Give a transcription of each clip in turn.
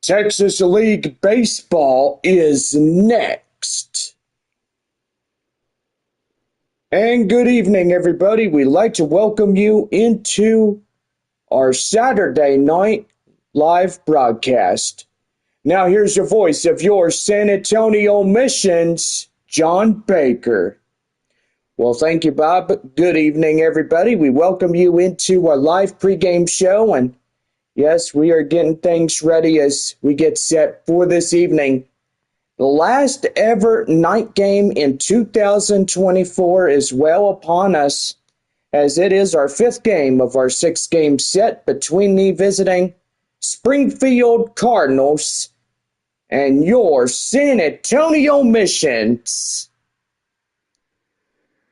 Texas League Baseball is next. And good evening, everybody. We'd like to welcome you into our Saturday night live broadcast. Now here's the voice of your San Antonio Missions, John Baker. Well, thank you, Bob. Good evening, everybody. We welcome you into our live pregame show, and yes, we are getting things ready as we get set for this evening. The last ever night game in 2024 is well upon us, as it is our fifth game of our six-game set between the visiting Springfield Cardinals and your San Antonio Missions.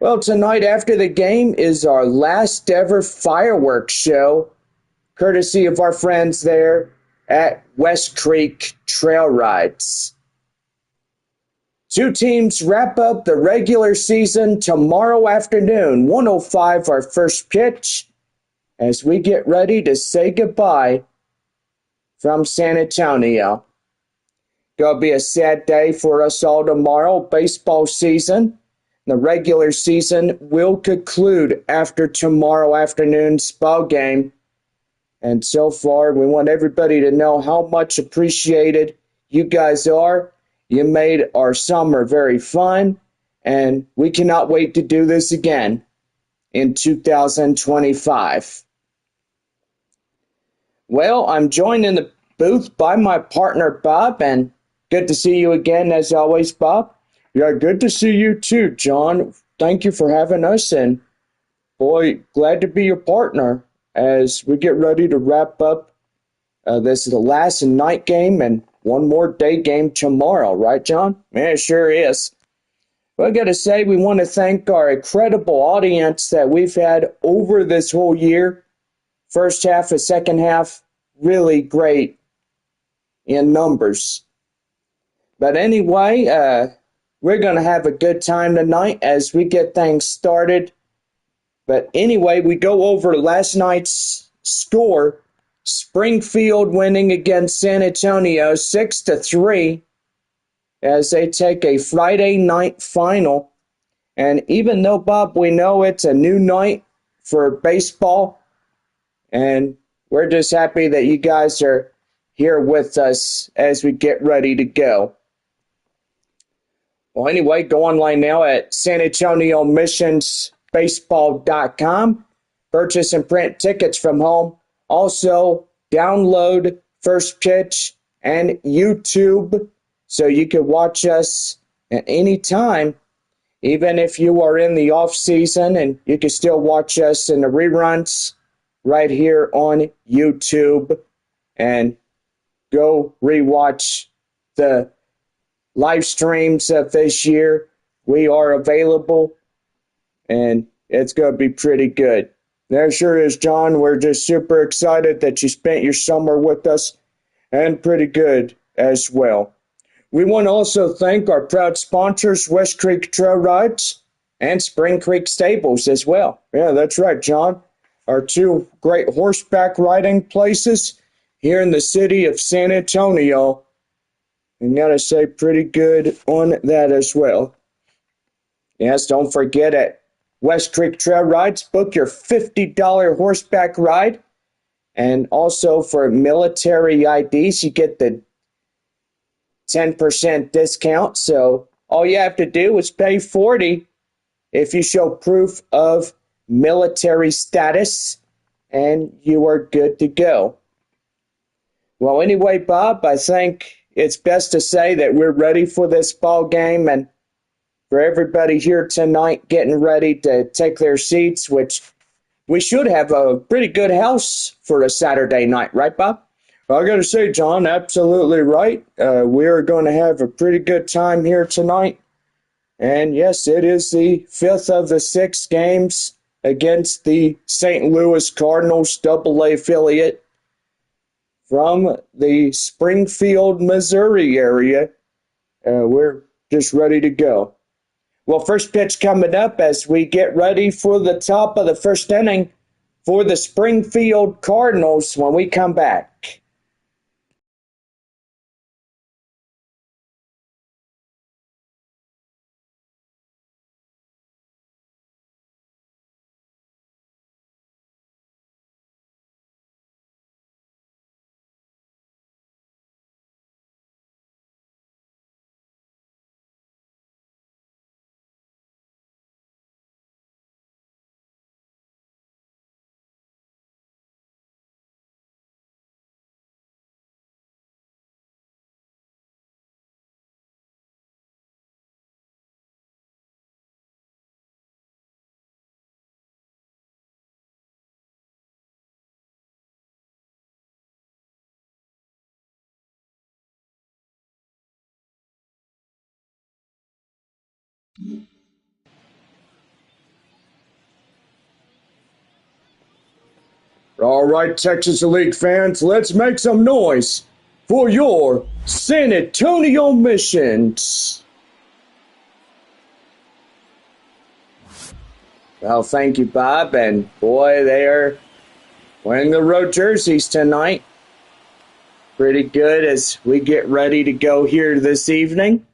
Well, tonight after the game is our last ever fireworks show, courtesy of our friends there at West Creek Trail Rides. Two teams wrap up the regular season tomorrow afternoon, 1:05 our first pitch, as we get ready to say goodbye from San Antonio. Gonna be a sad day for us all tomorrow. Baseball season, the regular season will conclude after tomorrow afternoon's ball game. And so far, we want everybody to know how much appreciated you guys are. You made our summer very fun, and we cannot wait to do this again in 2025. Well, I'm joined in the booth by my partner, Bob, and good to see you again, as always, Bob. Yeah, good to see you too, John. Thank you for having us, and boy, glad to be your partner as we get ready to wrap up. This is the last night game and one more day game tomorrow, right, John? Yeah, it sure is. Well, I got to say, we want to thank our incredible audience that we've had over this whole year. First half and second half, really great in numbers. But anyway, we're going to have a good time tonight as we get things started. But anyway, we go over last night's score. Springfield winning against San Antonio 6-3 as they take a Friday night final. And even though, Bob, we know it's a new night for baseball, and we're just happy that you guys are here with us as we get ready to go. Well, anyway, go online now at sanantoniomissionsbaseball.com. Purchase and print tickets from home. Also, download First Pitch and YouTube so you can watch us at any time, even if you are in the off season, and you can still watch us in the reruns right here on YouTube, and go rewatch the live streams of this year. We are available, and it's going to be pretty good. There sure is, John. We're just super excited that you spent your summer with us, and pretty good as well. We want to also thank our proud sponsors, West Creek Trail Rides and Spring Creek Stables as well. Yeah, that's right, John. Our two great horseback riding places here in the city of San Antonio. And gotta say, pretty good on that as well. Yes, don't forget at West Creek Trail Rides, book your $50 horseback ride. And also for military IDs, you get the 10% discount. So all you have to do is pay $40 if you show proof of military status, and you are good to go. Well, anyway, Bob, I think it's best to say that we're ready for this ball game, and for everybody here tonight getting ready to take their seats, which we should have a pretty good house for a Saturday night, right, Bob? Well, I got to say, John, absolutely right. We are going to have a pretty good time here tonight. And yes, it is the fifth of the 6 games against the St. Louis Cardinals AA affiliate from the Springfield, Missouri area. We're just ready to go. Well, first pitch coming up as we get ready for the top of the first inning for the Springfield Cardinals when we come back. All right, Texas Elite fans, let's make some noise for your San Antonio Missions. Well, thank you, Bob. And boy, they are wearing the road jerseys tonight. Pretty good as we get ready to go here this evening.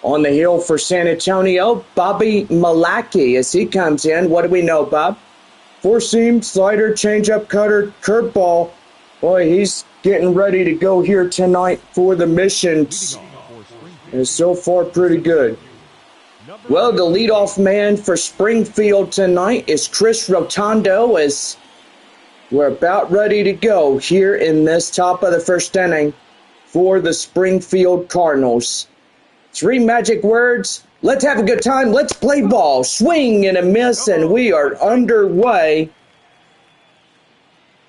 On the hill for San Antonio, Bobby Malaki as he comes in. What do we know, Bob? Four-seam, slider, changeup, cutter, curveball. Boy, he's getting ready to go here tonight for the Missions. And so far, pretty good. Well, the leadoff man for Springfield tonight is Chris Rotondo as we're about ready to go here in this top of the first inning for the Springfield Cardinals. 3 magic words. Let's have a good time. Let's play ball. Swing and a miss, and we are underway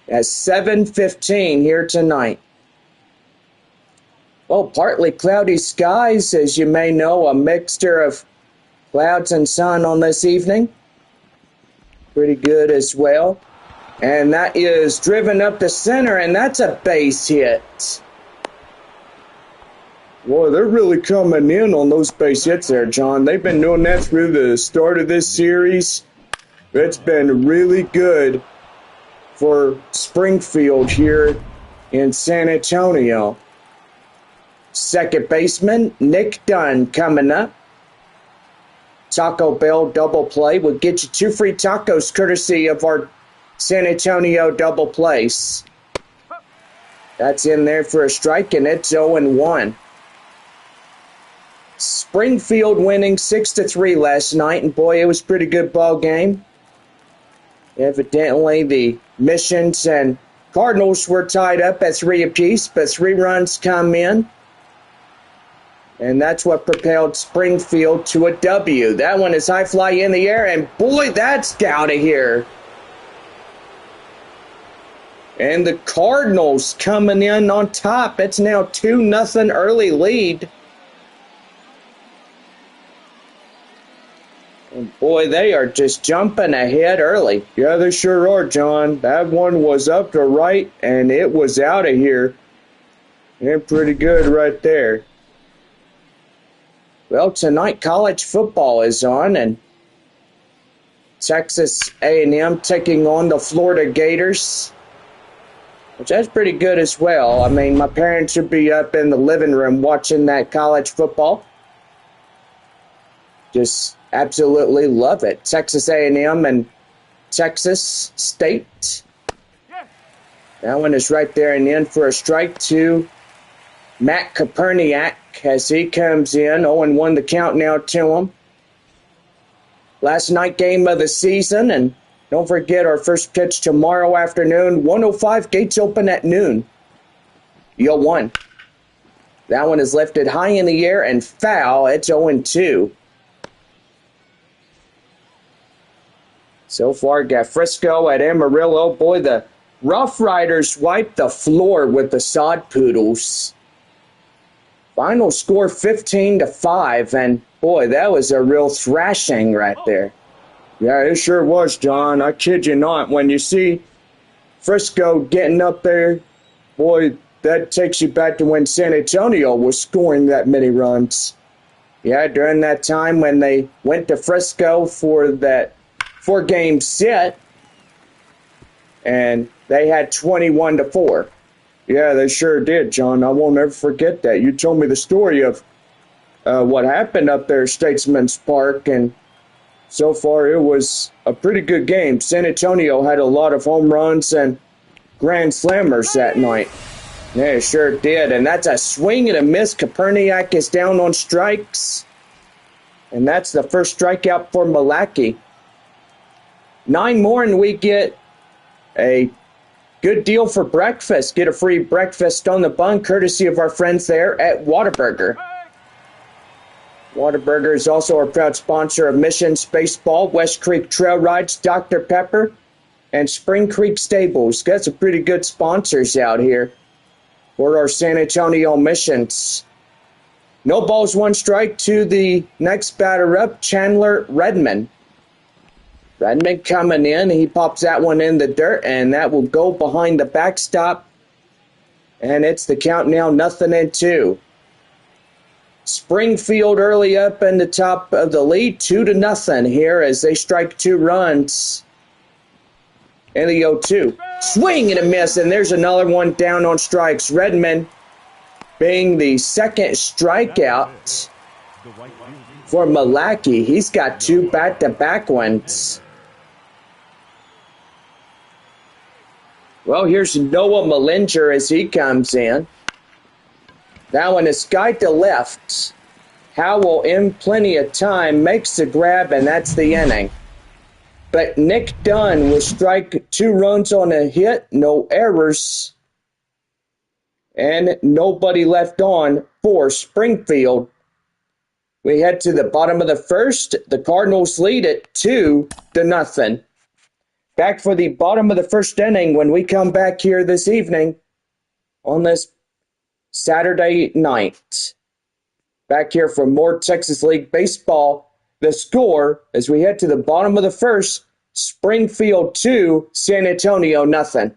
at 7:15 here tonight. Well, partly cloudy skies, as you may know, a mixture of clouds and sun on this evening. Pretty good as well. And that is driven up the center, and that's a base hit. Boy, they're really coming in on those base hits there, John. They've been doing that through the start of this series. It's been really good for Springfield here in San Antonio. Second baseman, Nick Dunn, coming up. Taco Bell double play will get you 2 free tacos courtesy of our San Antonio double plays. That's in there for a strike, and it's 0-1. Springfield winning 6-3 last night, and boy, it was a pretty good ball game. Evidently, the Missions and Cardinals were tied up at 3 apiece, but 3 runs come in. And that's what propelled Springfield to a W. That one is high fly in the air, and boy, that's out of here. And the Cardinals coming in on top. It's now 2-0 early lead. And boy, they are just jumping ahead early. Yeah, they sure are, John. That one was up to right, and it was out of here. And pretty good right there. Well, tonight college football is on, and Texas A&M taking on the Florida Gators, which that's pretty good as well. I mean, my parents should be up in the living room watching that college football. Just absolutely love it. Texas A&M and Texas State. That one is right there and in for a strike to Matt Koperniak as he comes in. 0-1 the count now to him. Last night game of the season, and don't forget our first pitch tomorrow afternoon, 1:05, gates open at noon. Yo, 1. That one is lifted high in the air and foul. It's 0-2. So far, got Frisco at Amarillo. Boy, the Rough Riders wiped the floor with the Sod Poodles. Final score 15-5, and boy, that was a real thrashing right there. Yeah, it sure was, John. I kid you not. When you see Frisco getting up there, boy, that takes you back to when San Antonio was scoring that many runs. Yeah, during that time when they went to Frisco for that 4-game set, and they had 21-4. Yeah, they sure did, John. I won't ever forget that. You told me the story of what happened up there at Statesman's Park, and so far it was a pretty good game. San Antonio had a lot of home runs and grand slammers that night. Yeah, it sure did, and that's a swing and a miss. Koperniak is down on strikes, and that's the first strikeout for Malaki. 9 more, and we get a good deal for breakfast. Get a free breakfast on the bun, courtesy of our friends there at Whataburger. Whataburger is also a proud sponsor of Missions Baseball, West Creek Trail Rides, Dr. Pepper, and Spring Creek Stables. Got some pretty good sponsors out here for our San Antonio Missions. No balls, one strike to the next batter up, Chandler Redmond. Redmond coming in. He pops that one in the dirt, and that will go behind the backstop. And it's the count now, 0-2. Springfield early up in the top of the lead, 2-0 here as they strike 2 runs in the 0-2. Swing and a miss, and there's another one down on strikes. Redmond being the second strikeout for Malachy. He's got 2 back-to-back ones. Well, here's Noah Malinger as he comes in. That one is skied to left. Howell, in plenty of time, makes the grab, and that's the inning. But Nick Dunn will strike 2 runs on a hit, no errors, and nobody left on for Springfield. We head to the bottom of the first. The Cardinals lead it 2-0. Back for the bottom of the first inning when we come back here this evening on this Saturday night. Back here for more Texas League Baseball. The score as we head to the bottom of the first, Springfield 2, San Antonio 0.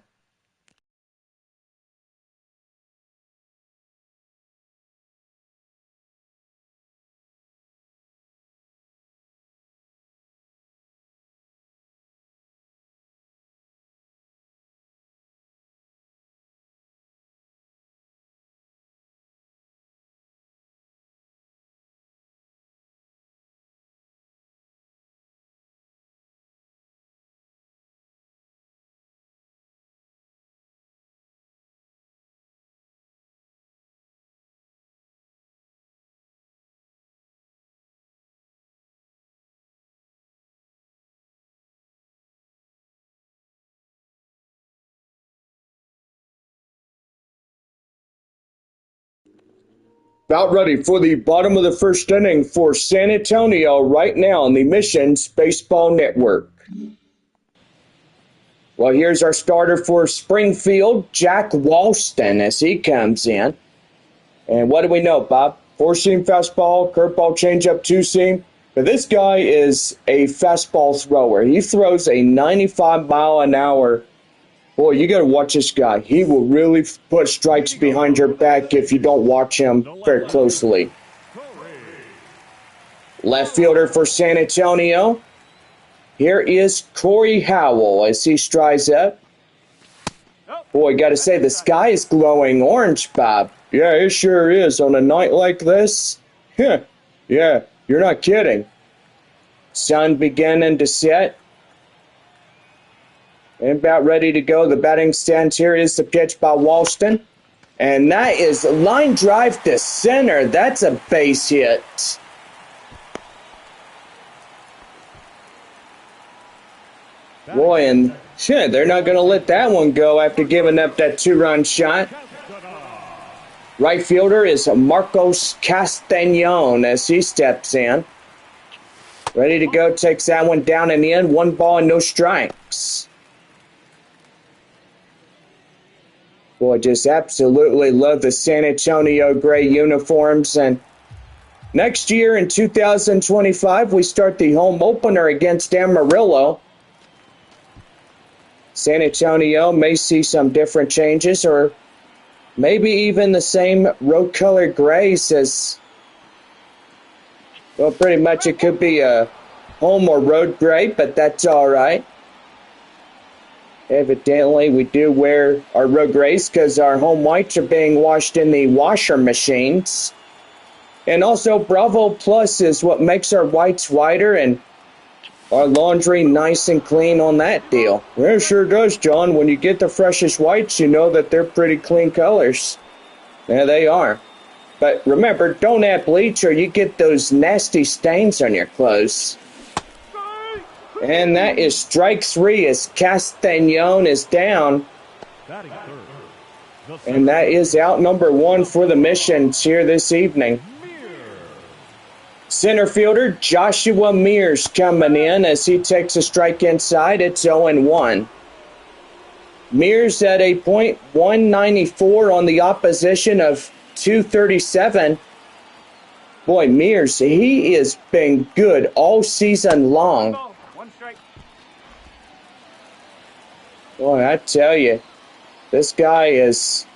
About ready for the bottom of the first inning for San Antonio right now on the Missions Baseball Network. Well, here's our starter for Springfield, Jack Walston, as he comes in. And what do we know, Bob? 4-seam fastball, curveball, changeup, 2-seam. But this guy is a fastball thrower. He throws a 95-mile-an-hour. Boy, you got to watch this guy. He will really put strikes behind your back if you don't watch him very closely. Left fielder for San Antonio. Here is Corey Howell as he strides up. Boy, got to say, the sky is glowing orange, Bob. Yeah, it sure is on a night like this. Yeah, you're not kidding. Sun beginning to set. And about ready to go. The batting stance here is the pitch by Walston. And that is a line drive to center. That's a base hit. Boy, and they're not going to let that one go after giving up that 2-run shot. Right fielder is Marcos Castañon as he steps in. Ready to go, takes that one down and in. 1 ball and no strikes. Boy, just absolutely love the San Antonio gray uniforms. And next year in 2025, we start the home opener against Amarillo. San Antonio may see some different changes, or maybe even the same road color grays as, well, pretty much it could be a home or road gray, but that's all right. Evidently, we do wear our road grays because our home whites are being washed in the washer machines. And also, Bravo Plus is what makes our whites whiter and our laundry nice and clean on that deal. Well, it sure does, John. When you get the freshest whites, you know that they're pretty clean colors. There they are. But remember, don't add bleach or you get those nasty stains on your clothes. And that is strike 3 as Castañon is down. And that is out number 1 for the Missions here this evening. Center fielder Joshua Mears coming in as he takes a strike inside. It's 0-1. Mears at a .194 on the opposition of .237. Boy, Mears, he has been good all season long. Boy, I tell you, this guy is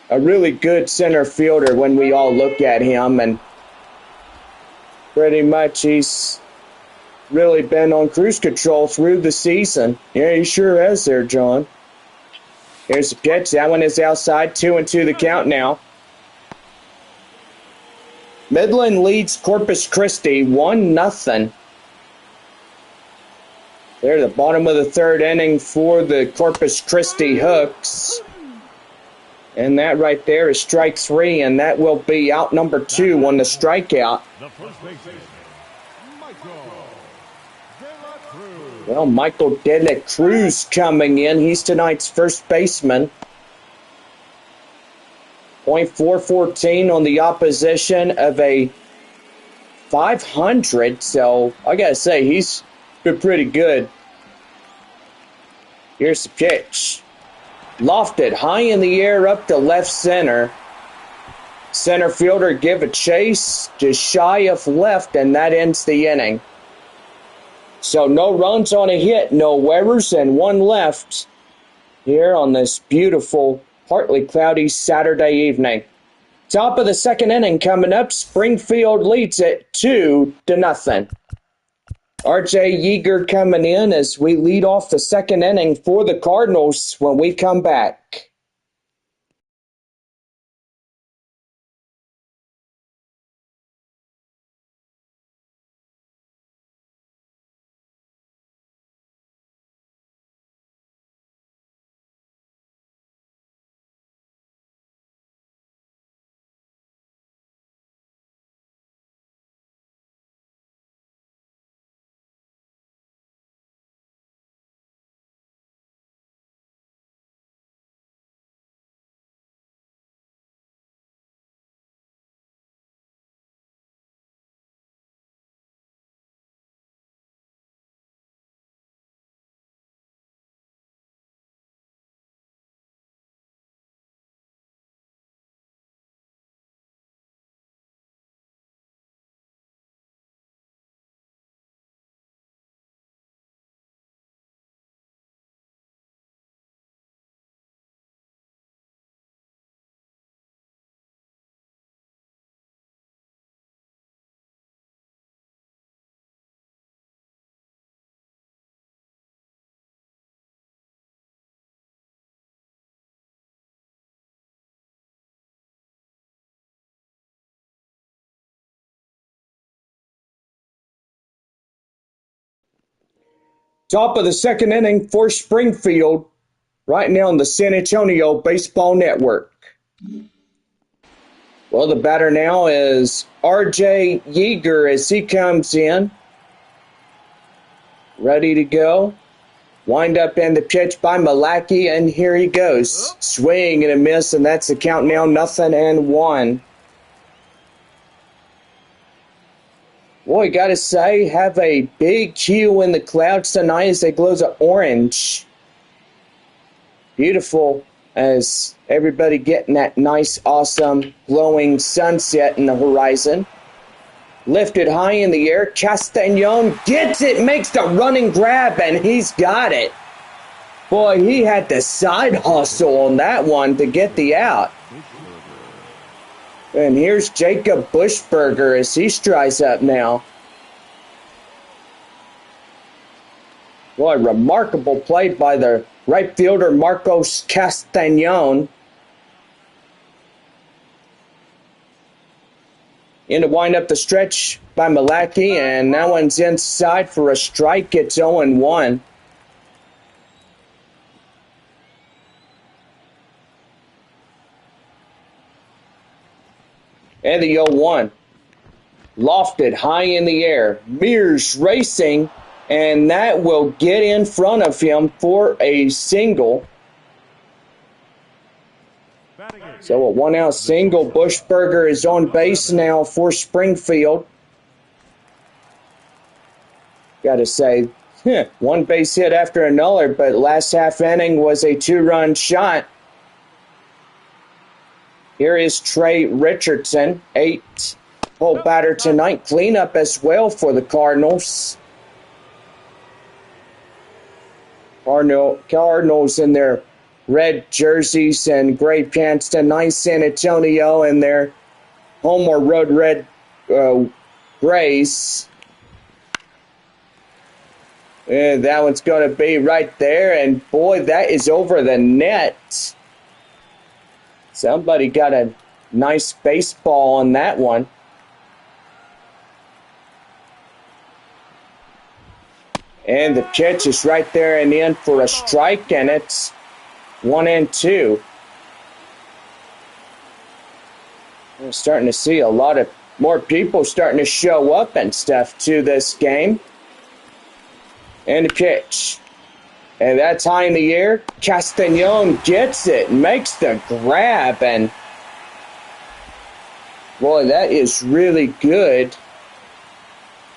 a really good center fielder when we all look at him, and pretty much he's really been on cruise control through the season. Yeah, he sure has there, John. Here's the pitch. That one is outside. 2-2 the count now. Midland leads Corpus Christi 1-0. They're at the bottom of the third inning for the Corpus Christi Hooks. And that right there is strike 3, and that will be out number 2 on the strikeout. Well, Michael De La Cruz coming in. He's tonight's first baseman. .414 on the opposition of a 500. So, I got to say, he's been pretty good. Here's the pitch. Lofted high in the air up to left center. Center fielder give a chase just shy of left, and that ends the inning. So no runs on a hit, no errors, and one left here on this beautiful, partly cloudy Saturday evening. Top of the second inning coming up. Springfield leads it 2-0. R.J. Yeager coming in as we lead off the second inning for the Cardinals when we come back. Top of the second inning for Springfield, right now on the San Antonio Baseball Network. Well, the batter now is R.J. Yeager as he comes in. Ready to go. Wind up in the pitch by Malachy, and here he goes. Swing and a miss, and that's the count now, 0-1. Boy, gotta say, have a big hue in the clouds tonight as they glow orange. Beautiful as everybody getting that nice, awesome, glowing sunset in the horizon. Lifted high in the air, Castagnon gets it, makes the running grab, and he's got it. Boy, he had the side hustle on that one to get the out. And here's Jacob Bushberger as he strides up now. Boy, remarkable play by the right fielder Marcos Castagnon. In to wind up the stretch by Malachy, and that one's inside for a strike. It's 0-1. And the 0-1. Lofted high in the air. Mears racing, and that will get in front of him for a single. So a one-out single. Bushberger is on base now for Springfield. Got to say, one base hit after another, but last half inning was a two-run shot. Here is Trey Richardson, 8 whole batter tonight. Cleanup as well for the Cardinals. Cardinals in their red jerseys and gray pants tonight. San Antonio in their home or road red grays. And that one's going to be right there. And boy, that is over the net. Somebody got a nice baseball on that one. And the pitch is right there and in for a strike, and it's 1-2. We're starting to see a lot of more people starting to show up and stuff to this game. And the pitch. And that's high in the air. Castañon gets it, makes the grab, and boy, that is really good.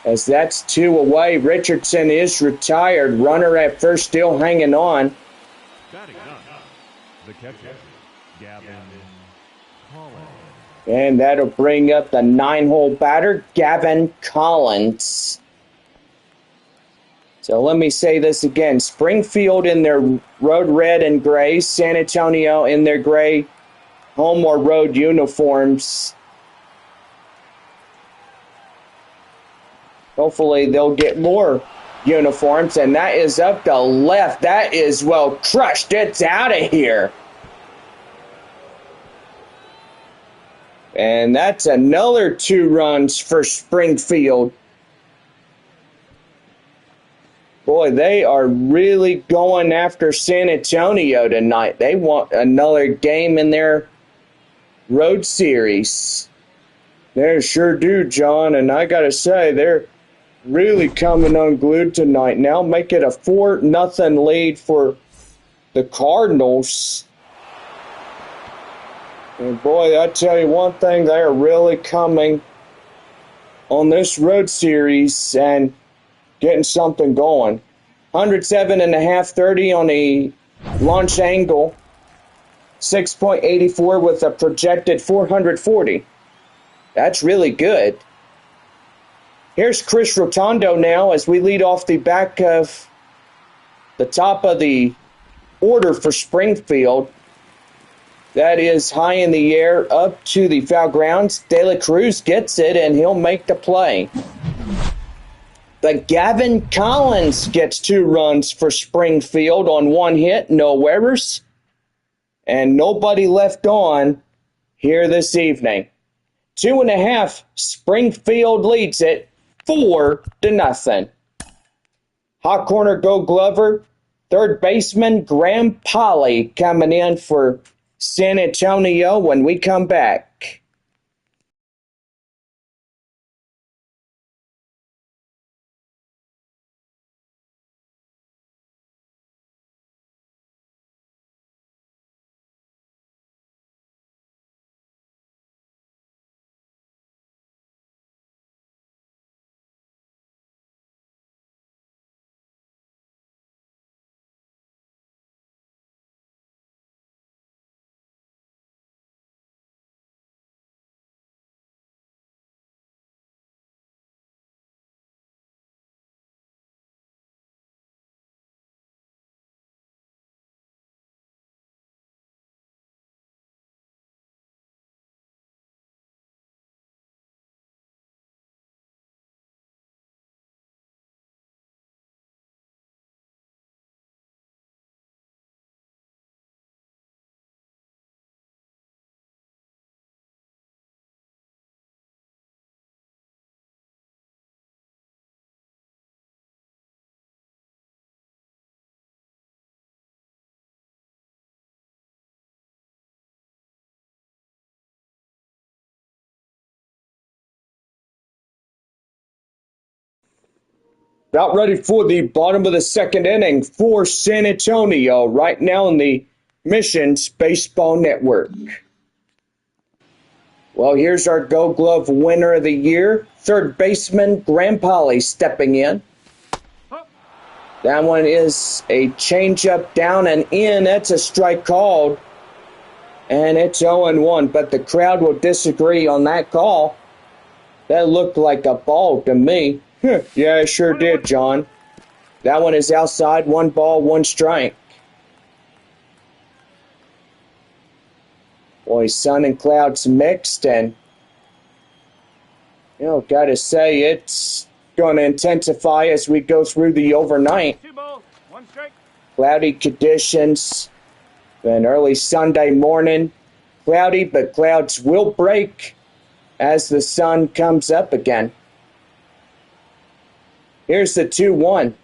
As that's 2 away. Richardson is retired. Runner at first still hanging on. The catcher, Gavin Collins. And that'll bring up the 9-hole batter, Gavin Collins. So let me say this again. Springfield in their road red and gray. San Antonio in their gray home or road uniforms. Hopefully they'll get more uniforms. And that is up the left. That is well crushed. It's out of here. And that's another 2 runs for Springfield. Boy, they are really going after San Antonio tonight. They want another game in their road series. They sure do, John. And I got to say, they're really coming unglued tonight. Now make it a 4-0 lead for the Cardinals. And boy, I tell you one thing, they are really coming on this road series and getting something going. 107.5, 30 on the launch angle. 6.84 with a projected 440. That's really good. Here's Chris Rotondo now as we lead off the back of the top of the order for Springfield. That is high in the air up to the foul grounds. De La Cruz gets it, and he'll make the play. But Gavin Collins gets 2 runs for Springfield on 1 hit, no errors, and nobody left on here this evening. 2.5, Springfield leads it 4-0. Hot corner, Go Glover. Third baseman, Graham Polly coming in for San Antonio when we come back. About ready for the bottom of the second inning for San Antonio right now in the Missions Baseball Network. Well, here's our Gold Glove winner of the year, third baseman Graham Polly stepping in. That one is a changeup down and in. That's a strike called. And it's 0-1, but the crowd will disagree on that call. That looked like a ball to me. Yeah, it sure did, John. That one is outside. 1 ball, 1 strike. Boy, sun and clouds mixed, and gotta say it's going to intensify as we go through the overnight. 2 balls, 1 strike. Cloudy conditions. Then early Sunday morning, cloudy, but clouds will break as the sun comes up again. Here's the 2-1.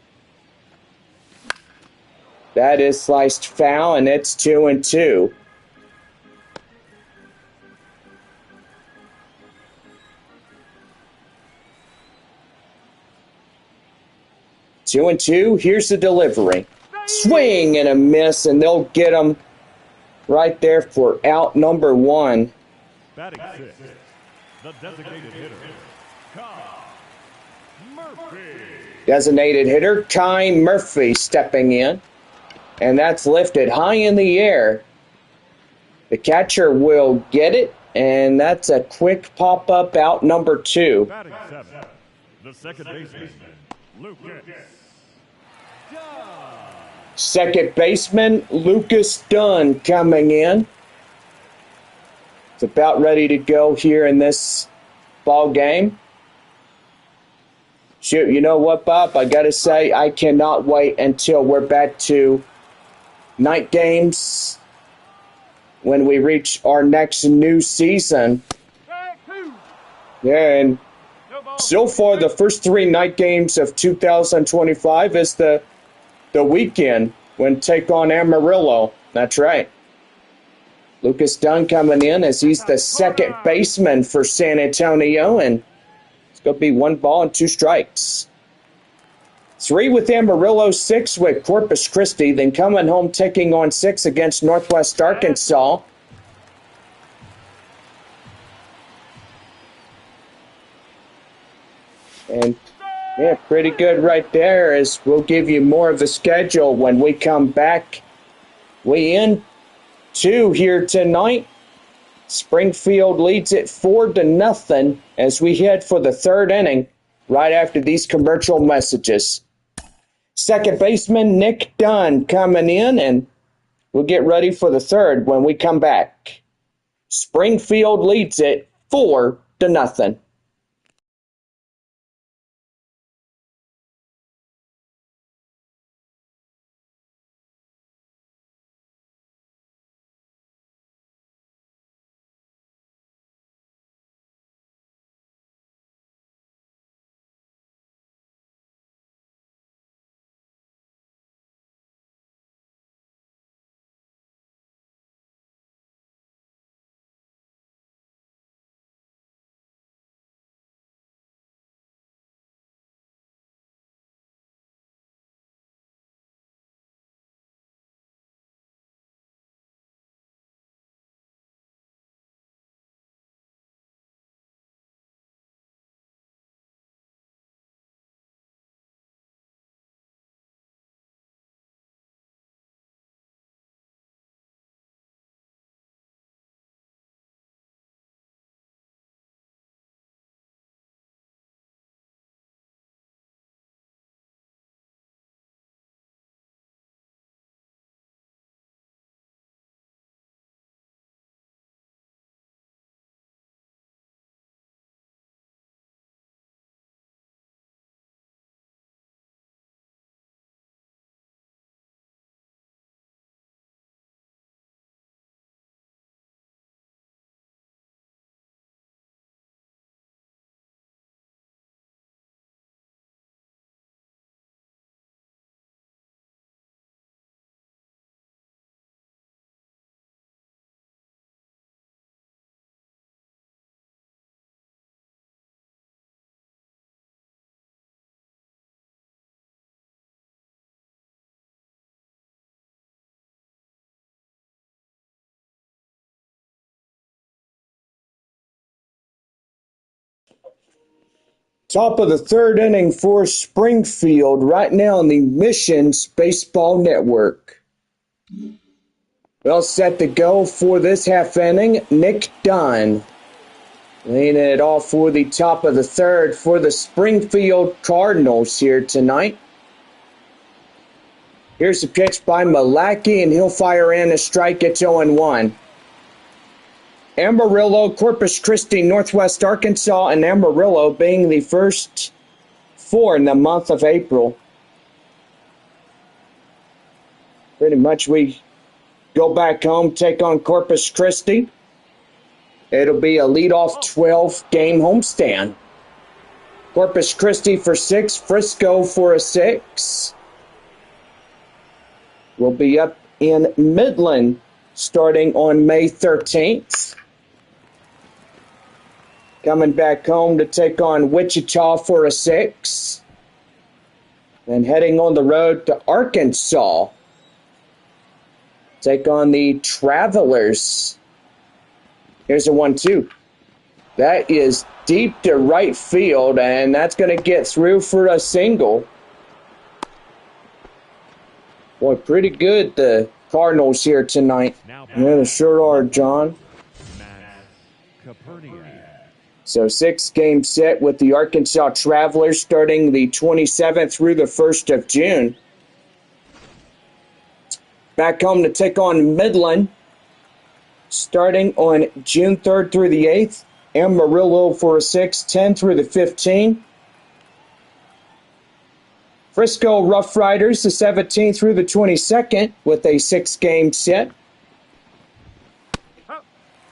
That is sliced foul, and it's 2-2. Two and two. Here's the delivery. Swing and a miss, and they'll get him right there for out number 1. Batting 6, the designated hitter, Kyle Murphy. Designated hitter Kai Murphy stepping in, and that's lifted high in the air. The catcher will get it, and that's a quick pop-up out number 2. Batting 7, the second baseman, Lucas. Second baseman Lucas Dunn coming in. It's about ready to go here in this ball game. Shoot, you know what, Bob? I gotta say, I cannot wait until we're back to night games when we reach our next new season. Yeah, and so far the first 3 night games of 2025 is the weekend when take on Amarillo. That's right. Lucas Dunn coming in as he's the second baseman for San Antonio, and it's going to be 1 ball and 2 strikes. 3 with Amarillo, 6 with Corpus Christi, then coming home taking on 6 against Northwest Arkansas. And yeah, pretty good right there, as we'll give you more of the schedule when we come back. We end 2 here tonight. Springfield leads it 4-0 as we head for the 3rd inning right after these commercial messages. Second baseman Nick Dunn coming in, and we'll get ready for the 3rd when we come back. Springfield leads it 4-0. Top of the 3rd inning for Springfield right now on the Missions Baseball Network. Well set to go for this half inning, Nick Dunn. Laying it off for the top of the third for the Springfield Cardinals here tonight. Here's a pitch by Malachy, and he'll fire in a strike. It's 0-1. Amarillo, Corpus Christi, Northwest Arkansas, and Amarillo being the first four in the month of April. Pretty much we go back home, take on Corpus Christi. It'll be a leadoff 12-game homestand. Corpus Christi for 6, Frisco for a 6. We'll be up in Midland starting on May 13th. Coming back home to take on Wichita for a 6. Then heading on the road to Arkansas. Take on the Travelers. Here's a 1-2. That is deep to right field, and that's going to get through for a single. Boy, pretty good, the Cardinals here tonight. Yeah, they sure are, John. So 6-game set with the Arkansas Travelers starting the 27th through the 1st of June. Back home to take on Midland starting on June 3rd through the 8th. Amarillo for a 6, 10 through the 15th. Frisco Rough Riders the 17th through the 22nd with a 6-game set.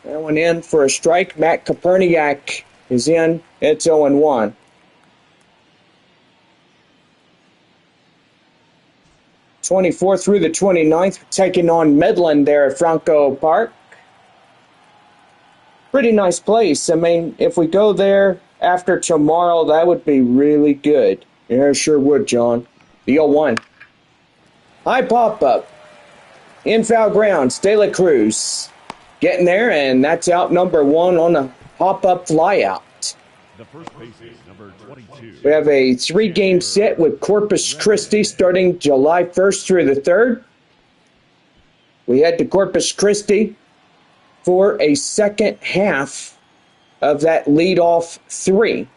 That one in for a strike. Matt Koperniak is in. It's 0-1. '24th through the 29th, taking on Midland there at Franco Park. Pretty nice place. I mean, if we go there after tomorrow, that would be really good. Yeah, sure would, John. The 0-1. High pop-up. In foul grounds, De La Cruz. Getting there, and that's out number 1 on a pop-up flyout. The first base is number 22. We have a 3-game set with Corpus Christi starting July 1st through the 3rd. We head to Corpus Christi for a second half of that leadoff 3.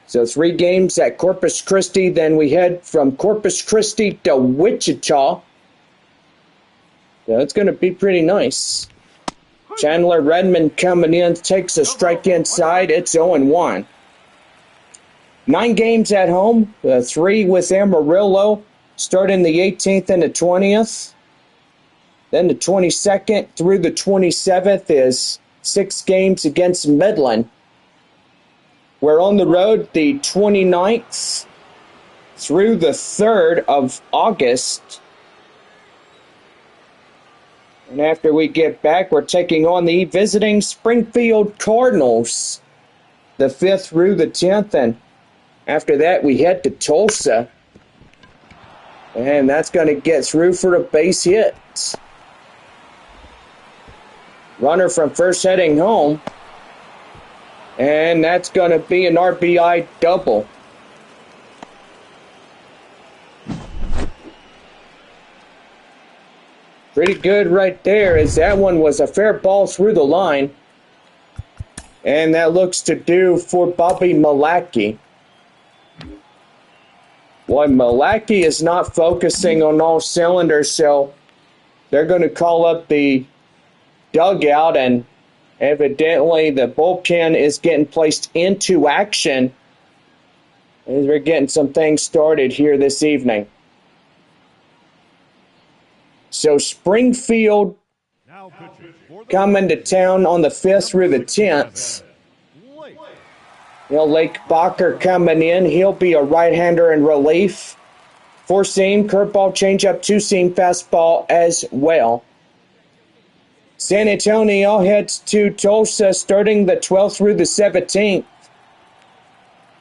So 3 games at Corpus Christi, then we head from Corpus Christi to Wichita. So it's going to be pretty nice. Chandler Redmond coming in, takes a strike inside. It's 0-1. 9 games at home, 3 with Amarillo, starting the 18th and the 20th. Then the 22nd through the 27th is 6 games against Midland. We're on the road the 29th through the 3rd of August. And after we get back, we're taking on the visiting Springfield Cardinals the 5th through the 10th. And after that, we head to Tulsa. And that's going to get through for a base hit. Runner from first heading home. And that's going to be an RBI double. Pretty good right there, as that one was a fair ball through the line. And that looks to do for Bobby Malachy. Boy, Malachy is not focusing on all cylinders, so they're going to call up the dugout, and evidently the bullpen is getting placed into action as we're getting some things started here this evening. So Springfield coming to town on the 5th through the 10th. Lake Bacher coming in. He'll be a right-hander in relief. 4-seam, curveball, changeup, 2-seam fastball as well. San Antonio heads to Tulsa starting the 12th through the 17th.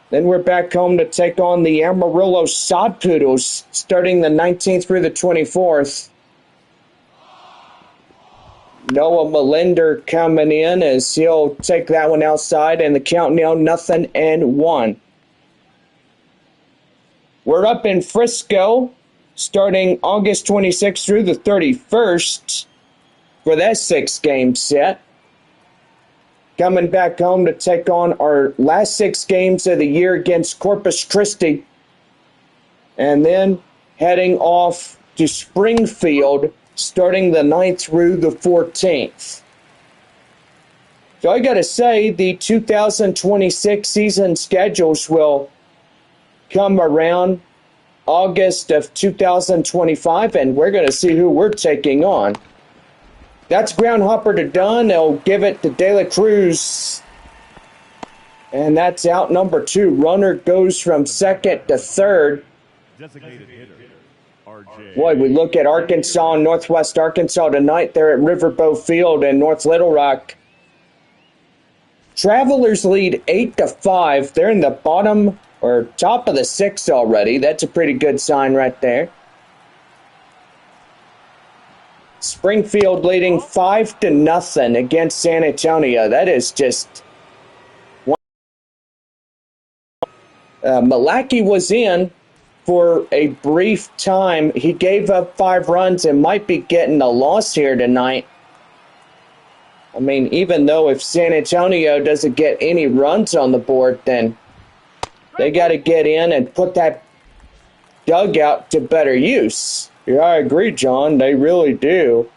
Then we're back home to take on the Amarillo Sod Poodles starting the 19th through the 24th. Noah Melinder coming in as he'll take that one outside, and the count now 0-1. We're up in Frisco starting August 26th through the 31st for that 6-game set. coming back home to take on our last 6 games of the year against Corpus Christi. And then heading off to Springfield starting the 9th through the 14th. So I got to say, the 2026 season schedules will come around August of 2025, and we're going to see who we're taking on. That's ground hopper to Dunn. They'll give it to De La Cruz. And that's out number 2. Runner goes from second to third. Designated hitter, RJ. Boy, we look at Arkansas and Northwest Arkansas tonight. They're at Riverboat Field in North Little Rock. Travelers lead 8-5. They're in the bottom or top of the 6th already. That's a pretty good sign right there. Springfield leading 5-0 against San Antonio. That is just Malaki was in for a brief time. He gave up 5 runs and might be getting a loss here tonight. I mean, even though if San Antonio doesn't get any runs on the board, then they got to get in and put that dugout to better use. Yeah, I agree, John. They really do.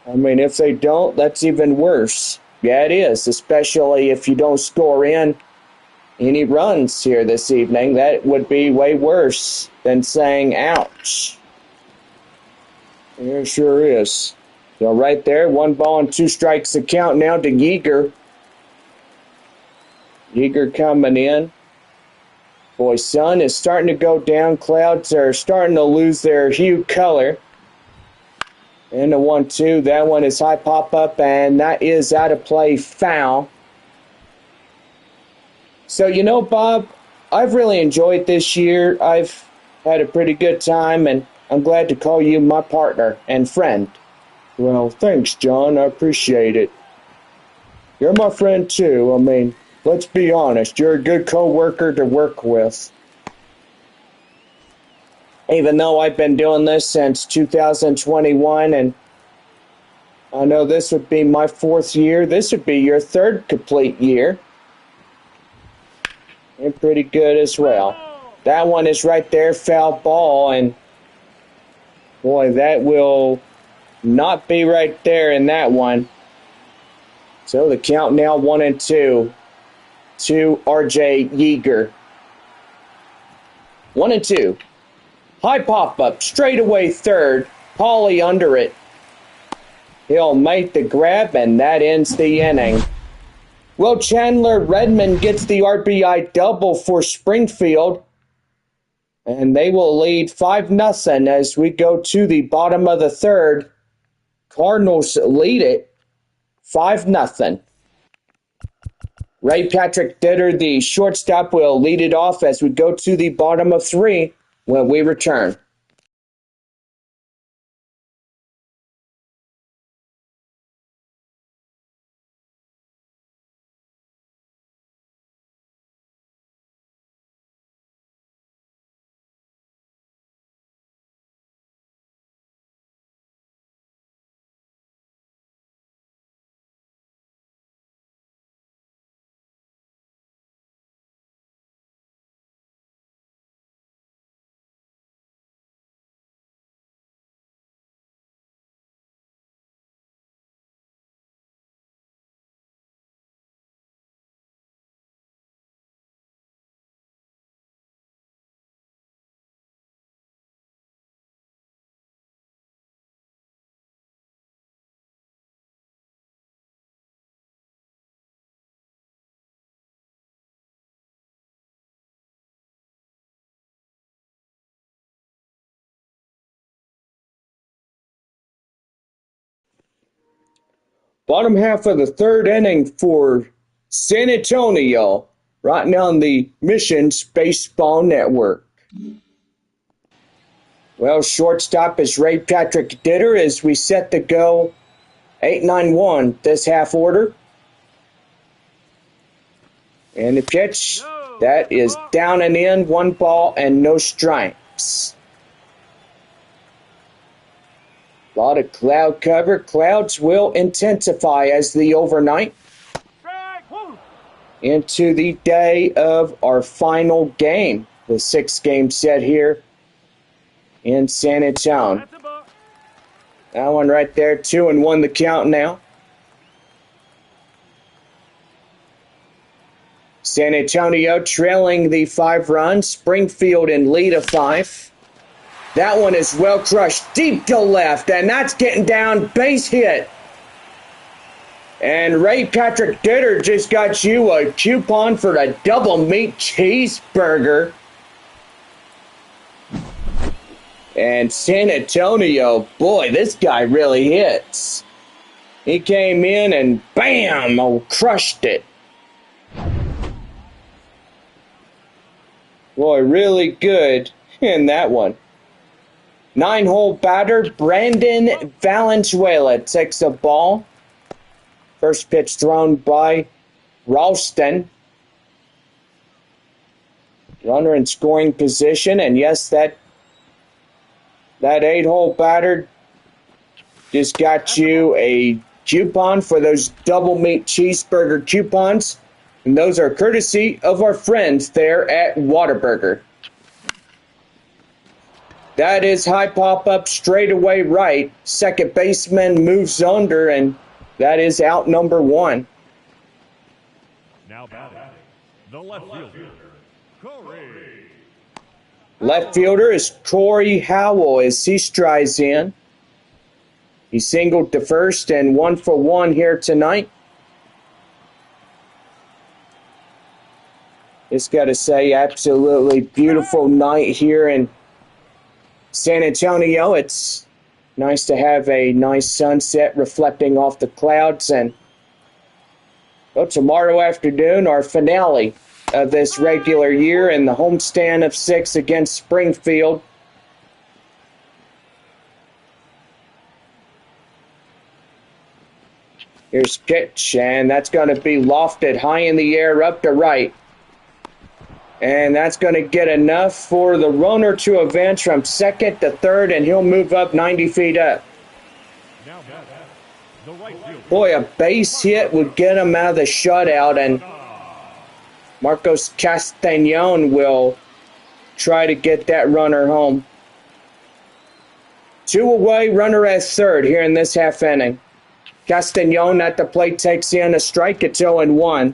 I mean, if they don't, that's even worse. Yeah, it is, especially if you don't score in any runs here this evening. That would be way worse than saying, ouch. It sure is. So right there, 1 ball and 2 strikes the count now to Yeager. Yeager coming in. Boy, sun is starting to go down. Clouds are starting to lose their hue color. And the 1-2, that one is high pop up, and that is out of play, foul. So, you know, Bob, I've really enjoyed this year. I've had a pretty good time, and I'm glad to call you my partner and friend. Well, thanks, John. I appreciate it. You're my friend, too. I mean, let's be honest. You're a good co-worker to work with. Even though I've been doing this since 2021, and I know this would be my 4th year, this would be your 3rd complete year. And pretty good as well. That one is right there, foul ball, and boy, that will not be right there in that one. So the count now 1-2 to RJ Yeager. 1-2. High pop-up, straightaway third. Pauly under it. He'll make the grab, and that ends the inning. Will Chandler Redmond gets the RBI double for Springfield. And they will lead 5-0 as we go to the bottom of the 3rd. Cardinals lead it 5-0. Ray Patrick Ditter, the shortstop, will lead it off as we go to the bottom of 3 when we return. Bottom half of the 3rd inning for San Antonio, right now on the Missions Baseball Network. Well, shortstop is Ray Patrick Ditter as we set to go 8-9-1 this half order. And the pitch, that is down and in, 1 ball and no strikes. A lot of cloud cover. Clouds will intensify as the overnight. into the day of our final game, the 6-game set here in San Antonio. That's a ball. That one right there, 2-1 the count now. San Antonio trailing the 5 runs. Springfield in lead of 5. That one is well crushed deep to left, and that's getting down, base hit. And Ray Patrick Ditter just got you a coupon for a double meat cheeseburger. And San Antonio, boy, this guy really hits. He came in and bam, crushed it. Boy, really good in that one. 9-hole batter, Brandon Valenzuela takes a ball. First pitch thrown by Ralston. Runner in scoring position, and yes, that 8-hole batter just got you a coupon for those double meat cheeseburger coupons, and those are courtesy of our friends there at Whataburger. That is high pop-up straightaway right. Second baseman moves under, and that is out number 1. Now batting, the left fielder, Corey. Left fielder is Corey Howell as he strides in. He singled to first and 1 for 1 here tonight. Just got to say, absolutely beautiful night here in San Antonio. It's nice to have a nice sunset reflecting off the clouds. And tomorrow afternoon, our finale of this regular year in the homestand of 6 against Springfield. Here's pitch, and that's going to be lofted high in the air up to right. And that's going to get enough for the runner to advance from second to third, and he'll move up 90 feet up. Now batting, the right fielder. Boy, a base hit would get him out of the shutout, and Marcos Castañon will try to get that runner home. 2 away, runner at third here in this half inning. Castañon at the plate takes in a strike. It's 0-1.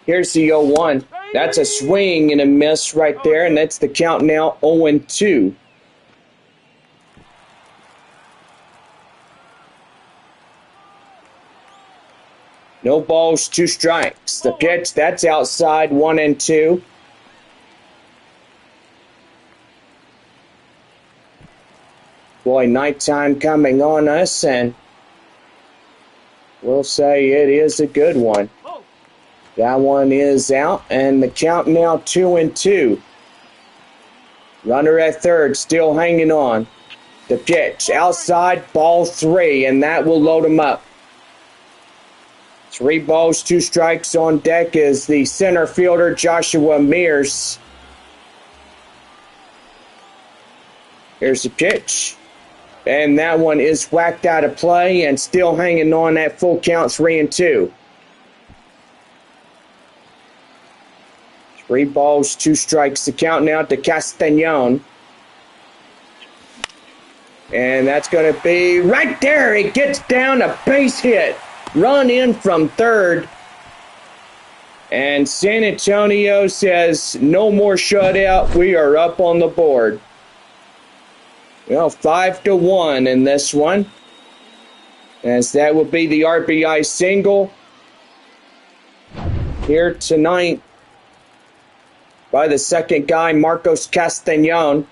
Here's the 0-1. That's a swing and a miss right there, and that's the count now 0-2. No balls, 2 strikes. The pitch, that's outside, 1-2. Boy, nighttime coming on us, and we'll say it is a good one. That one is out, and the count now 2-2. Runner at third, still hanging on. The pitch, outside, ball 3, and that will load him up. 3 balls, 2 strikes on deck is the center fielder, Joshua Mears. Here's the pitch. And that one is whacked out of play and still hanging on at full count, 3-2. 3 balls, 2 strikes. The count now to Castañon. And that's going to be right there. It gets down, a base hit. Run in from third. And San Antonio says no more shutout. We are up on the board. Well, 5-1 in this one, as that will be the RBI single here tonight by the second guy, Marcos Castañon.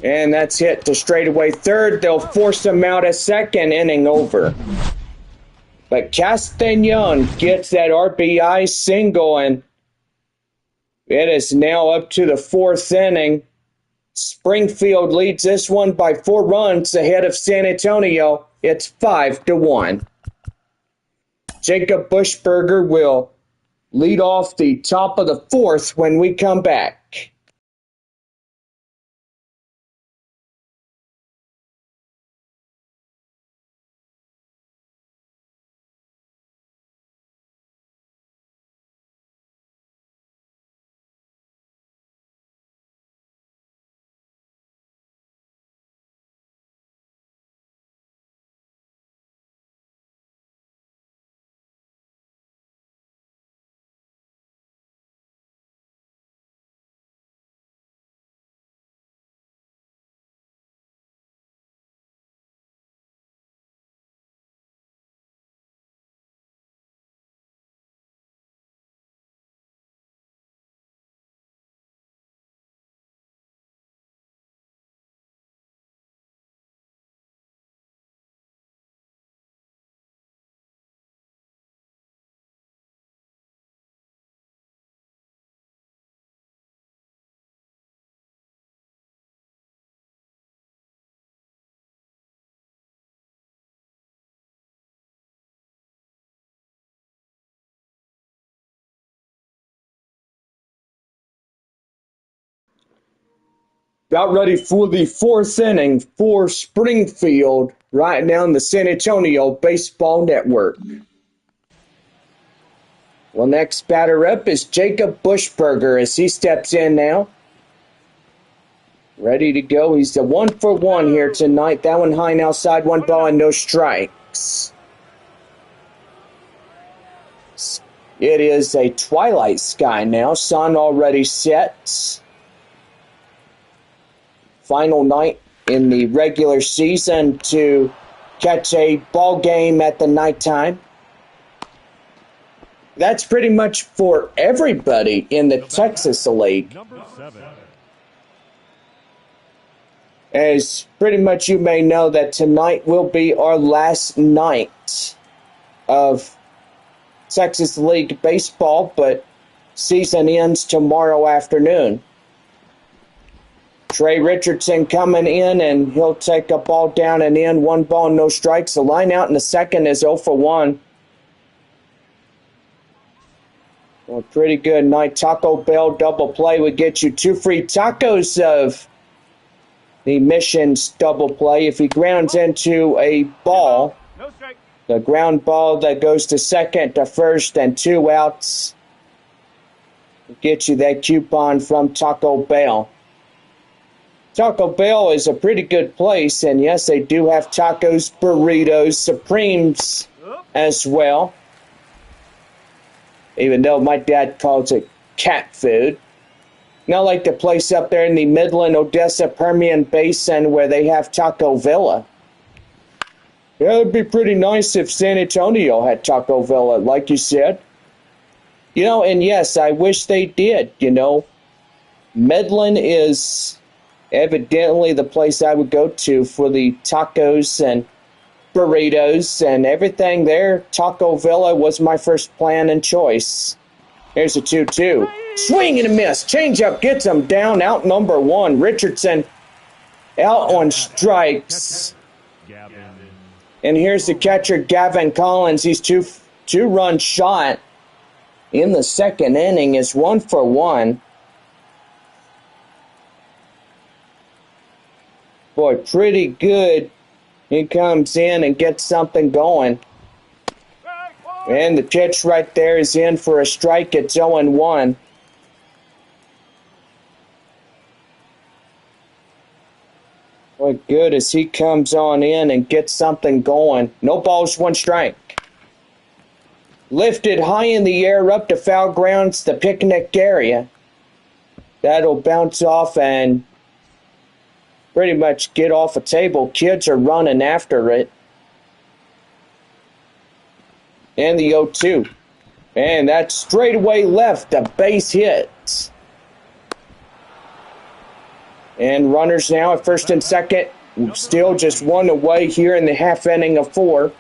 And that's hit to straightaway third. They'll force him out a second, inning over. But Castañon gets that RBI single, and it is now up to the 4th inning. Springfield leads this one by 4 runs ahead of San Antonio. It's 5-1. Jacob Bushberger will lead off the top of the 4th when we come back. About ready for the fourth inning for Springfield right now in the San Antonio Baseball Network. Well, next batter up is Jacob Bushberger as he steps in now. Ready to go. He's the 1-for-1 here tonight. That one high and outside, 1 ball and no strikes. It is a twilight sky now. Sun already set. Final night in the regular season to catch a ball game at the nighttime. That's pretty much for everybody in the Texas League. Number 7. As pretty much you may know that tonight will be our last night of Texas League baseball, but season ends tomorrow afternoon. Trey Richardson coming in, and he'll take a ball down and in. 1 ball, no strikes. The line out in the second is 0-for-1. Well, pretty good night. Taco Bell double play would get you 2 free tacos of the Missions double play. If he grounds into a ball, No strike. the ground ball that goes to second, to first, and 2 outs, will get you that coupon from Taco Bell. Taco Bell is a pretty good place, and yes, they do have tacos, burritos, Supremes as well. Even though my dad calls it cat food. Not like the place up there in the Midland, Odessa, Permian Basin where they have Taco Villa. Yeah, it'd be pretty nice if San Antonio had Taco Villa, like you said. You know, and yes, I wish they did, you know. Midland is evidently the place I would go to for the tacos and burritos and everything there. Taco Villa was my first plan and choice. Here's a 2-2. Swing and a miss. Changeup gets him down. Out number 1. Richardson out on strikes. Gavin. And here's the catcher, Gavin Collins. He's two-run shot in the second inning is 1-for-1. Boy, pretty good. He comes in and gets something going. And the pitch right there is in for a strike. It's 0-1. Boy, good as he comes on in and gets something going. No balls, 1 strike. Lifted high in the air up to foul grounds, the picnic area. That'll bounce off and pretty much get off a table. Kids are running after it. And the 0-2. And that's straightaway left, a base hit. And runners now at first and second. Still just 1 away here in the half inning of 4.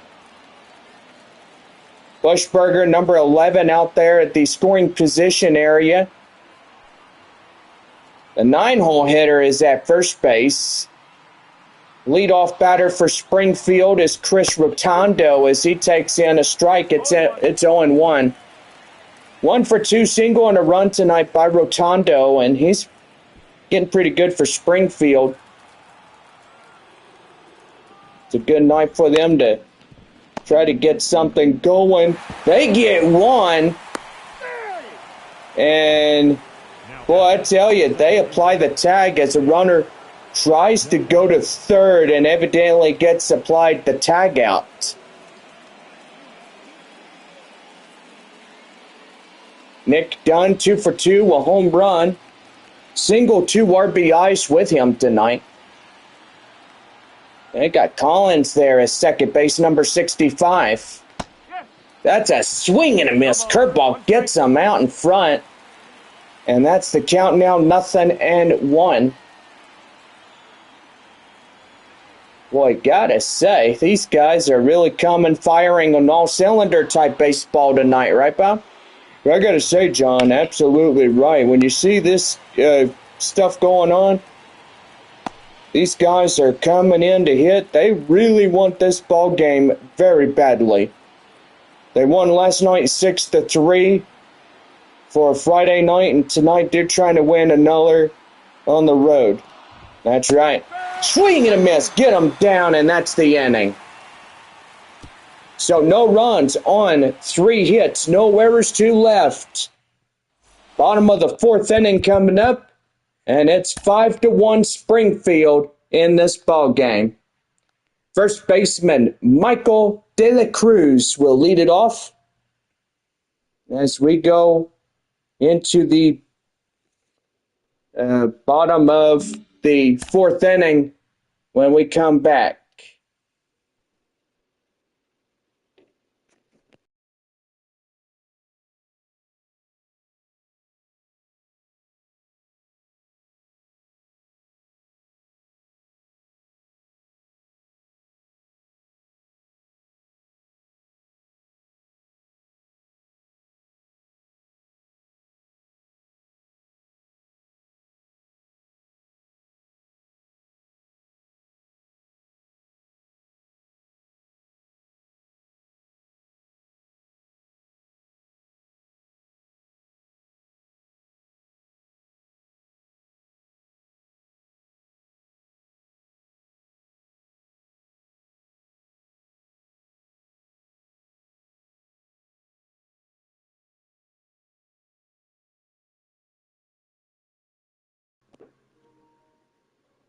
Bushberger, number 11, out there at the scoring position area. The 9-hole hitter is at first base. Leadoff batter for Springfield is Chris Rotondo as he takes in a strike. It's 0-1. 1 for 2 single and a run tonight by Rotondo, and he's getting pretty good for Springfield. It's a good night for them to try to get something going. They get 1. And, boy, I tell you, they apply the tag as a runner tries to go to third and evidently gets applied the tag out. Nick Dunn, 2 for 2, a home run. Single, 2 RBIs with him tonight. They got Collins there as second base, number 65. That's a swing and a miss. Curveball gets him out in front. And that's the count now, 0-1. Boy, gotta say, these guys are really coming firing on all cylinder type baseball tonight, right, Bob? I gotta say, John, absolutely right. When you see this stuff going on, these guys are coming in to hit. They really want this ball game very badly. They won last night 6-3 for a Friday night, and tonight they're trying to win another on the road. That's right. Swing and a miss. Get him down, and that's the inning. So no runs on 3 hits. No errors, 2 left. Bottom of the 4th inning coming up, and it's 5-1 Springfield in this ball game. First baseman Michael De La Cruz will lead it off as we go into the bottom of the 4th inning when we come back.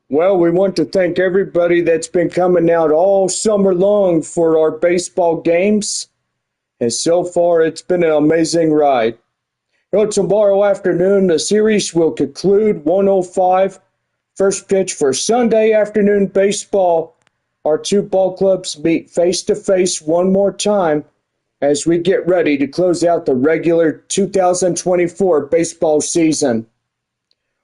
Well, we want to thank everybody that's been coming out all summer long for our baseball games. And so far, it's been an amazing ride. Tomorrow afternoon, the series will conclude 1:05. First pitch for Sunday afternoon baseball. Our 2 ball clubs meet face-to-face one more time as we get ready to close out the regular 2024 baseball season.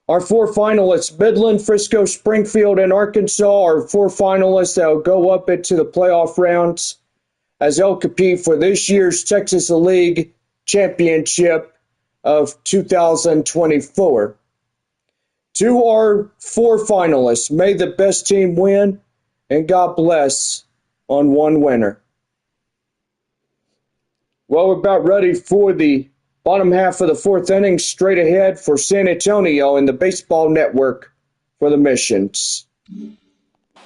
Our 4 finalists, Midland, Frisco, Springfield, and Arkansas, are 4 finalists that will go up into the playoff rounds as they'll compete for this year's Texas League Championship of 2024. To our 4 finalists, may the best team win, and God bless on one winner. Well, we're about ready for the bottom half of the 4th inning, straight ahead for San Antonio and the Baseball Network for the Missions.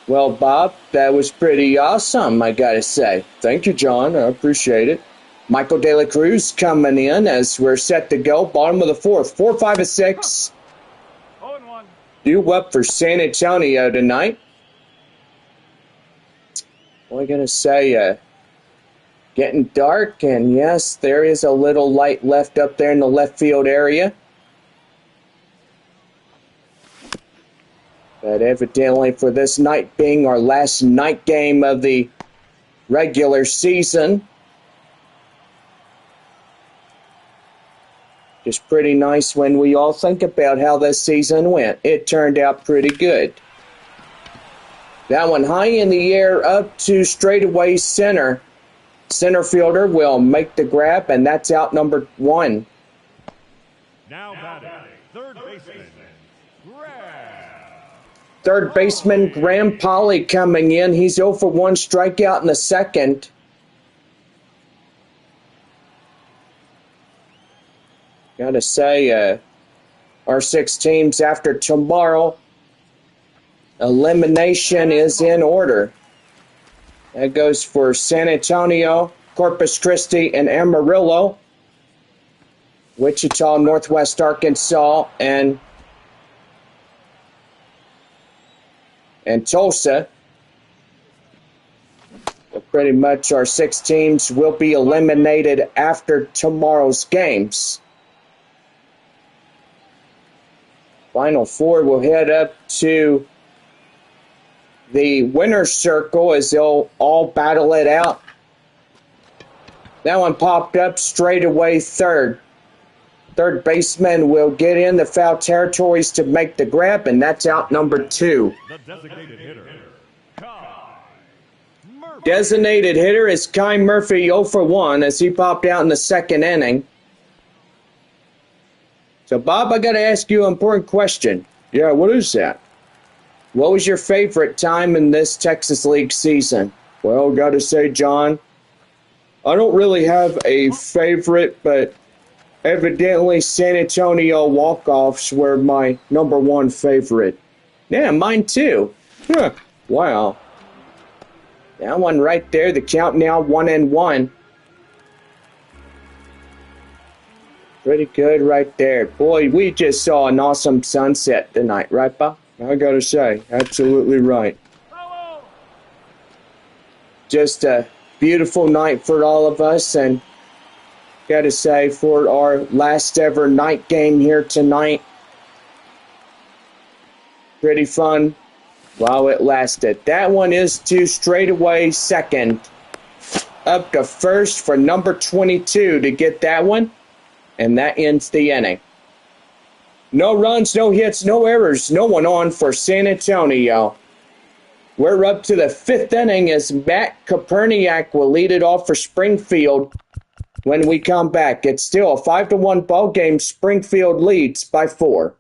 Well, Bob, that was pretty awesome, I gotta say. Thank you, John. I appreciate it. Michael De La Cruz coming in as we're set to go. Bottom of the 4th, 4, 5, and 6. Due up for San Antonio tonight. What I gotta say, getting dark, and yes, there is a little light left up there in the left field area. But evidently for this night being our last night game of the regular season, just pretty nice when we all think about how this season went. It turned out pretty good. That one high in the air up to straightaway center. Center fielder will make the grab, and that's out number 1. Now batting, third baseman, Third baseman Graham Polly coming in. He's 0 for 1 strikeout in the 2nd. Gotta say, our 6 teams after tomorrow, elimination is in order. That goes for San Antonio, Corpus Christi, and Amarillo, Wichita, Northwest Arkansas, and Tulsa. So pretty much our 6 teams will be eliminated after tomorrow's games. Final 4 will head up to the winner's circle as they'll all battle it out. That one popped up straight away third. Third baseman will get in the foul territories to make the grab, and that's out number 2. the designated hitter, Kai Murphy. Designated hitter is Kai Murphy, 0 for 1 as he popped out in the 2nd inning. So, Bob, I got to ask you an important question. Yeah, what is that? What was your favorite time in this Texas League season? Well, got to say, John, I don't really have a favorite, but evidently San Antonio walk-offs were my number 1 favorite. Yeah, mine too. Huh. Wow. That one right there, the count now 1-1. Pretty good right there. Boy, we just saw an awesome sunset tonight, right, Bob? I gotta say, absolutely right. Just a beautiful night for all of us, and gotta say, for our last ever night game here tonight, pretty fun while it lasted. That one is to straightaway second. Up to first for number 22 to get that one, and that ends the inning. No runs, no hits, no errors, no one on for San Antonio. We're up to the 5th inning as Matt Koperniak will lead it off for Springfield. When we come back, it's still a 5-1 ball game. Springfield leads by 4.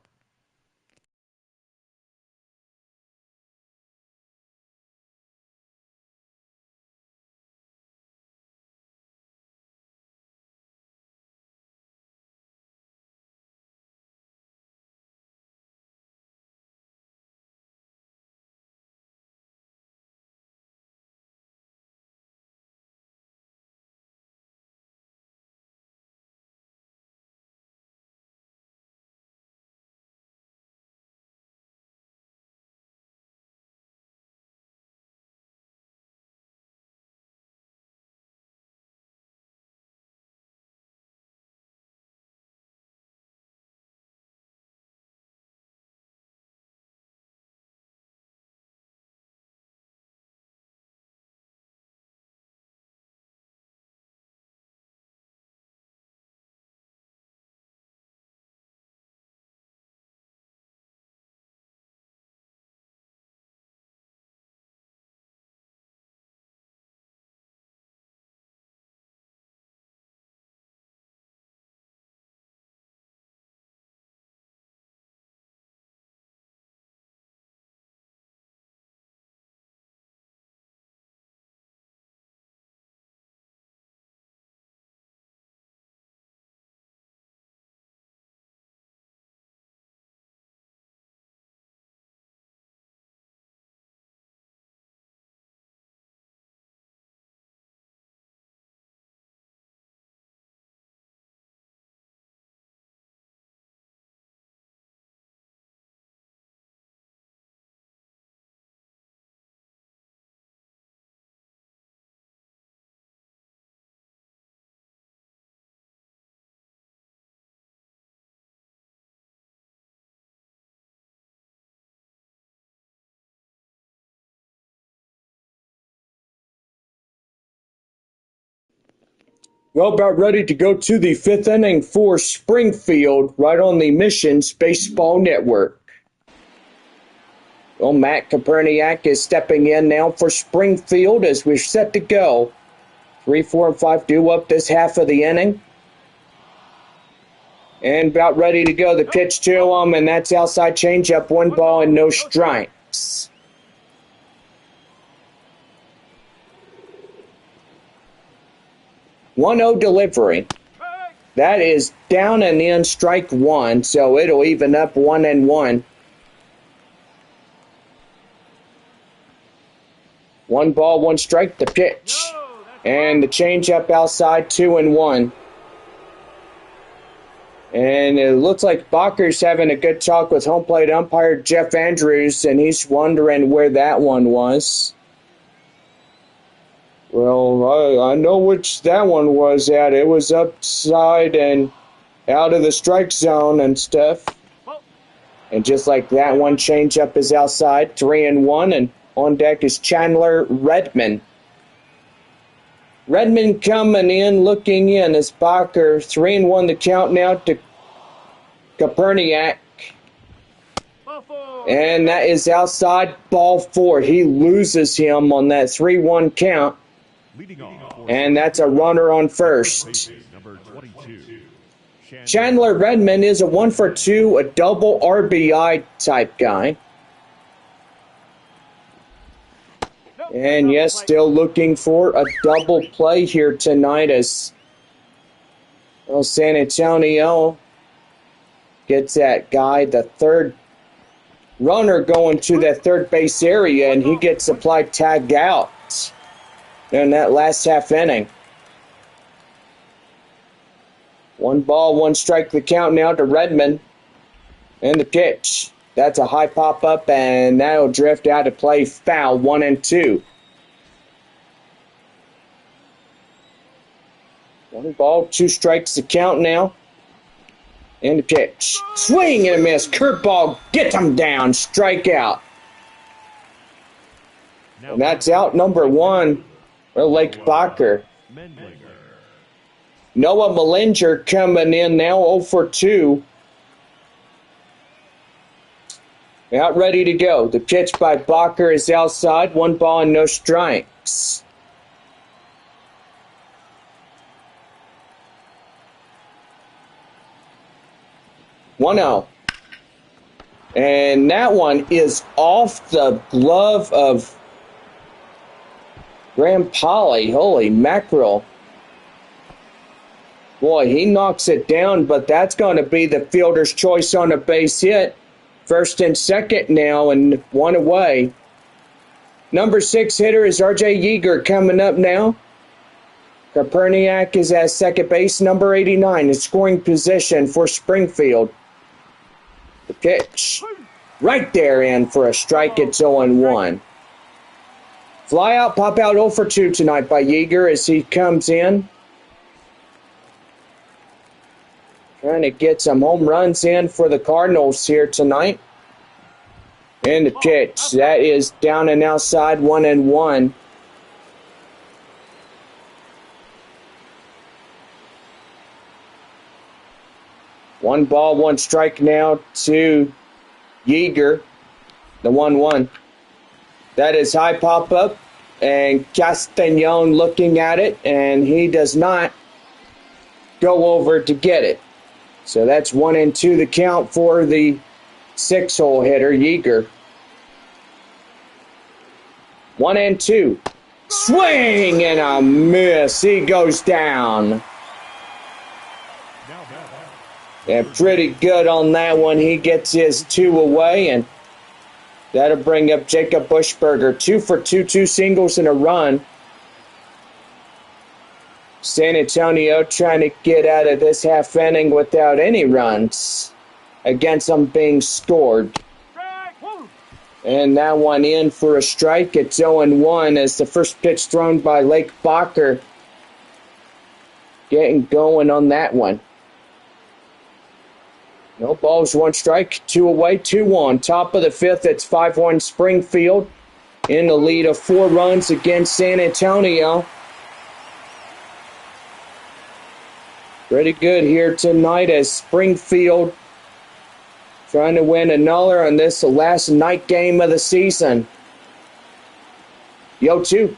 Well, about ready to go to the 5th inning for Springfield, right on the Missions Baseball Network. Well, Matt Koperniak is stepping in now for Springfield as we're set to go. 3, 4, and 5 due up this half of the inning. And about ready to go. The pitch to him, and that's outside changeup. 1 ball and no strikes. One 0 delivery. That is down and in strike 1, so it'll even up 1-1. 1 ball, 1 strike, the pitch. And the changeup outside, 2-1. And it looks like Bakker's having a good talk with home plate umpire Jeff Andrews, and he's wondering where that one was. Well, I know which that one was at. It was upside and out of the strike zone and stuff. And just like that one, changeup is outside, 3-1, and on deck is Chandler Redmond. Redmond coming in, looking in as Bakker, 3-1 the count now to Koperniak. And that is outside, ball 4. He loses him on that 3-1 count. And that's a runner on first. Chandler Redmond is a 1-for-2, a double RBI type guy. And yes, still looking for a double play here tonight as San Antonio gets that guy, the third runner going to that third base area, and he gets applied tagged out in that last half inning. 1 ball, 1 strike the count now to Redmond. And the pitch. That's a high pop up, and that'll drift out to play foul. 1-2. 1 ball, 2 strikes the count now. And the pitch. Swing and a miss. Curveball gets him down. Strikeout. And that's out number 1 for Lake Bacher. Noah Mellinger coming in now 0 for 2. Out ready to go. The pitch by Bacher is outside. 1 ball and no strikes. One out. And that one is off the glove of Graham Polly. Holy mackerel. Boy, he knocks it down, but that's going to be the fielder's choice on a base hit. First and second now, and 1 away. Number 6 hitter is R.J. Yeager coming up now. Koperniak is at second base. Number 89 in scoring position for Springfield. The pitch. Right there in for a strike. It's 0-1. Fly out, pop out 0 for 2 tonight by Yeager as he comes in. Trying to get some home runs in for the Cardinals here tonight. And the pitch. That is down and outside, 1-1. One ball, 1 strike now to Yeager. The 1-1. That is high pop up. And Castagnon looking at it. And he does not go over to get it. So that's 1-2 the count for the 6-hole hitter, Yeager. 1-2. Swing and a miss. He goes down. And pretty good on that one. He gets his 2 away, and that'll bring up Jacob Bushberger. 2 for 2, 2 singles and a run. San Antonio trying to get out of this half inning without any runs against them being scored. And that one in for a strike. It's 0-1 as the first pitch thrown by Lake Bacher. Getting going on that one. No balls, 1 strike, 2 away, 2-1. Top of the 5th, it's 5-1 Springfield in the lead of 4 runs against San Antonio. Pretty good here tonight as Springfield trying to win another on this last night game of the season. 0-2.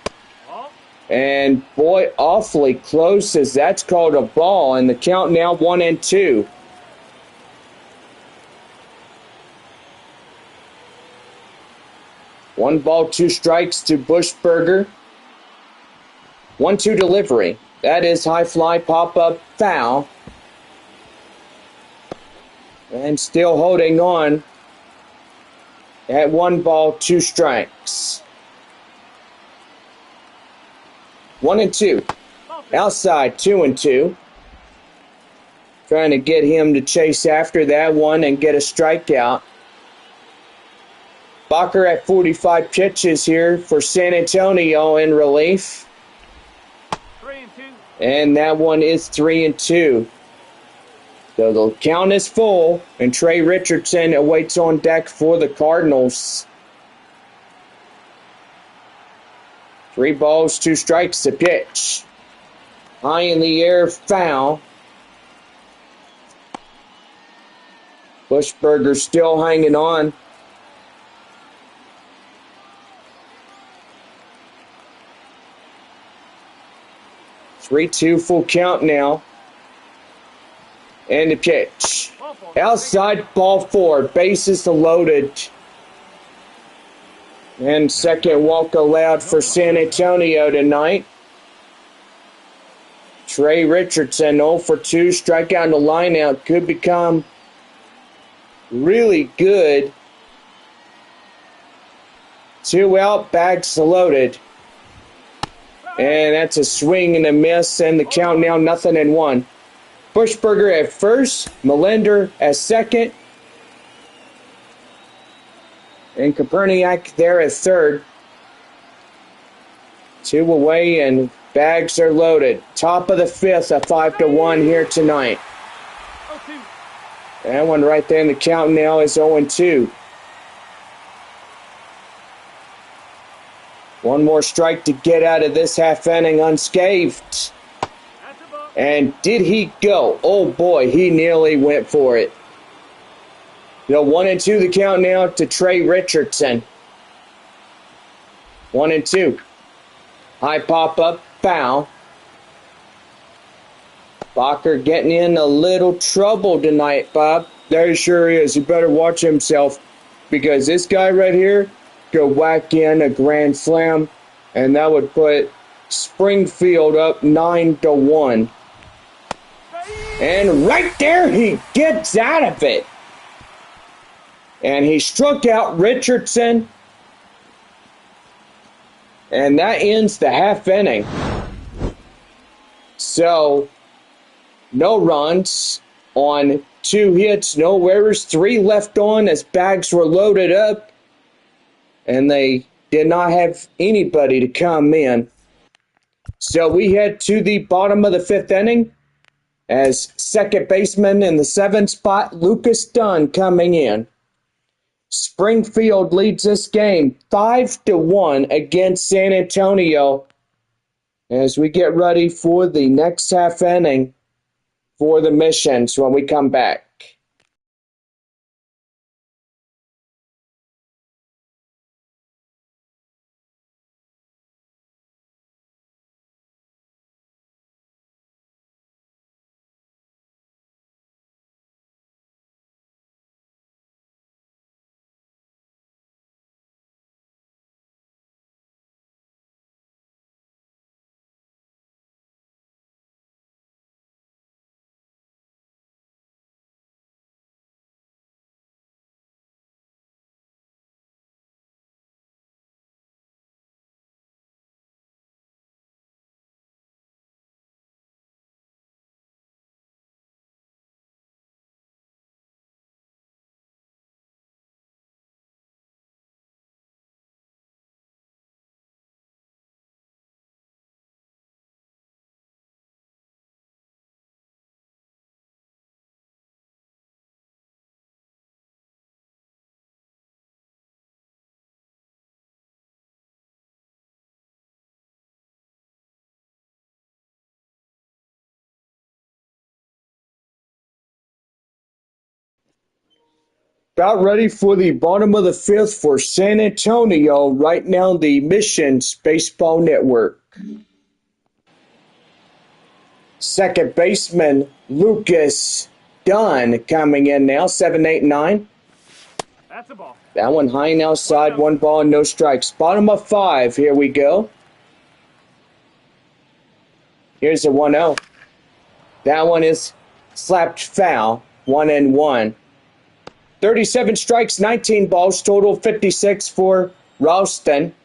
And boy, awfully close as that's called a ball. And the count now 1-2. One ball, 2 strikes to Bushberger. 1-2 delivery. That is high fly, pop-up, foul. And still holding on at 1 ball, 2 strikes. 1-2. Outside, 2-2. Trying to get him to chase after that one and get a strikeout. Bacher at 45 pitches here for San Antonio in relief. And that one is 3-2. So the count is full, and Trey Richardson awaits on deck for the Cardinals. 3 balls, 2 strikes to pitch. High in the air, foul. Bushberger still hanging on. 3-2 full count now. And the pitch. Outside, ball 4. Bases loaded. And second walk allowed for San Antonio tonight. Trey Richardson 0 for 2. Strikeout in the lineout could become really good 2 out, bags loaded. And that's a swing and a miss, and the count now 0-1. Bushberger at first, Melinder at second, and Koperniak there at third. 2 away, and bags are loaded. Top of the fifth, a 5-1 here tonight. That one right there in the count now is 0-2. One more strike to get out of this half inning unscathed. And did he go? Oh boy, he nearly went for it. 1-2 the count now to Trey Richardson. 1-2. High pop up, foul. Bacher getting in a little trouble tonight, Bob. There he sure is. He better watch himself, because this guy right here could whack in a grand slam, and that would put Springfield up 9-1. And right there, he gets out of it. And he struck out Richardson. And that ends the half inning. So, no runs on 2 hits, no errors, 3 left on as bags were loaded up. And they did not have anybody to come in. So we head to the bottom of the 5th inning as second baseman in the 7th spot, Lucas Dunn, coming in. Springfield leads this game 5-1 against San Antonio as we get ready for the next half inning for the Missions when we come back. About ready for the bottom of the 5th for San Antonio. Right now, the Missions Baseball Network. Second baseman Lucas Dunn coming in now, 7-8-9. That's a ball. That one high and outside, 1 ball and no strikes. Bottom of 5, here we go. Here's a 1-0. That one is slapped foul, 1-1. 37 strikes, 19 balls, total 56 for Ralston.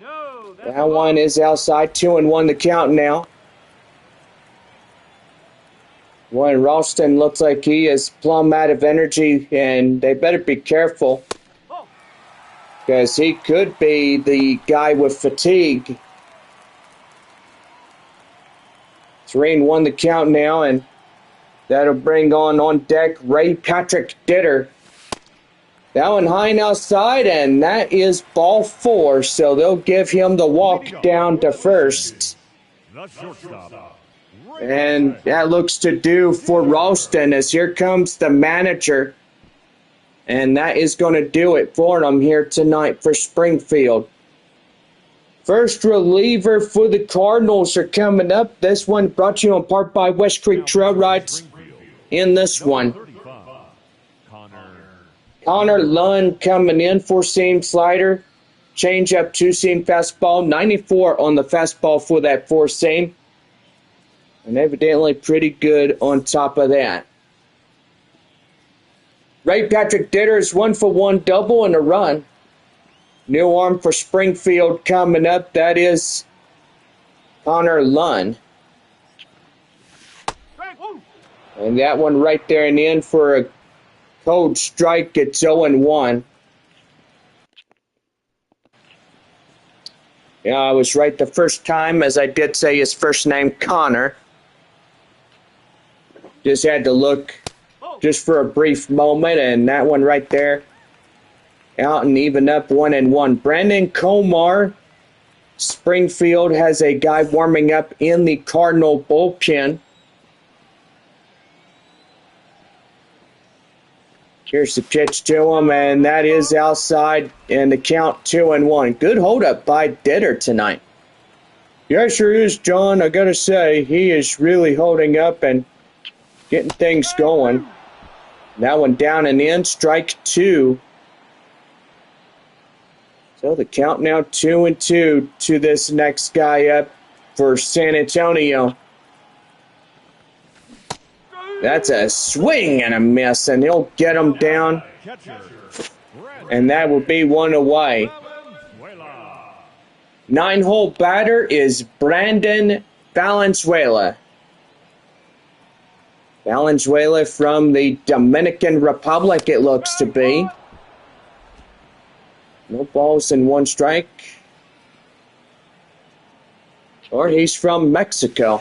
No, That one is outside, 2-1 the count now. One Ralston looks like he is plumb out of energy, and they better be careful, because he could be the guy with fatigue. 3-1 the count now, and that'll bring on deck Ray Patrick Ditter. That one high and outside, and that is ball 4, so they'll give him the walk down to first. The shortstop. And that looks to do for Ralston, as here comes the manager. And that is going to do it for them here tonight for Springfield. First reliever for the Cardinals are coming up. This one brought to you in part by West Creek Trail Rides. In this one, Connor Lund coming in, 4-seam slider, change-up, 2-seam fastball, 94 on the fastball for that 4-seam. And evidently pretty good on top of that. Ray Patrick Ditter's 1-for-1 double and a run. New arm for Springfield coming up. That is Connor Lunn. And that one right there and in for a cold strike. It's 0-1. Yeah, I was right the first time, as I did say his first name, Connor. Just had to look just for a brief moment, and that one right there, out and even up 1-1. Brandon Comar, Springfield has a guy warming up in the Cardinal bullpen. Here's the pitch to him, and that is outside, and the count 2-1. Good holdup by Ditter tonight. Yeah, sure is, John. I gotta say, he is really holding up and getting things going. That one down and in, strike 2. So the count now 2-2 to this next guy up for San Antonio. That's a swing and a miss, and he'll get him down. And that will be one away. 9-hole batter is Brandon Valenzuela. Valenzuela from the Dominican Republic, it looks to be. No balls and 1 strike. Or he's from Mexico.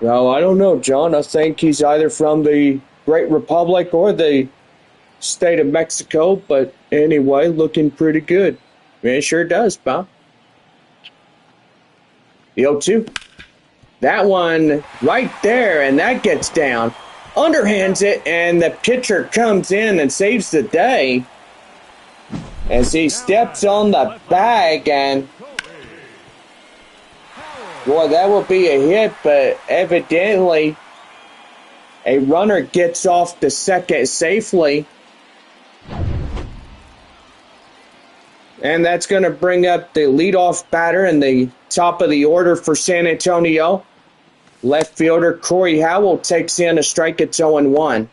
Well, I don't know, John. I think he's either from the Great Republic or the state of Mexico. But anyway, looking pretty good. It sure does, Bob. The 0-2. That one right there, and that gets down. Underhands it, and the pitcher comes in and saves the day as he steps on the bag, and boy, that will be a hit, but evidently a runner gets off the second safely. And that's going to bring up the leadoff batter in the top of the order for San Antonio. Left fielder Corey Howell takes in a strike at 0-1.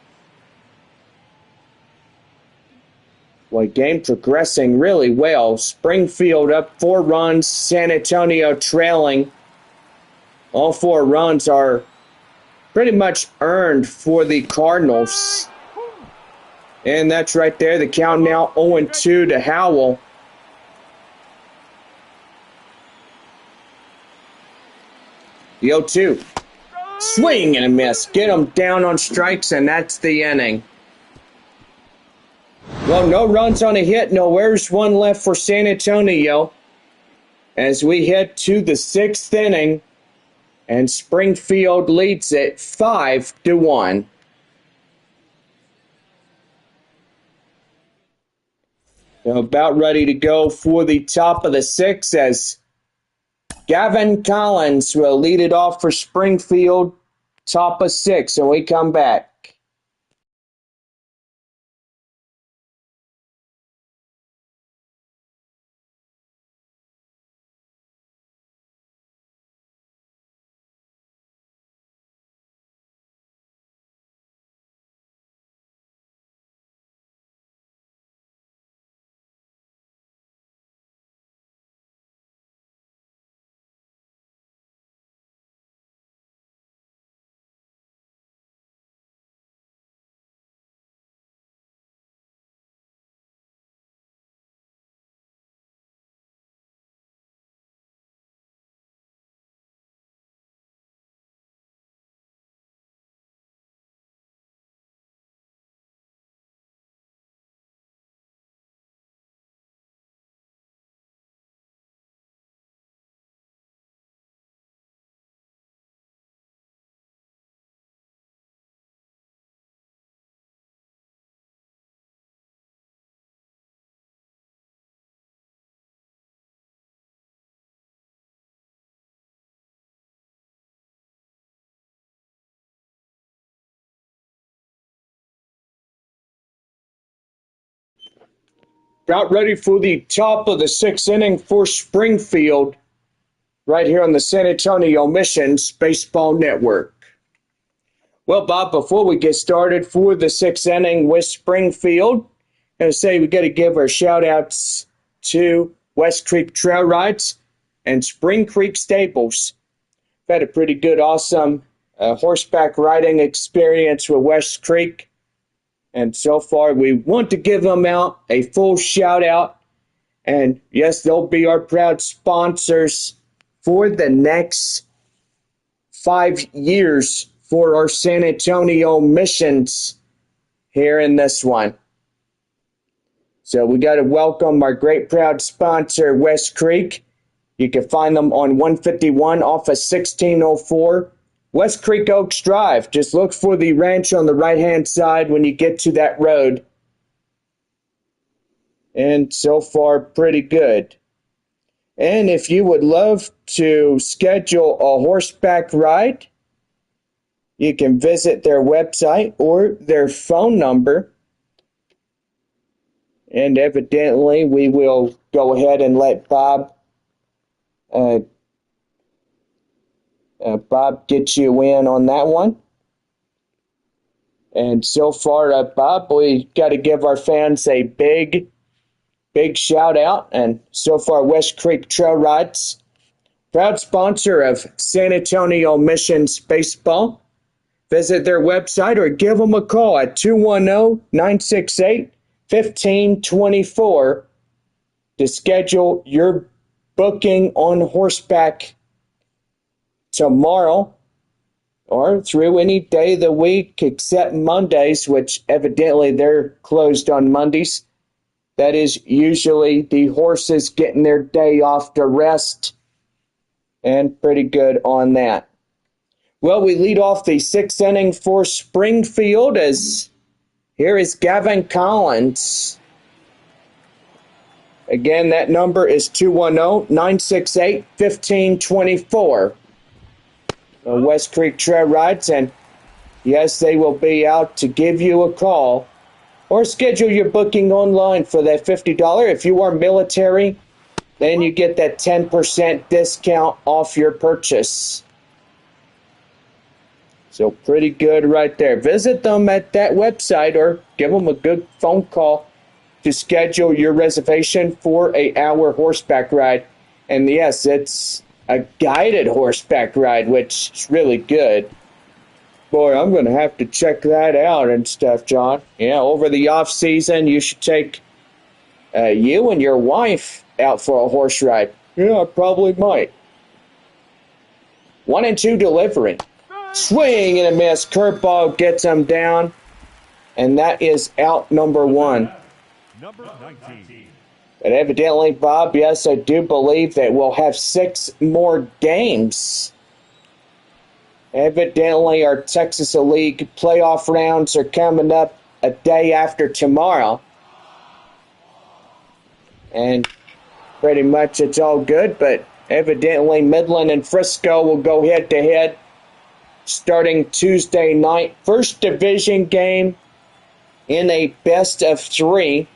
Boy, game progressing really well. Springfield up 4 runs, San Antonio trailing. All 4 runs are pretty much earned for the Cardinals. And that's right there. The count now 0-2 to Howell. The 0-2. Swing and a miss. Get him down on strikes, and that's the inning. Well, no runs on a hit. No errors, 1 left for San Antonio as we head to the 6th inning. And Springfield leads it 5-1. They're about ready to go for the top of the 6th as Gavin Collins will lead it off for Springfield, top of 6, and we come back. About ready for the top of the 6th inning for Springfield, right here on the San Antonio Missions Baseball Network. Well, Bob, before we get started for the sixth inning with Springfield, I'm going to say we got to give our shout outs to West Creek Trail Rides and Spring Creek Stables. We've had a pretty good, awesome horseback riding experience with West Creek. And so far, we want to give them out a full shout out. And yes, they'll be our proud sponsors for the next 5 years for our San Antonio missions here in this one. So we got to welcome our great proud sponsor, West Creek. You can find them on 151 off of 1604 West Creek Oaks Drive. Just look for the ranch on the right-hand side when you get to that road. And so far, pretty good. And if you would love to schedule a horseback ride, you can visit their website or their phone number. And evidently, we will go ahead and let Bob get you in on that one. And so far, Bob, we got to give our fans a big shout out. And so far, West Creek Trail Rides, proud sponsor of San Antonio Missions Baseball. Visit their website or give them a call at 210-968-1524 to schedule your booking on horseback tomorrow or through any day of the week except Mondays, which evidently they're closed on Mondays. That is usually the horses getting their day off to rest, and pretty good on that. Well, we lead off the sixth inning for Springfield as here is Gavin Collins. Again, that number is 210-968-1524. West Creek Trail Rides, and yes, they will be out to give you a call or schedule your booking online for that $50. If you are military, then you get that 10% discount off your purchase. So pretty good right there. Visit them at that website or give them a good phone call to schedule your reservation for an hour horseback ride. And yes, it's a guided horseback ride, which is really good. Boy, I'm going to have to check that out and stuff, John. Yeah, over the off season, you should take you and your wife out for a horse ride. Yeah, I probably might. 1-2 delivery. Swing and a miss. Curveball gets him down. And that is out number one. Number 19. But evidently, Bob, yes, I do believe that we'll have 6 more games. Evidently, our Texas League playoff rounds are coming up a day after tomorrow. And pretty much it's all good, but evidently Midland and Frisco will go head-to-head starting Tuesday night. First division game in a best-of-3.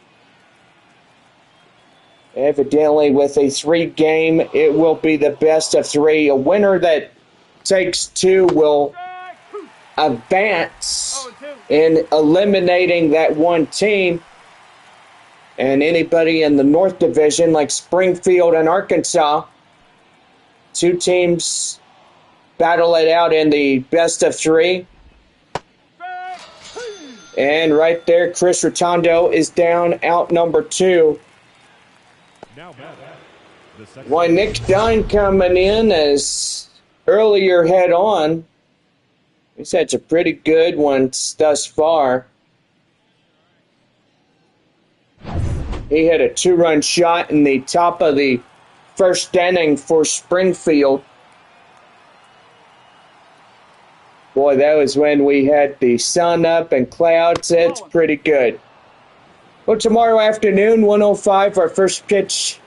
Evidently, with a 3-game, it will be the best-of-3. A winner that takes 2 will advance in eliminating that one team. And anybody in the North Division, like Springfield and Arkansas, 2 teams battle it out in the best-of-3. And right there, Chris Rotondo is down, out number 2. Now Why Nick Dunn coming in as earlier head on. He's had a pretty good one thus far. He had a 2-run shot in the top of the first inning for Springfield. Boy, that was when we had the sun up and clouds. It's pretty good. Well, tomorrow afternoon, 1:05, our first pitch.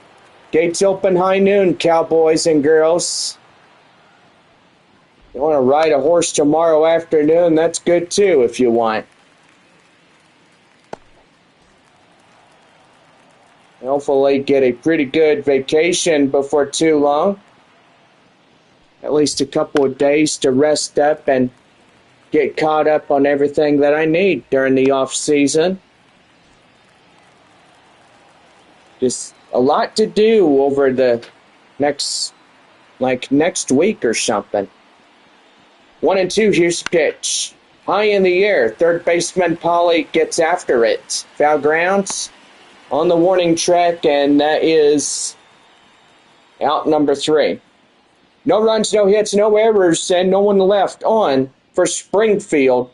Gates open high noon, cowboys and girls. You want to ride a horse tomorrow afternoon, that's good too if you want. Hopefully get a pretty good vacation before too long. At least a couple of days to rest up and get caught up on everything that I need during the off season. Just a lot to do over the next week or something. 1-2, here's pitch. High in the air, third baseman Polly gets after it. Foul grounds on the warning track, and that is out number 3. No runs, no hits, no errors, and no one left on for Springfield.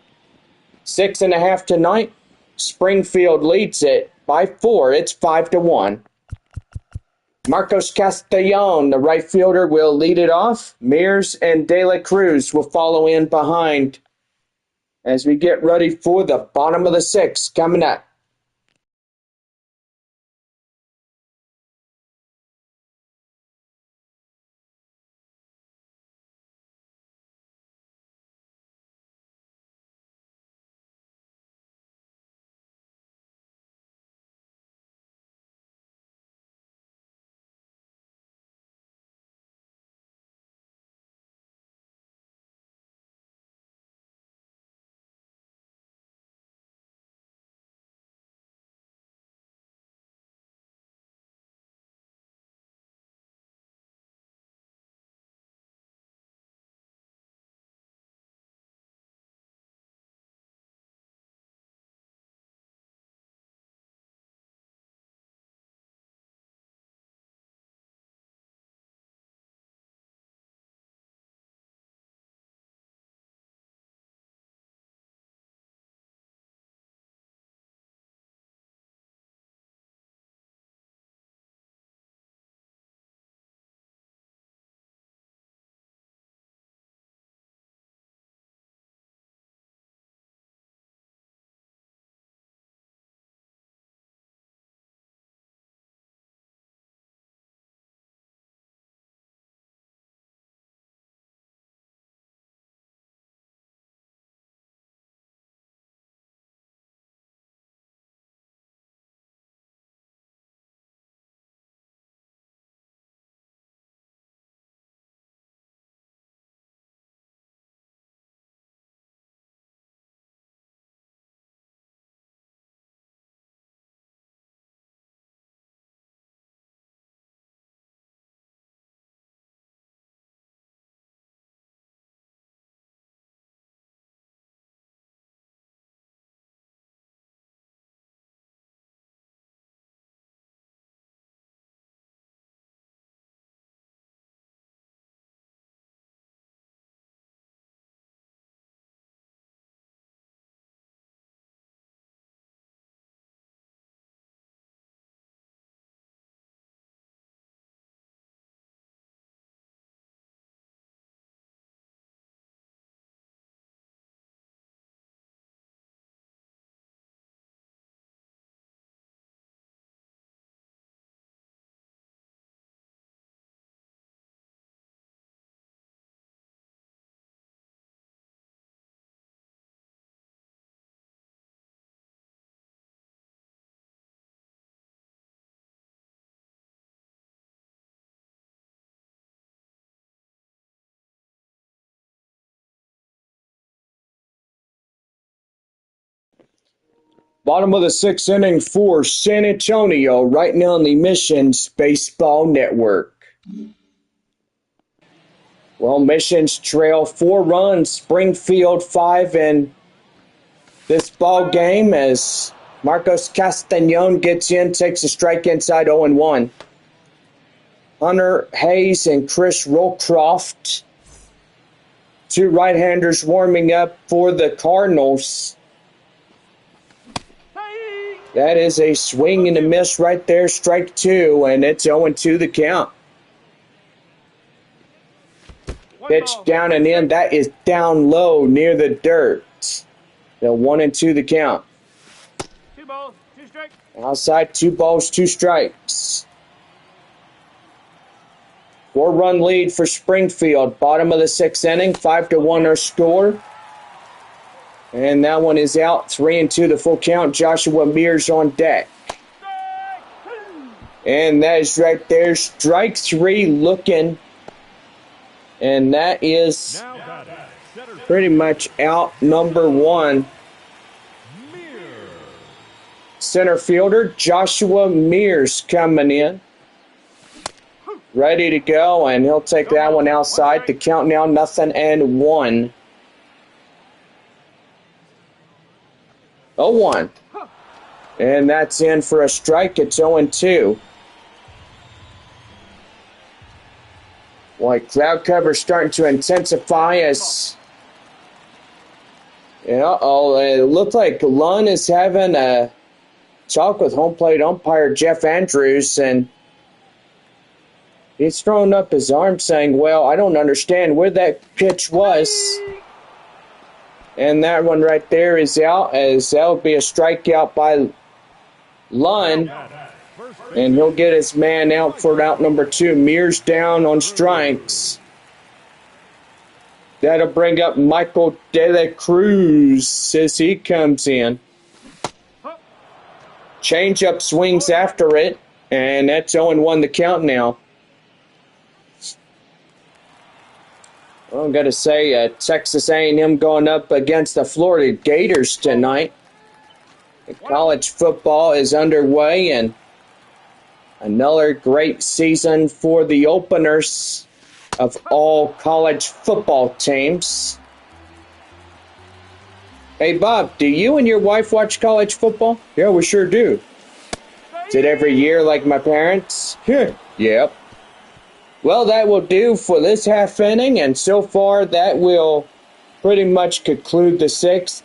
6.5 tonight. Springfield leads it by 4. It's 5-1. Marcos Castellon, the right fielder, will lead it off. Mears and De La Cruz will follow in behind as we get ready for the bottom of the 6th coming up. Bottom of the 6th inning for San Antonio, right now on the Missions Baseball Network. Well, Missions trail 4 runs, Springfield 5 in this ball game as Marcos Castellon gets in, takes a strike inside 0-1. Hunter Hayes and Chris Rollcroft, 2 right-handers warming up for the Cardinals. That is a swing and a miss right there, strike 2, and it's 0-2 the count. Pitch down and in, that is down low near the dirt. The 1-2 the count. 2 balls, 2 strikes. Outside, 2 balls, 2 strikes. 4-run lead for Springfield. Bottom of the 6th inning, 5-1 our score. And that one is out, 3-2 the full count. Joshua Mears on deck. And that is right there, strike 3 looking. And that is pretty much out number one. Center fielder Joshua Mears coming in. Ready to go, and he'll take that one outside. The count now 0-1. 0-1. And that's in for a strike. It's 0-2. Boy, cloud cover starting to intensify as... it looked like Lund is having a talk with home plate umpire Jeff Andrews, and he's throwing up his arm saying, well, I don't understand where that pitch was. And that one right there is out, as that'll be a strikeout by Lund. And he'll get his man out for out number 2. Mears down on strikes. That'll bring up Michael De La Cruz as he comes in. Changeup swings after it, and that's 0-1 the count now. Well, I'm going to say Texas A&M going up against the Florida Gators tonight. College football is underway, and another great season for the openers of all college football teams. Hey, Bob, do you and your wife watch college football? Yeah, we sure do. Is it every year like my parents? Yep. Well, that will do for this half inning, and so far that will pretty much conclude the 6th.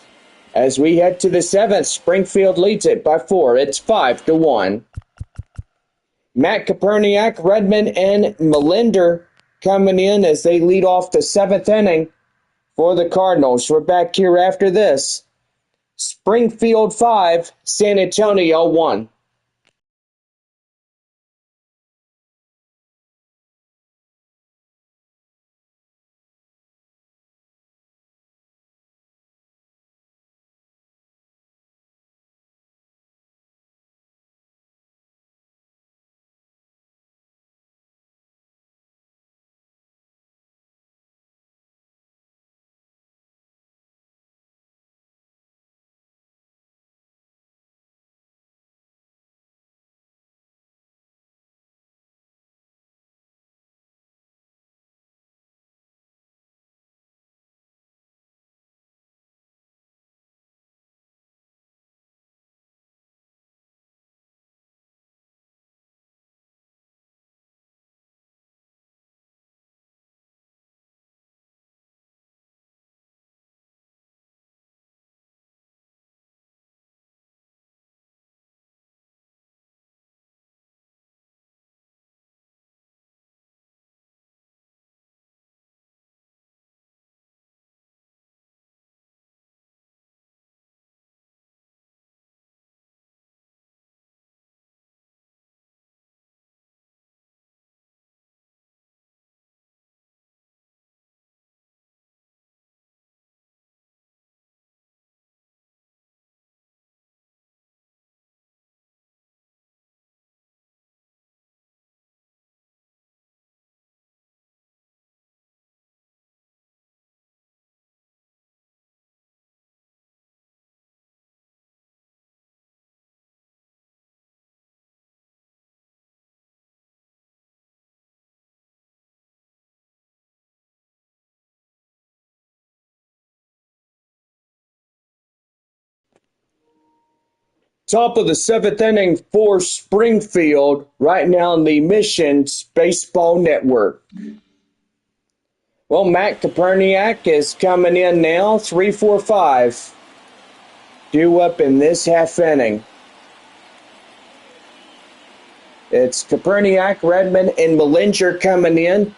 As we head to the 7th, Springfield leads it by 4. It's 5-1. Matt Koperniak, Redmond, and Melinder coming in as they lead off the 7th inning for the Cardinals. We're back here after this. Springfield 5, San Antonio 1. Top of the 7th inning for Springfield, right now on the Missions Baseball Network. Well, Matt Koperniak is coming in now, 3-4-5. Due up in this half inning. It's Koperniak, Redmond, and Melinger coming in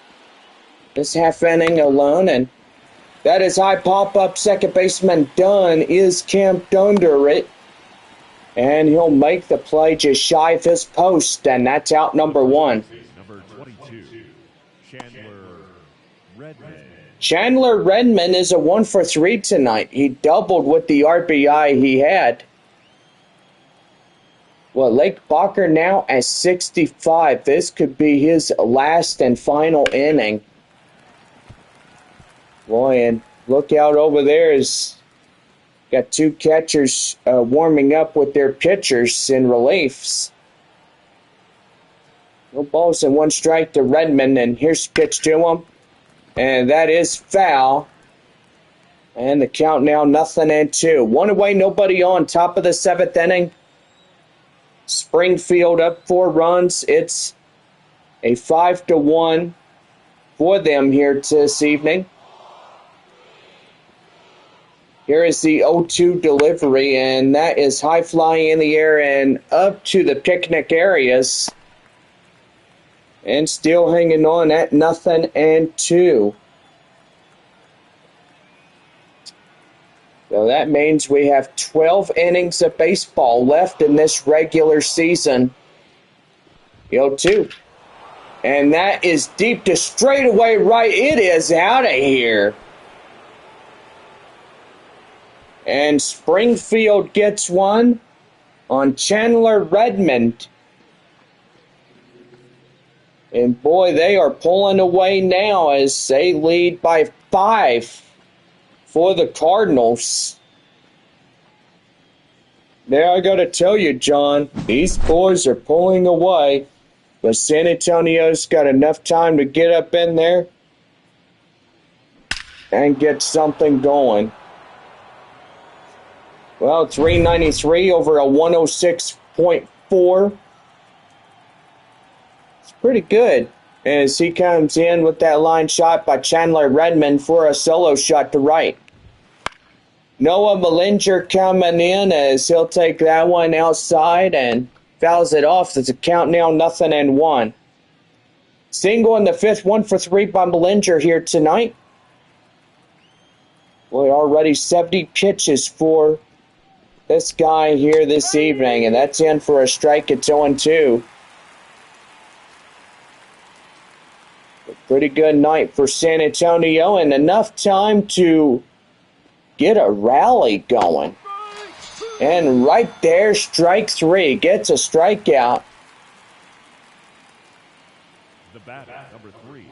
this half inning alone, and that is high pop-up second baseman Dunn is camped under it. And he'll make the play just shy of his post, and that's out number 1. Number 22, Redmond. Chandler Redmond is a 1-for-3 tonight. He doubled with the RBI he had. Well, Lake Bacher now at 65. This could be his last and final inning. Boy, and Look out over there is got two catchers warming up with their pitchers in reliefs. No balls and one strike to Redmond, and here's the pitch to him. And that is foul. And the count now 0-2. One away, nobody on. Top of the seventh inning. Springfield up 4 runs. It's a 5-1 for them here this evening. Here is the 0-2 delivery, and that is high flying in the air and up to the picnic areas. And still hanging on at 0-2. So that means we have 12 innings of baseball left in this regular season. The 0-2. And that is deep to straightaway right. It is out of here. And Springfield gets one on Chandler Redmond. And boy, they are pulling away now as they lead by 5 for the Cardinals. Now I got to tell you, John, these boys are pulling away. But San Antonio's got enough time to get up in there and get something going. Well, 393 over a 106.4. It's pretty good as he comes in with that line shot by Chandler Redmond for a solo shot to right. Noah Mellinger coming in as he'll take that one outside and fouls it off. There's a count now 0-1. Single in the 5th, 1 for 3 by Mellinger here tonight. Boy, already 70 pitches for this guy here this evening, and that's in for a strike. It's 0-2. A pretty good night for San Antonio, and enough time to get a rally going. And right there, strike 3. Gets a strikeout. The batter, number 3,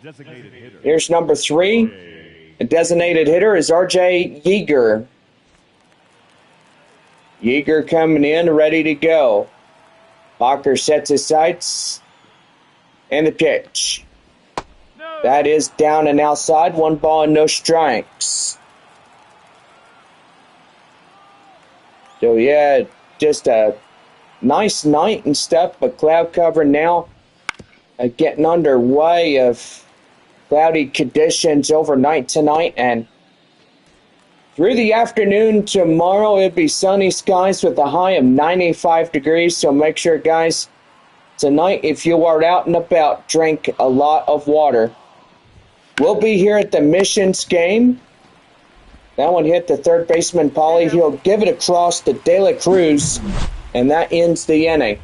designated hitter. Here's number 3. The designated hitter is R.J. Yeager. Yeager coming in, ready to go. Bacher sets his sights. And the pitch. That is down and outside. 1 ball and no strikes. So, yeah, just a nice night and stuff, but cloud cover now getting underway of cloudy conditions overnight tonight. And through the afternoon tomorrow, it'll be sunny skies with a high of 95 degrees. So make sure, guys, tonight, if you are out and about, drink a lot of water. We'll be here at the Missions game. That one hit the third baseman, Pauly. He'll give it across to De La Cruz, and that ends the inning.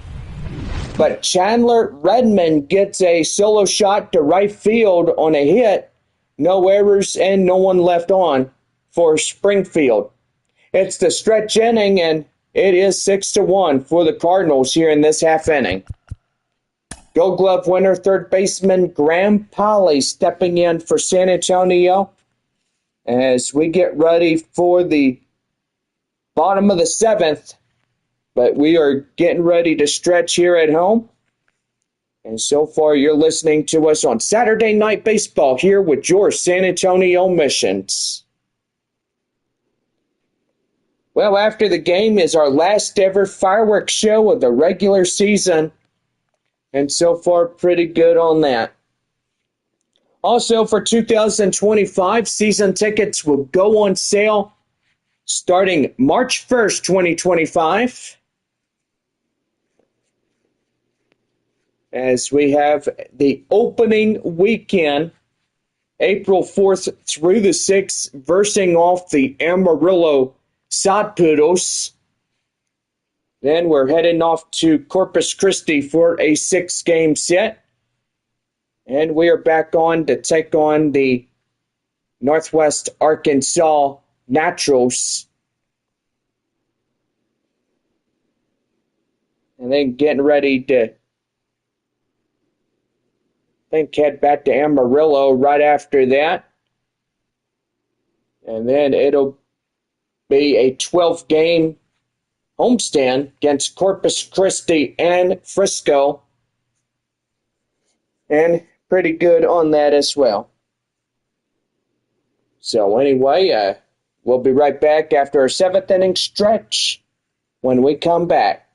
But Chandler Redmond gets a solo shot to right field on a hit. No errors and no one left on for Springfield. It's the stretch inning, and it is 6-1 for the Cardinals here in this half inning. Gold Glove winner, third baseman Graham Pauly stepping in for San Antonio as we get ready for the bottom of the 7th. But we are getting ready to stretch here at home. And so far, you're listening to us on Saturday Night Baseball here with your San Antonio Missions. Well, after the game is our last ever fireworks show of the regular season. And so far, pretty good on that. Also, for 2025, season tickets will go on sale starting March 1st, 2025. As we have the opening weekend, April 4th through the 6th, versing off the Amarillo Sod Poodles. Then we're heading off to Corpus Christi for a 6-game set. And we are back on to take on the Northwest Arkansas Naturals. And then getting ready to, head back to Amarillo right after that. And then it'll be a 12-game homestand against Corpus Christi and Frisco. And pretty good on that as well. So anyway, we'll be right back after our 7th inning stretch when we come back.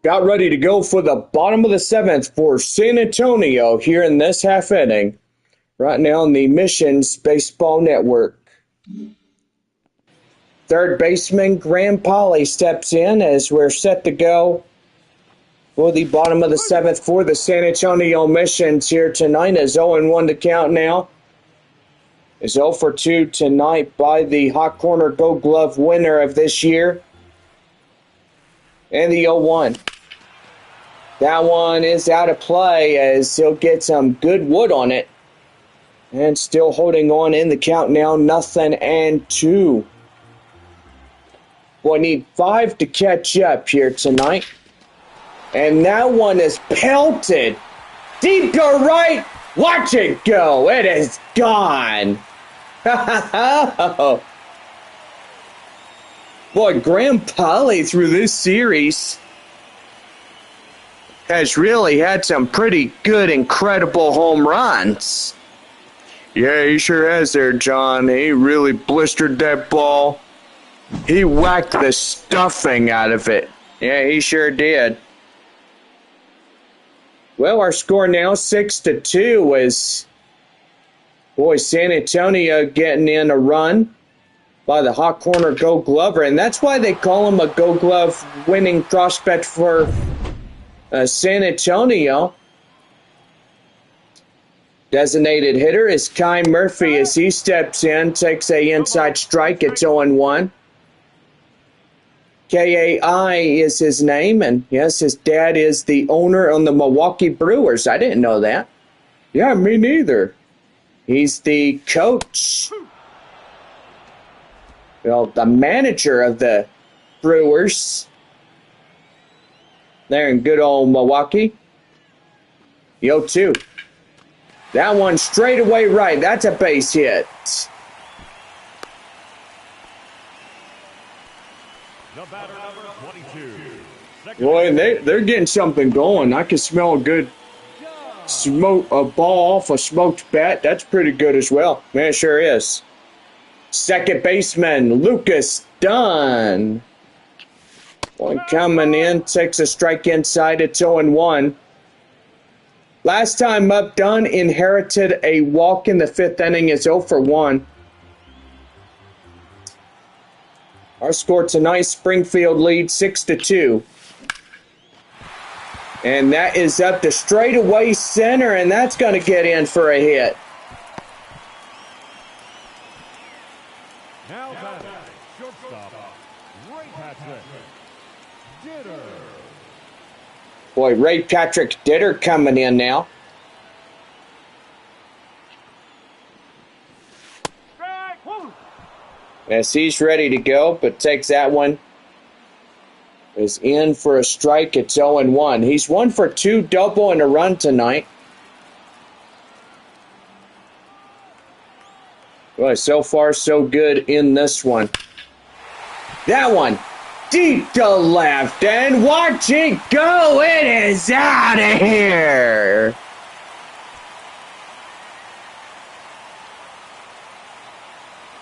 Got ready to go for the bottom of the 7th for San Antonio here in this half inning. Right now on the Missions Baseball Network. Third baseman Graham Polly steps in as we're set to go for the bottom of the 7th for the San Antonio Missions here tonight. As 0-1 to count now. Is 0 for 2 tonight by the Hot Corner Gold Glove winner of this year. And the 0-1. That one is out of play as he'll get some good wood on it. And still holding on in the count now, 0-2. We'll need 5 to catch up here tonight. And that one is pelted. Deep to right. Watch it go. It is gone. Boy, Graham Polly through this series has really had some pretty good, incredible home runs. Yeah, he sure has there, John. He really blistered that ball. He whacked the stuffing out of it. Yeah, he sure did. Well, our score now 6-2 is, boy, San Antonio getting in a run by the Hot Corner Gold Glover, and that's why they call him a Gold Glove winning prospect for San Antonio. Designated hitter is Kai Murphy as he steps in, takes a inside strike at 0-1. Kai is his name, and yes, his dad is the owner on the Milwaukee Brewers. I didn't know that. Yeah, me neither. He's the coach. Well, the manager of the Brewers. There in good old Milwaukee. The 0-2. That one straight away right. That's a base hit. The batter number 22. Boy, they're getting something going. I can smell a good smoke, a ball off a smoked bat. That's pretty good as well. Man, it sure is. Second baseman, Lucas Dunn. One coming in, takes a strike inside. It's 0-1. Last time up, Dunn inherited a walk in the 5th inning. It's 0 for 1. Our score tonight, Springfield leads 6-2. And that is up to straightaway center, and that's going to get in for a hit. Now batting, shortstop, Ray Patrick Ditter. Boy, Ray Patrick Ditter coming in now. as he's ready to go, but takes that one. Is in for a strike. It's 0-1. He's 1 for 2, double and a run tonight. Well, so far so good in this one. That one deep to left, and watch it go. It is out of here.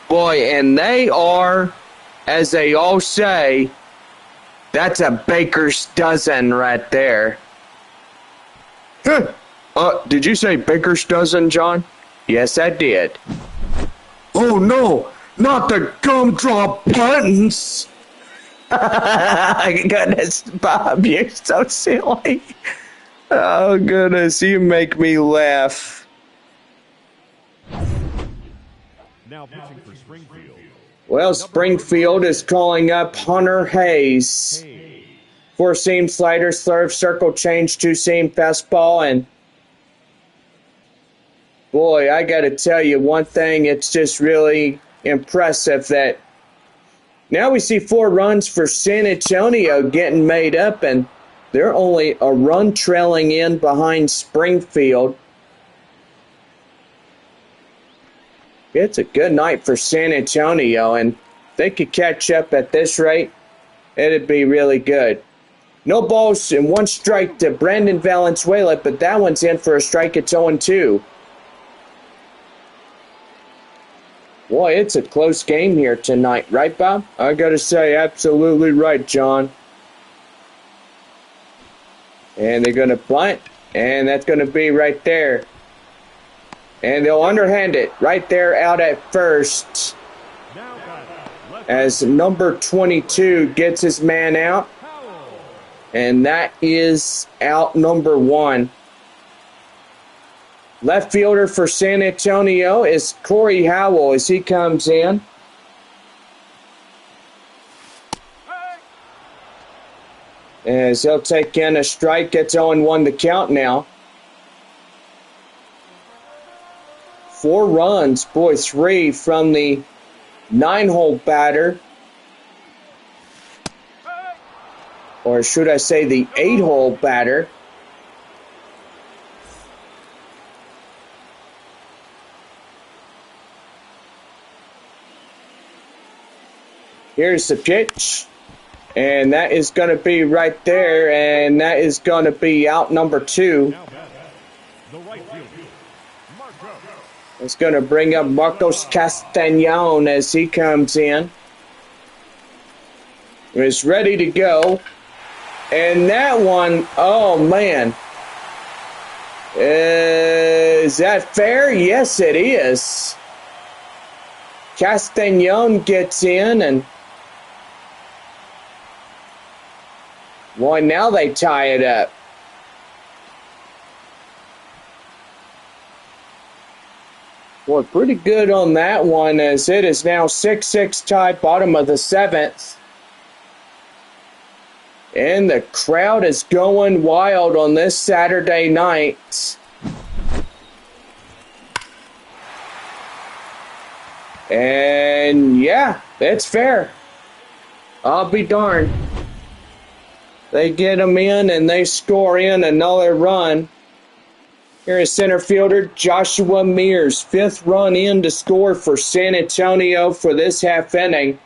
Boy, and they are, as they all say, that's a baker's dozen right there. Did you say baker's dozen, John? Yes, I did. Oh, no, not the gumdrop buttons. Goodness, Bob, you're so silly. Oh, goodness, you make me laugh. Now pitching for Springfield. Well, Springfield is calling up Hunter Hayes. 4-seam slider, serve, circle change, 2-seam fastball, and boy, I got to tell you one thing, it's just really impressive that now we see 4 runs for San Antonio getting made up, and they're only a run trailing in behind Springfield. It's a good night for San Antonio, and if they could catch up at this rate, it'd be really good. No balls and 1 strike to Brandon Valenzuela, but that one's in for a strike. It's 0-2. Boy, it's a close game here tonight, right, Bob? I gotta say, absolutely right, John. And they're gonna bunt, and that's gonna be right there. And they'll underhand it right there out at first as number 22 gets his man out. And that is out number 1. Left fielder for San Antonio is Corey Howell as he comes in. As he'll take in a strike, it's 0-1 the count now. 4 runs, boy, 3 from the 9-hole batter. Or should I say the 8-hole batter. Here's the pitch. And that is going to be right there. And that is going to be out number 2. It's going to bring up Marcos Castañon as he comes in. Is ready to go. And that one, oh man. Is that fair? Yes, it is. Castañon gets in, and boy, now they tie it up. Boy, pretty good on that one, as it is now 6-6 tie, bottom of the 7th. And the crowd is going wild on this Saturday night. And yeah, it's fair. I'll be darned. They get them in and they score in another run. Here is center fielder Joshua Mears, 5th run in to score for San Antonio for this half inning.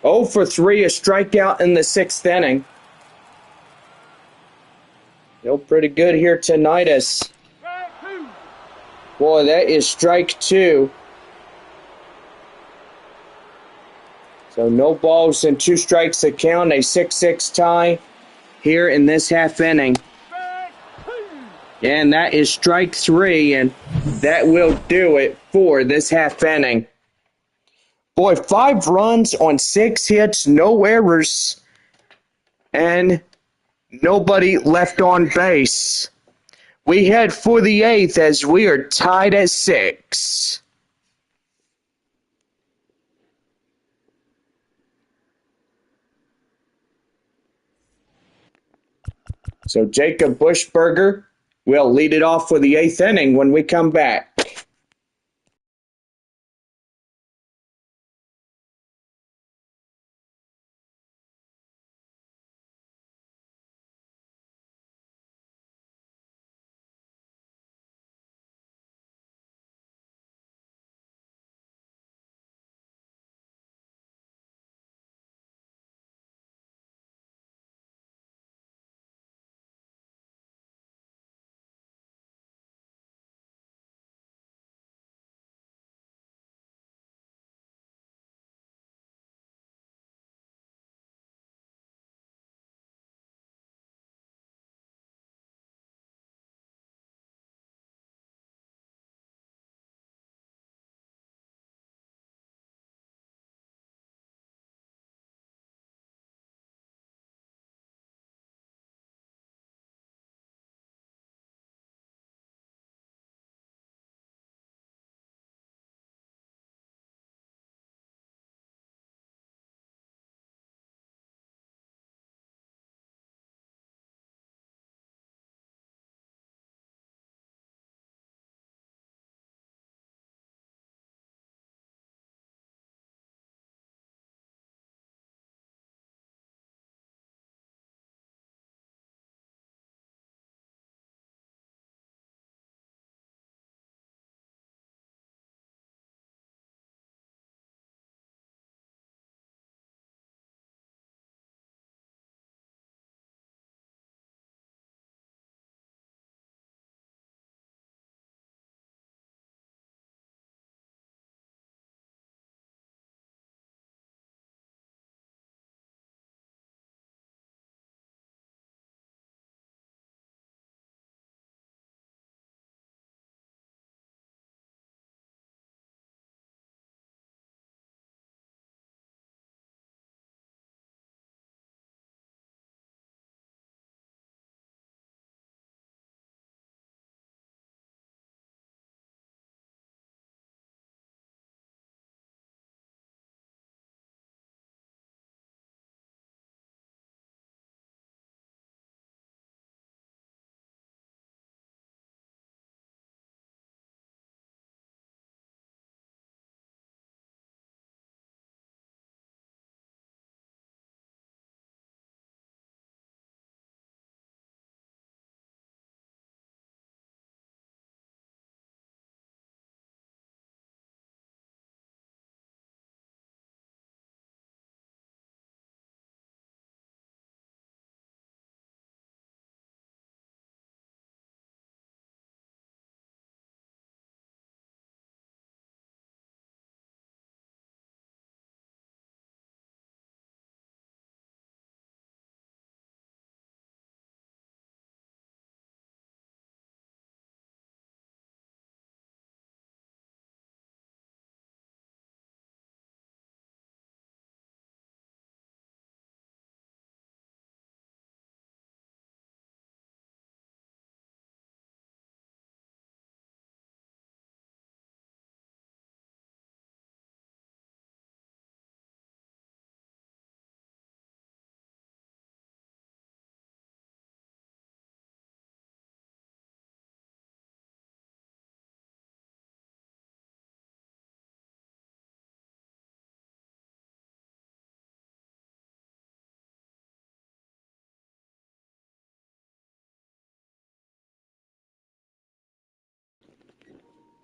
0 for 3, a strikeout in the 6th inning. Feel pretty good here tonight as, boy, that is strike 2. So no balls and 2 strikes to count, a 6-6 tie here in this half inning. And that is strike 3, and that will do it for this half inning. Boy, 5 runs on 6 hits, no errors, and nobody left on base. We head for the 8th as we are tied at 6. So Jacob Bushberger will lead it off for the 8th inning when we come back.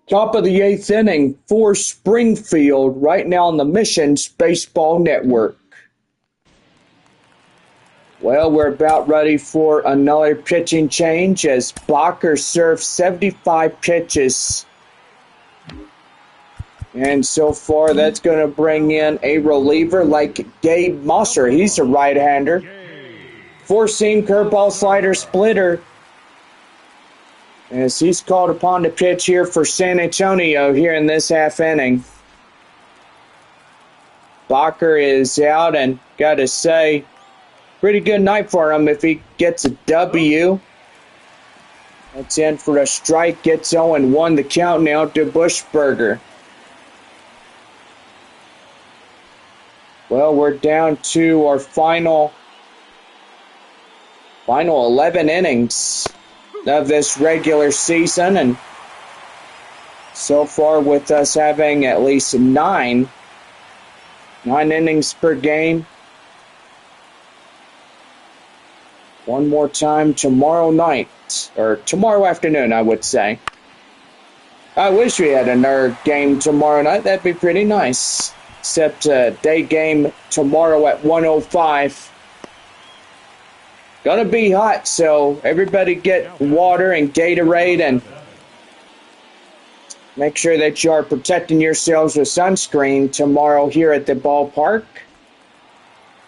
Top of the eighth inning for Springfield, right now on the Missions Baseball Network. Well, we're about ready for another pitching change as Bacher served 75 pitches. And so far, that's going to bring in a reliever like Gabe Mosser. He's a right-hander. Four-seam curveball slider splitter. As he's called upon to pitch here for San Antonio here in this half inning. Bacher is out, and got to say, pretty good night for him if he gets a W. That's in for a strike, gets 0-1 the count now to Buschberger. Well, we're down to our final 11 innings of this regular season, and so far with us having at least 9 innings per game. One more time tomorrow night, or tomorrow afternoon, I would say. I wish we had another game tomorrow night. That'd be pretty nice. Except day game tomorrow at 1:05. Gonna be hot, so everybody get water and Gatorade and make sure that you are protecting yourselves with sunscreen tomorrow here at the ballpark.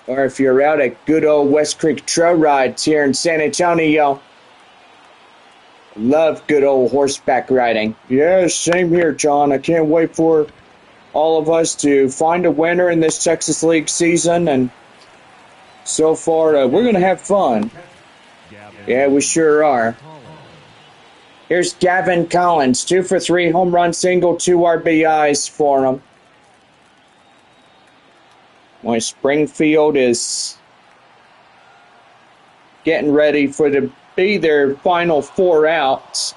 Or if you're out at good old West Creek Trail Rides here in San Antonio. Love good old horseback riding. Yeah, same here, John. I can't wait for all of us to find a winner in this Texas League season, and so far we're going to have fun. Yeah, we sure are. Here's Gavin Collins, 2 for 3, home run single, 2 RBIs for him. When Springfield is getting ready for to be their final 4 outs.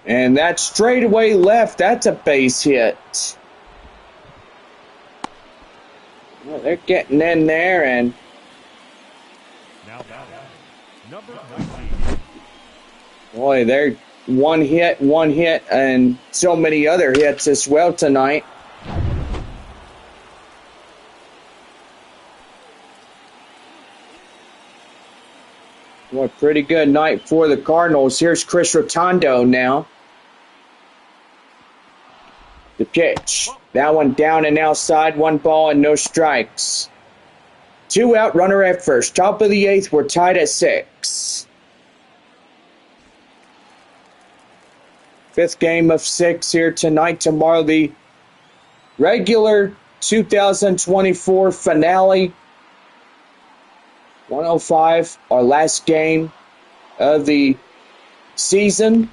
And that straightaway left, that's a base hit. Well, they're getting in there, and Now batting, number 19. boy, they're one hit, and so many other hits as well tonight. Well, pretty good night for the Cardinals. Here's Chris Rotondo now. The pitch. That one down and outside. 1 ball and no strikes. 2 out, runner at first. Top of the 8th. We're tied at 6. 5th game of 6 here tonight. Tomorrow, the regular 2024 finale. 1:05, our last game of the season.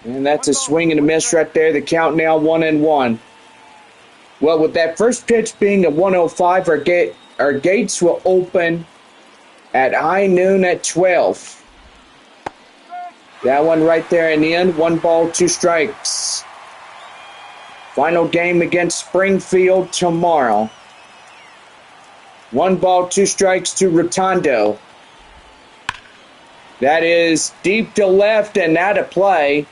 And that's a swing and a miss right there. The count now 1-1. Well, with that first pitch being a 1:05, our gates will open at high noon at 12. That one right there in the end. 1 ball, 2 strikes. Final game against Springfield tomorrow. 1 ball, 2 strikes to Rotondo. That is deep to left and out of play,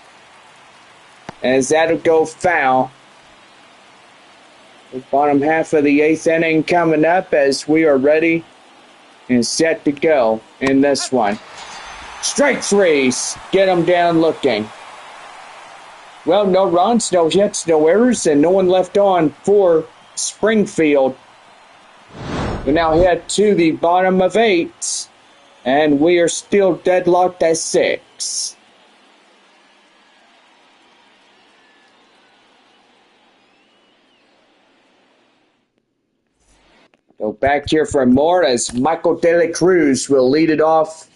as that'll go foul. The bottom half of the 8th inning coming up as we are ready and set to go in this one. Strike 3, get them down looking. Well, no runs, no hits, no errors, and no one left on for Springfield. We now head to the bottom of 8, and we are still deadlocked at 6. Go back here for more as Michael De La Cruz will lead it off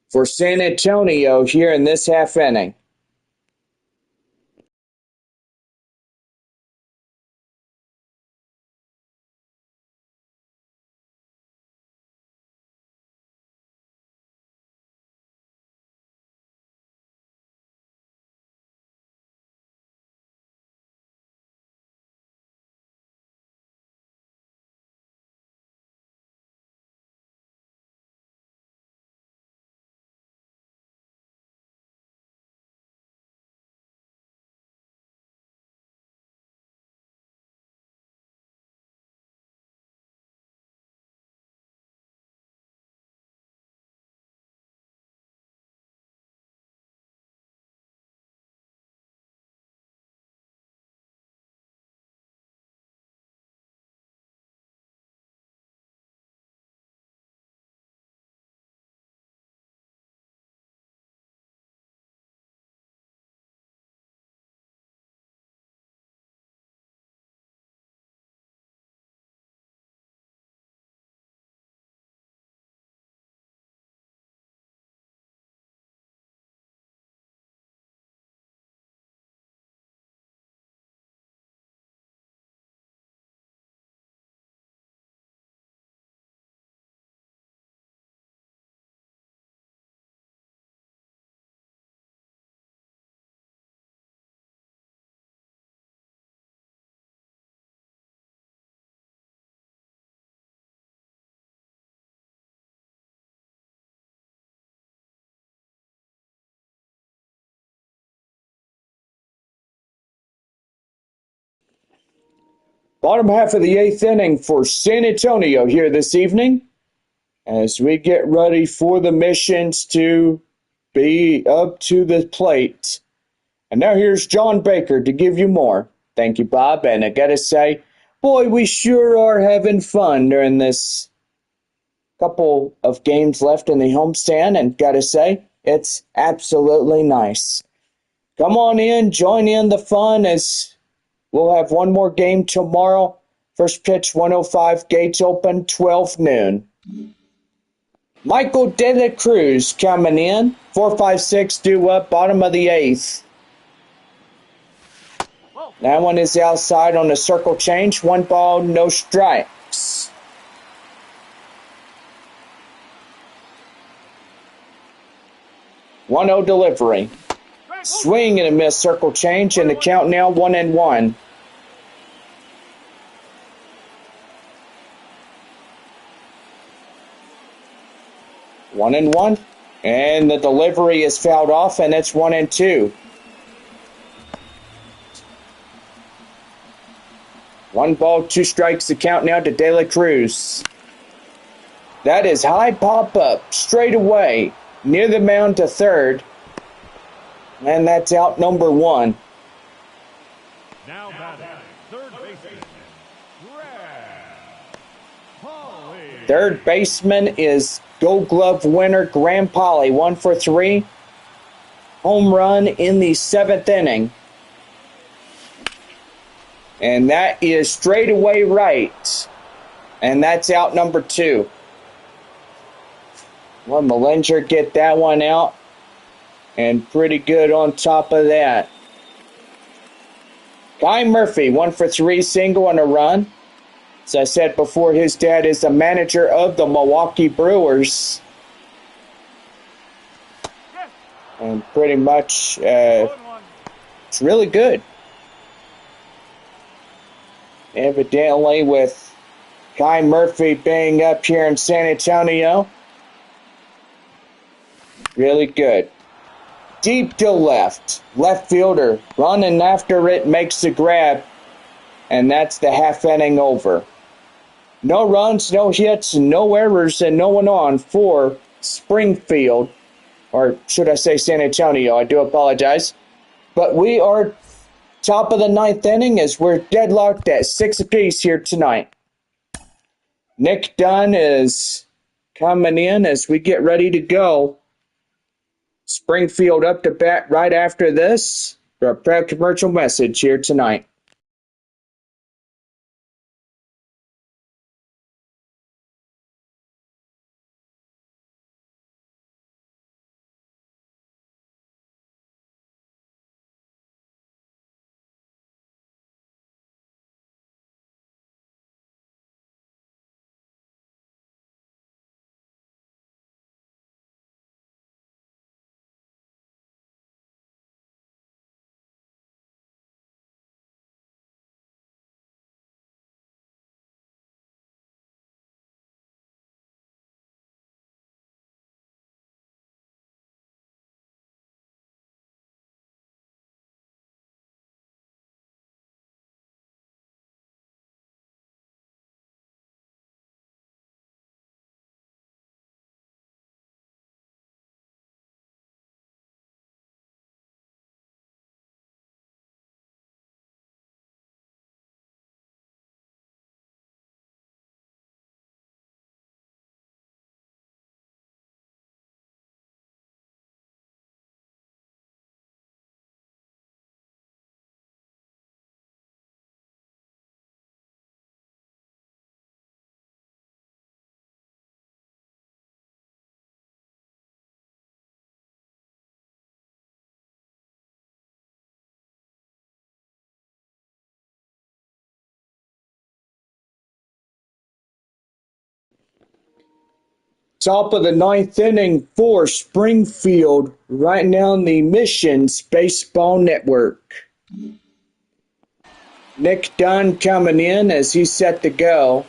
for San Antonio here in this half inning. Bottom half of the 8th inning for San Antonio here this evening as we get ready for the Missions to be up to the plate. And now here's John Baker to give you more. Thank you, Bob. And I gotta say, boy, we sure are having fun during this couple of games left in the homestand. And gotta say, it's absolutely nice. Come on in, join in the fun as we'll have one more game tomorrow. First pitch, 1:05, gates open, 12 noon. Michael De La Cruz coming in. 4-5-6 due up, bottom of the 8th. That one is outside on the circle change. 1 ball, no strikes. One 0 delivery. Swing and a miss, circle change, and the count now 1-1. One and one, and the delivery is fouled off, and it's 1-2. 1 ball, 2 strikes, the count now to De La Cruz. That is high pop up, straight away, near the mound to third. And that's out number 1. Now batting, third baseman, Polly. Third baseman is Gold Glove winner Graham Polly, 1 for 3. Home run in the 7th inning. And that is straightaway right. And that's out number 2. Well, Mellinger get that one out. And pretty good on top of that. Guy Murphy, 1 for 3, single and a run. As I said before, his dad is the manager of the Milwaukee Brewers. And pretty much, it's really good. Evidently, with Guy Murphy being up here in San Antonio, really good. Deep to left. Left fielder running after it, makes the grab. And that's the half inning over. No runs, no hits, no errors, and no one on for Springfield. Or should I say San Antonio? I do apologize. But we are top of the 9th inning as we're deadlocked at 6 apiece here tonight. Nick Dunn is coming in as we get ready to go. Springfield up to bat right after this for a proud commercial message here tonight. Top of the 9th inning for Springfield, right now on the Missions Baseball Network. Nick Dunn coming in as he's set to go.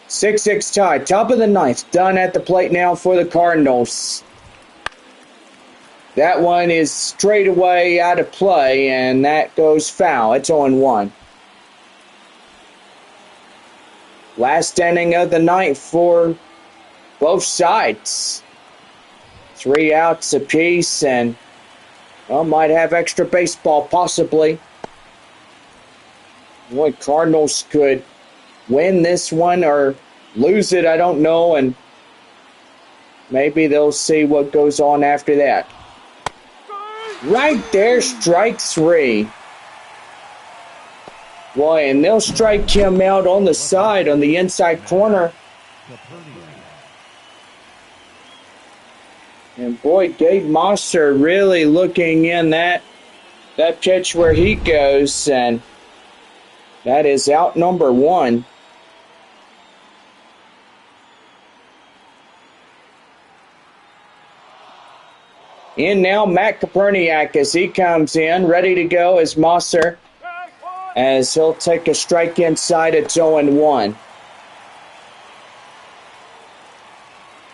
6-6 tie, top of the 9th. Dunn at the plate now for the Cardinals. That one is straight away out of play, and that goes foul. It's 0-1. Last inning of the night for both sides. 3 outs apiece, and might have extra baseball possibly. Boy, Cardinals could win this one or lose it, I don't know, and maybe they'll see what goes on after that. Right there, strike 3. Boy, and they'll strike him out on the side, on the inside corner. And boy, Dave Mosser really looking in that pitch where he goes, and that is out number 1. In now, Matt Koperniak as he comes in, ready to go as Mosser, as he'll take a strike inside. It's 0-1.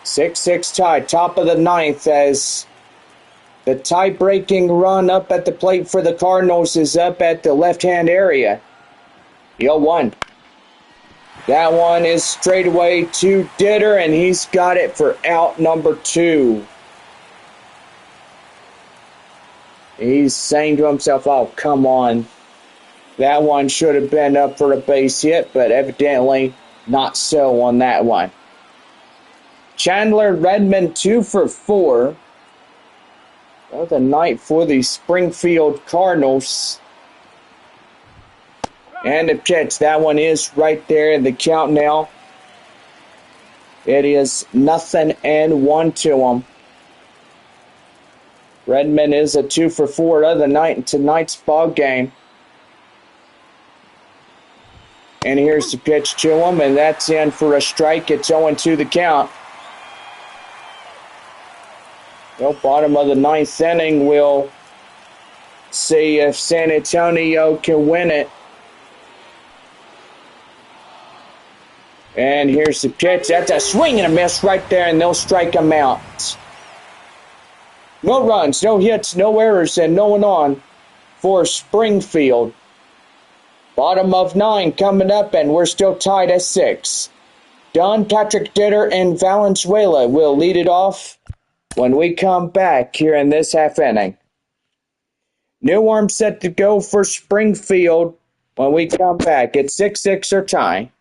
6-6 tie, top of the ninth, as the tie-breaking run up at the plate for the Cardinals is up at the left-hand area. 0-1. That one is straight away to Ditter, and he's got it for out number 2. He's saying to himself, oh, come on. That one should have been up for a base hit, but evidently not so on that one. Chandler Redmond 2 for 4. Well, the night for the Springfield Cardinals. And the pitch, that one is right there in the count now. It is 0-1 to him. Redmond is a 2 for 4 of the night in tonight's ball game. And here's the pitch to him, and that's in for a strike. It's 0-2 the count. Well, bottom of the ninth inning, we'll see if San Antonio can win it. And here's the pitch. That's a swing and a miss right there, and they'll strike him out. No runs, no hits, no errors, and no one on for Springfield. Bottom of 9 coming up, and we're still tied at 6. Don, Patrick Ditter, and Valenzuela will lead it off when we come back here in this half inning. New arm set to go for Springfield when we come back. It's 6-6 or tie.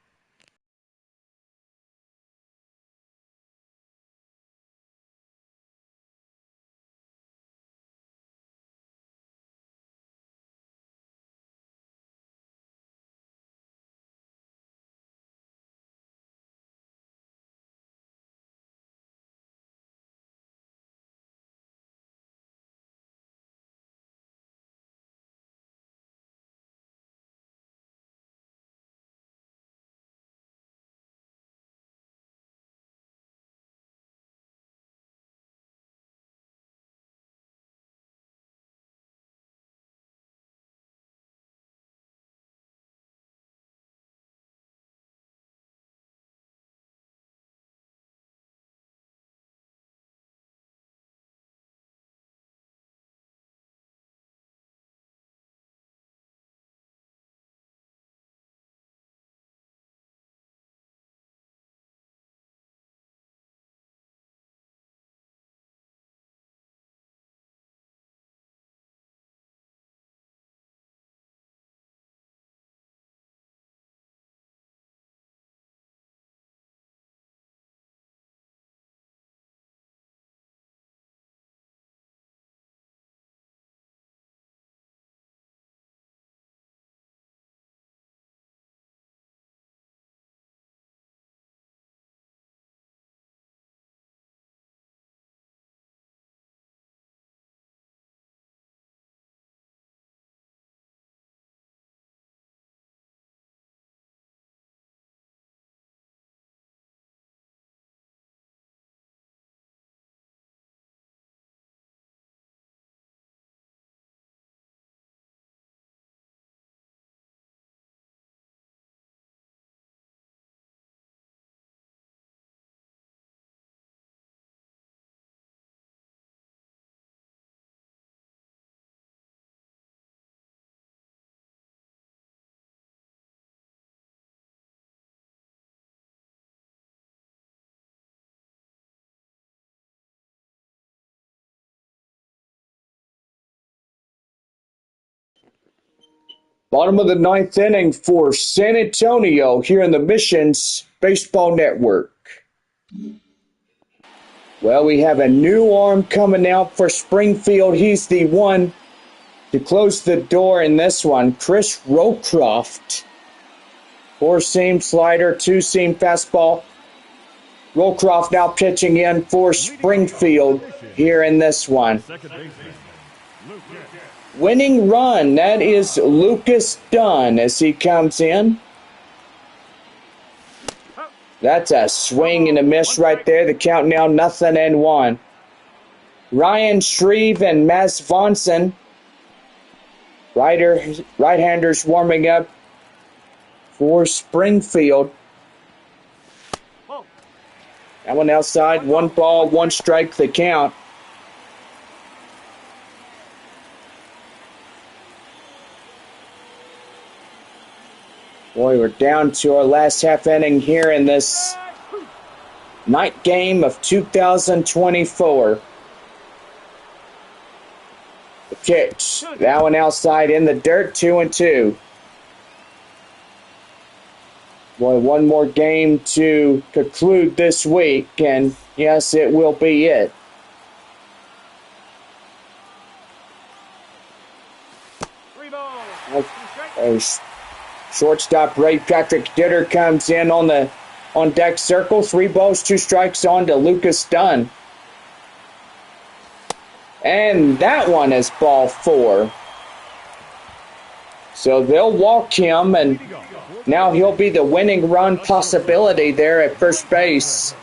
Bottom of the ninth inning for San Antonio here in the Missions Baseball Network. Well, we have a new arm coming out for Springfield. He's the one to close the door in this one. Chris Rowcroft. Four-seam slider, two-seam fastball. Rowcroft now pitching in for Springfield here in this one. Winning run, that is Lucas Dunn as he comes in. That's a swing and a miss right there. The count now 0-1. Ryan Shreve and Mads Vonsen, right-handers warming up for Springfield. That one outside, 1 ball, 1 strike the count. Boy, we're down to our last half inning here in this night game of 2024. The pitch, that one outside in the dirt, 2-2. Boy, one more game to conclude this week, and yes, it will be it. Shortstop Ray Patrick Ditter comes in on deck circle. 3 balls, 2 strikes on to Lucas Dunn. And that one is ball 4. So they'll walk him, and now he'll be the winning run possibility there at first base.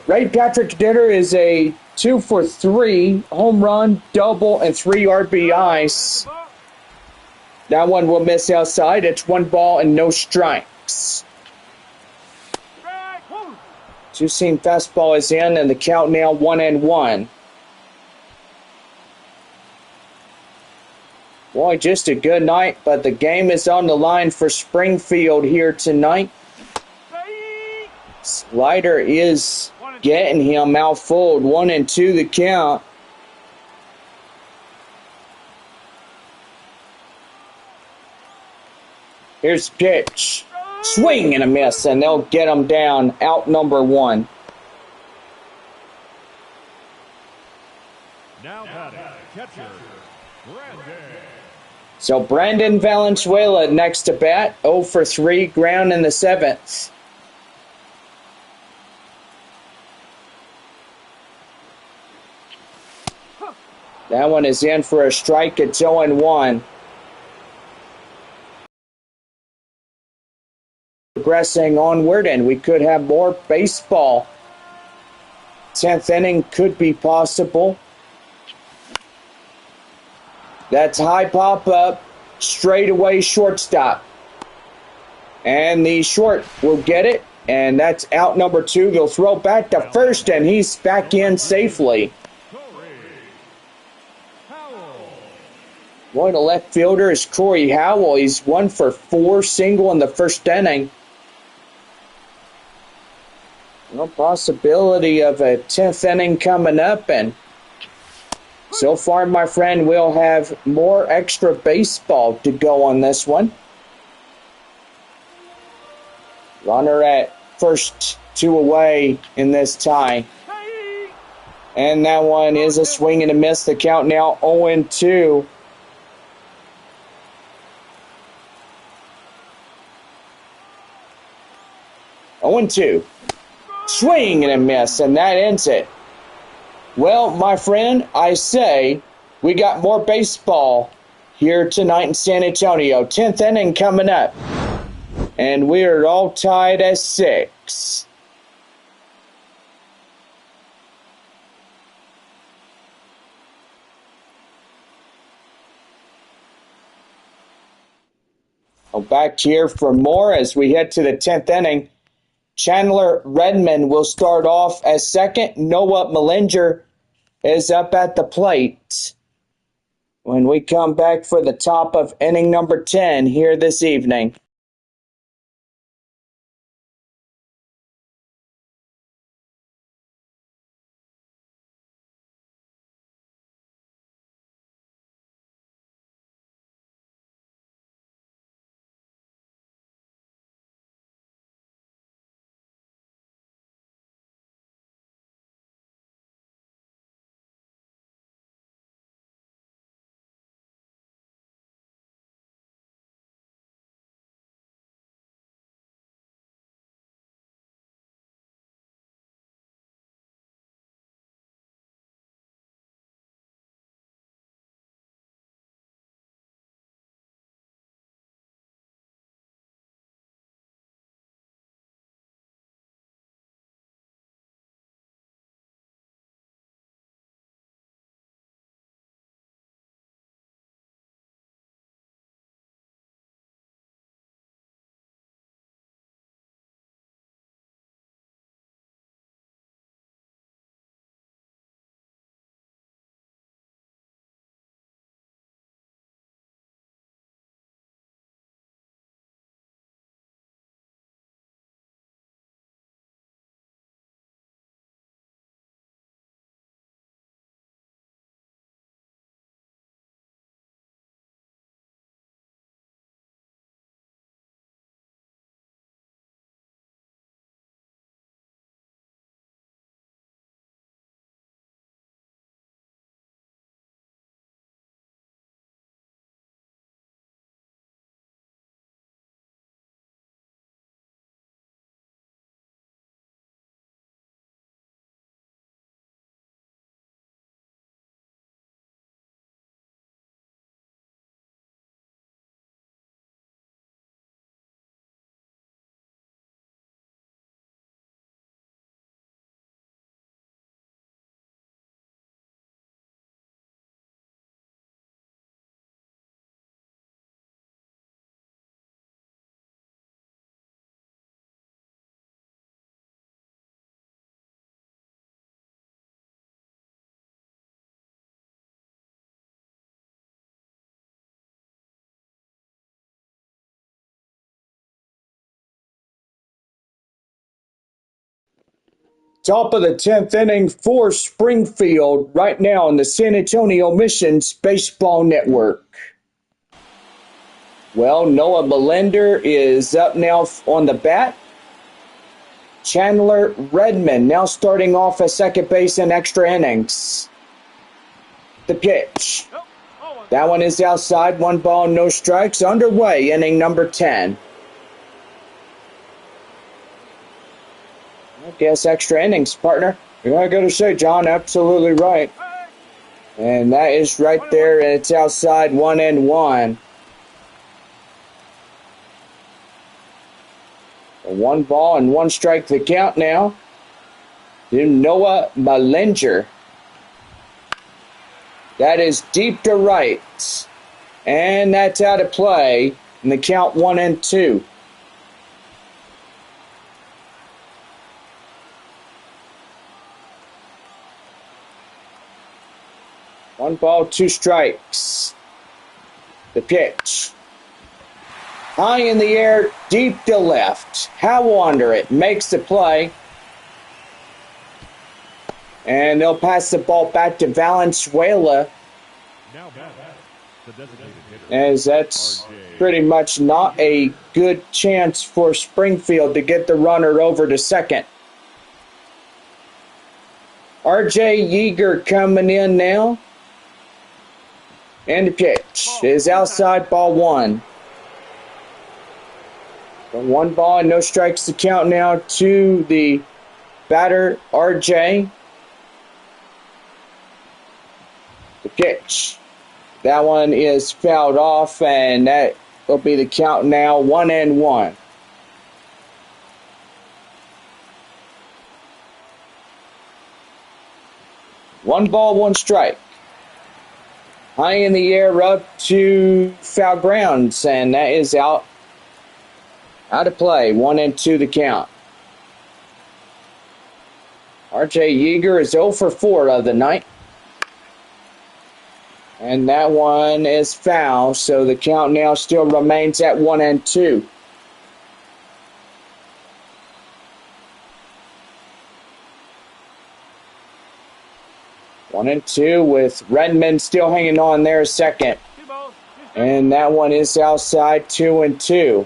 Ray Patrick Ditter is a 2-for-3 home run, double, and 3 RBIs. That one will miss outside. It's 1 ball and no strikes. Two-seam fastball is in, and the count now 1-1. Boy, just a good night, but the game is on the line for Springfield here tonight. Slider is getting him outfold. 1-2 the count. Here's the pitch. Swing and a miss, and they'll get him down. Out number 1. Now batting, catcher, Brandon. So Brandon Valenzuela next to bat. 0-for-3, ground in the 7th. That one is in for a strike. It's 0-1. Progressing onward, and we could have more baseball. 10th inning could be possible. That's high pop up, straight away shortstop. And the short will get it, and that's out number 2. They'll throw back to first, and he's back in safely. Boy, the left fielder is Corey Howell. He's 1-for-4, single in the first inning. No possibility of a 10th inning coming up, and so far, my friend, we'll have more extra baseball to go on this one. Runner at first, 2 away in this tie. And that one is a swing and a miss. The count now 0-2. Swing and a miss, and that ends it. Well, my friend, I say we got more baseball here tonight in San Antonio. 10th inning coming up, and we're all tied at 6. Back here for more as we head to the 10th inning. Chandler Redmond will start off as second. Noah Mellinger is up at the plate when we come back for the top of inning number 10 here this evening. Top of the 10th inning for Springfield right now on the San Antonio Missions Baseball Network. Well, Noah Melender is up now on the bat. Chandler Redmond now starting off at second base in extra innings. The pitch. That one is outside. 1 ball, no strikes. Underway, inning number 10. I guess extra innings, partner. Yeah, I gotta say, John, absolutely right. And that is right there, and it's outside, 1-1. 1 ball and 1 strike to count now to Noah Melender. That is deep to right. And that's out of play. And the count 1-2. One ball, 2 strikes. The pitch. High in the air, deep to left. Howell under it. Makes the play. And they'll pass the ball back to Valenzuela. As that's pretty much not a good chance for Springfield to get the runner over to second. R.J. Yeager coming in now. And the pitch is outside, ball 1. 1 ball and no strikes to count now to the batter, R.J. The pitch. That one is fouled off, and that will be the count now, 1-1. One ball, 1 strike. High in the air up to foul grounds, and that is out of play. 1-2 the count. R.J. Yeager is 0 for 4 of the night. And that one is foul, so the count now still remains at 1-2. One and two with Redmond still hanging on there second. And that one is outside, 2-2.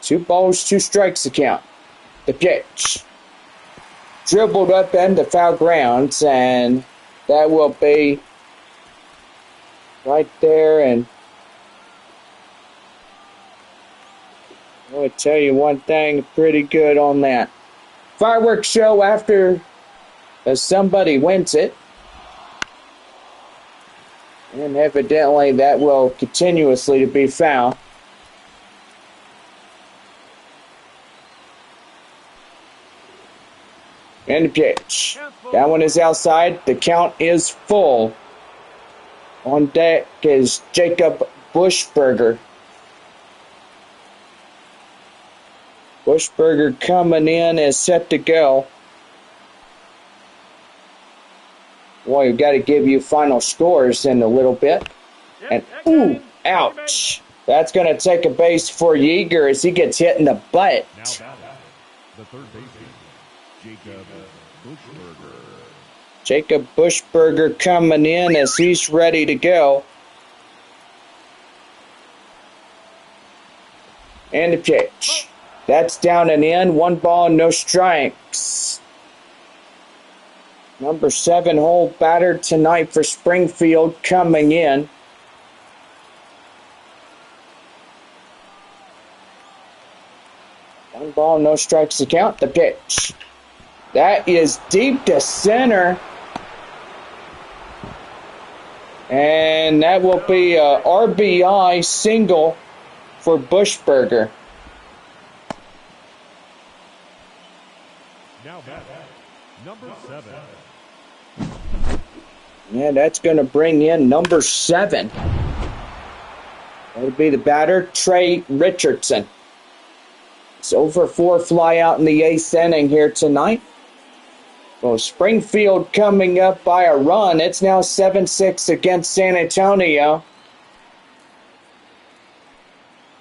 Two balls, 2 strikes to count. The pitch. Dribbled up into foul grounds, and that will be right there. And I will tell you one thing pretty good on that. Fireworks show after somebody wins it. And evidently that will continuously to be foul. And the pitch. That one is outside. The count is full. On deck is Jacob Bushberger. Bushberger coming in is set to go. Well, we've got to give you final scores in a little bit. And, ooh, ouch. That's going to take a base for Yeager as he gets hit in the butt. Now the third baseman, Jacob Bushberger. Jacob Bushberger coming in as he's ready to go. And the pitch. That's down and in. 1 ball, no strikes. Number 7 hole batter tonight for Springfield coming in. One ball, no strikes to count. The pitch. That is deep to center. And that will be a RBI single for Bushberger. Now number 7. Yeah, that's going to bring in number 7. That'll be the batter, Trey Richardson. It's over 4 fly out in the 8th inning here tonight. Well, Springfield coming up by a run. It's now 7-6 against San Antonio.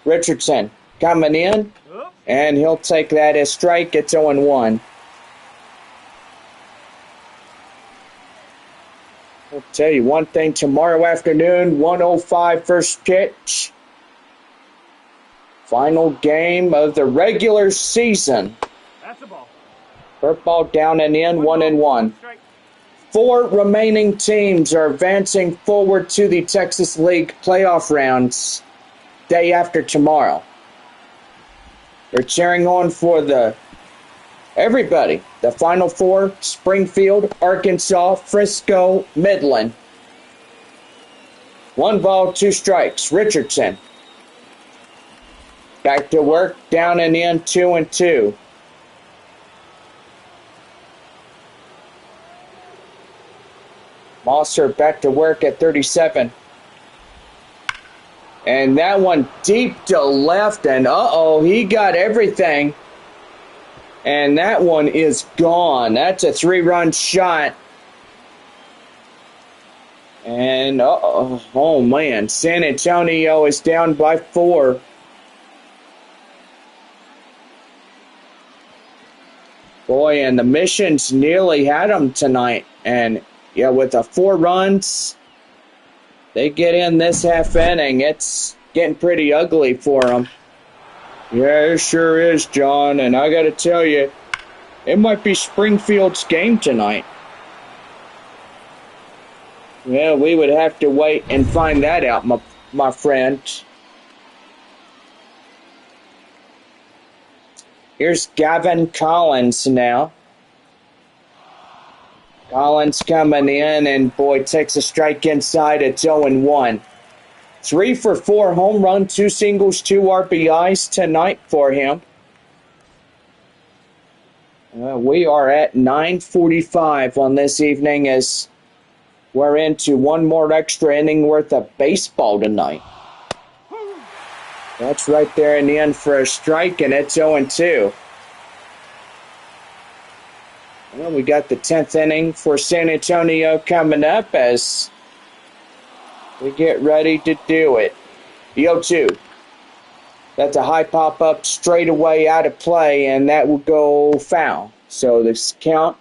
Richardson coming in, Up. and he'll take that as strike. It's 0-1. I'll tell you one thing, tomorrow afternoon, 1:05 first pitch. Final game of the regular season. That's a ball. First ball down and in, 1-1. Strike. 4 remaining teams are advancing forward to the Texas League playoff rounds day after tomorrow. We're cheering on for everybody. The Final Four: Springfield, Arkansas, Frisco, Midland. 1 ball, 2 strikes. Richardson. Back to work, down and in, 2-2. Mosser back to work at 37. And that one deep to left, and he got everything. And that one is gone. That's a 3-run shot. And oh man, San Antonio is down by 4. Boy, and the Missions nearly had them tonight. And yeah, with the 4 runs, they get in this half inning. It's getting pretty ugly for them. Yeah, it sure is, John. And I got to tell you, it might be Springfield's game tonight. Well, we would have to wait and find that out, my friend. Here's Gavin Collins now. Collins coming in, and boy, takes a strike inside. It's 0-1. 3 for 4, home run, 2 singles, 2 RBIs tonight for him. We are at 9:45 on this evening as we're into one more extra inning worth of baseball tonight. That's right there in the end for a strike, and it's 0-2. Well, we got the 10th inning for San Antonio coming up as we get ready to do it. The 0-2. That's a high pop-up straight away out of play, and that will go foul. So this count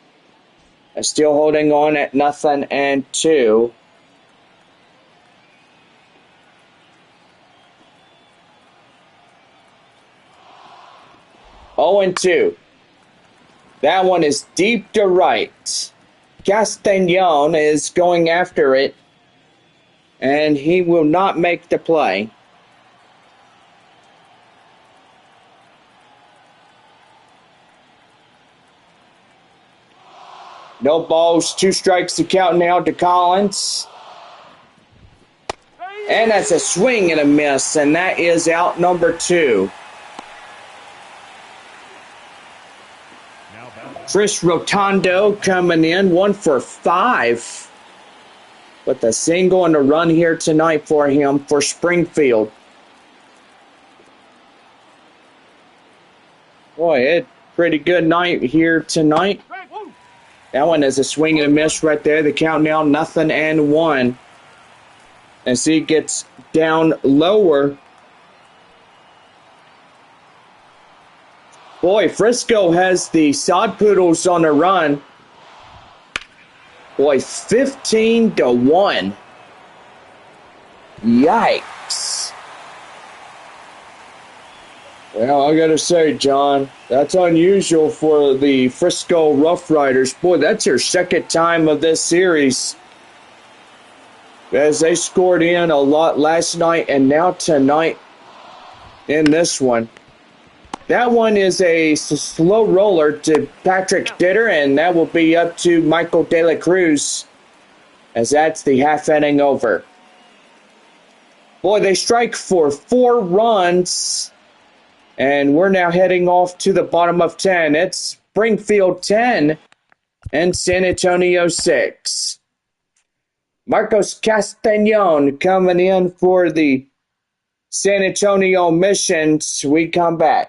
is still holding on at 0-2. Oh and 2. That one is deep to right. Castagnon is going after it, and he will not make the play. No balls, 2 strikes to count now to Collins. And that's a swing and a miss, and that is out number 2. Chris Rotondo coming in, 1 for 5. With a single and a run here tonight for him for Springfield. Boy, it's a pretty good night here tonight. That one is a swing and a miss right there. The count now 0-1. As he gets down lower. Boy, Frisco has the Sod Poodles on a run. Boy, 15-1. Yikes. Well, I gotta say, John, that's unusual for the Frisco Rough Riders. Boy, that's their second time of this series. As they scored in a lot last night and now tonight in this one. That one is a slow roller to Patrick Ditter, and that will be up to Michael De La Cruz, as that's the half inning over. Boy, they strike for 4 runs, and we're now heading off to the bottom of 10. It's Springfield 10 and San Antonio 6. Marcos Castagnon coming in for the San Antonio Missions. We come back.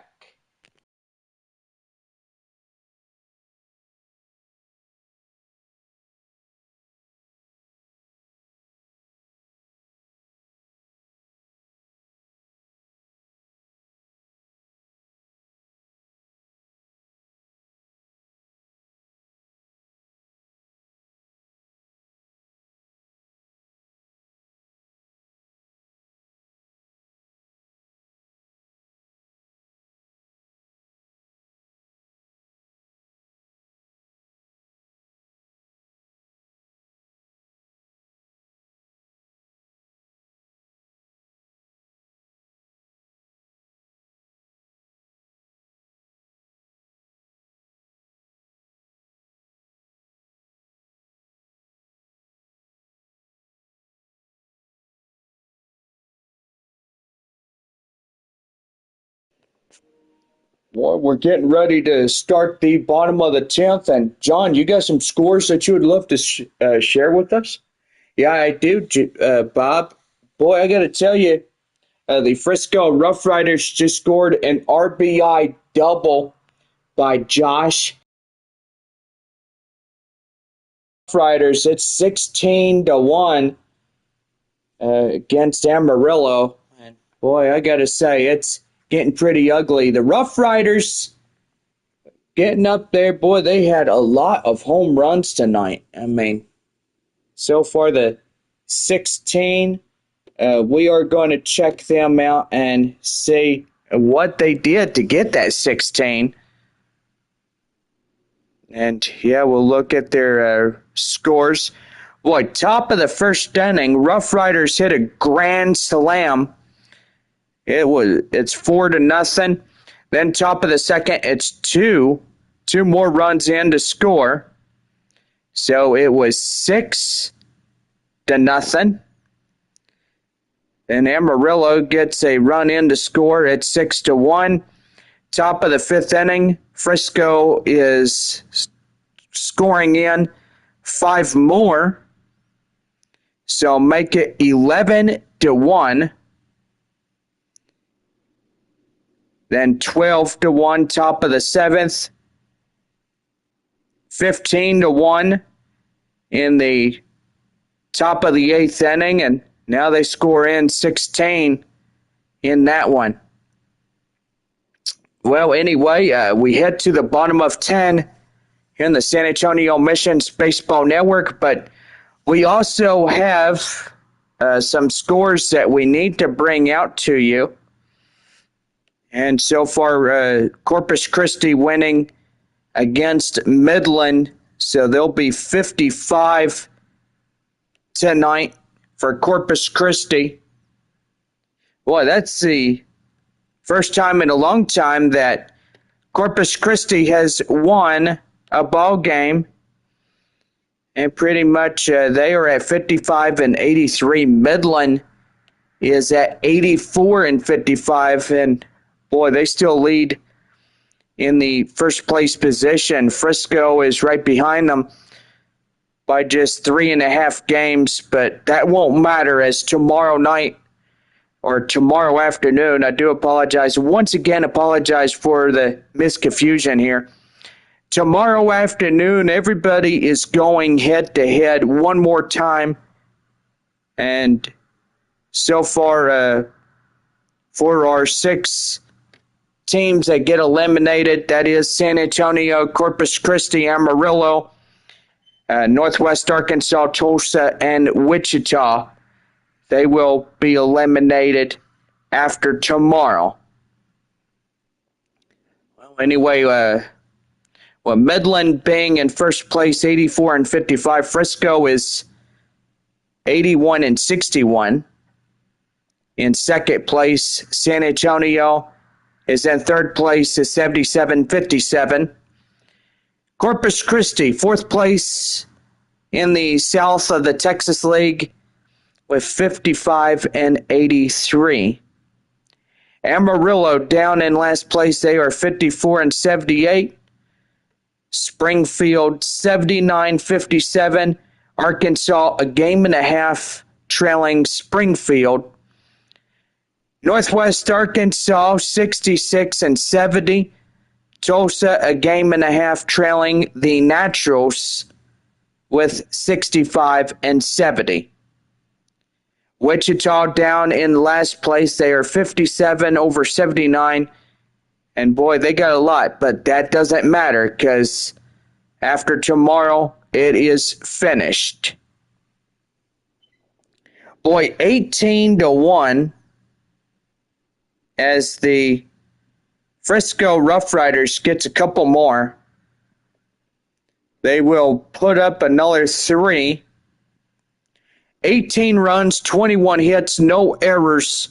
Well, we're getting ready to start the bottom of the 10th. And John, you got some scores that you would love to share with us? Yeah, I do, Bob. Boy, I got to tell you, the Frisco Rough Riders just scored an RBI double by Josh. Rough Riders, it's 16-1 against Amarillo. And boy, I got to say, it's getting pretty ugly. The Rough Riders getting up there, boy, they had a lot of home runs tonight. I mean, so far the 16. We are going to check them out and see what they did to get that 16. And yeah, we'll look at their scores. Boy, top of the first inning, Rough Riders hit a grand slam. It's 4-0. Then top of the second, it's two more runs in to score. So it was 6-0. Then Amarillo gets a run in to score at 6-1. Top of the fifth inning, Frisco is scoring in 5 more. So make it 11-1. Then 12-1, top of the seventh. 15-1 in the top of the eighth inning, and now they score in 16 in that one. Well, anyway, we head to the bottom of 10 here in the San Antonio Missions Baseball Network, but we also have some scores that we need to bring out to you. And so far, Corpus Christi winning against Midland, so they'll be 55 tonight for Corpus Christi. Boy, that's the first time in a long time that Corpus Christi has won a ball game. And pretty much they are at 55-83. Midland is at 84-55. And boy, they still lead in the first place position. Frisco is right behind them by just 3.5 games, but that won't matter as tomorrow night or tomorrow afternoon. I do apologize. Once again, apologize for the misconfusion here. Tomorrow afternoon, everybody is going head-to-head one more time. And so far, for our 6 teams that get eliminated, that is San Antonio, Corpus Christi, Amarillo, Northwest Arkansas, Tulsa, and Wichita. They will be eliminated after tomorrow. Well, anyway, Midland being in first place, 84-55. Frisco is 81-61. In second place, San Antonio is in third place, is 77-57. Corpus Christi, fourth place in the south of the Texas League with 55-83. Amarillo down in last place. They are 54-78. Springfield 79-57. Arkansas a game and a half trailing Springfield. Northwest Arkansas 66-70. Tulsa a game and a half trailing the Naturals with 65-70. Wichita down in last place. They are 57-79. And boy, they got a lot, but that doesn't matter because after tomorrow, it is finished. Boy, 18-1 as the Frisco Rough Riders gets a couple more. They will put up another 3. 18 runs, 21 hits, no errors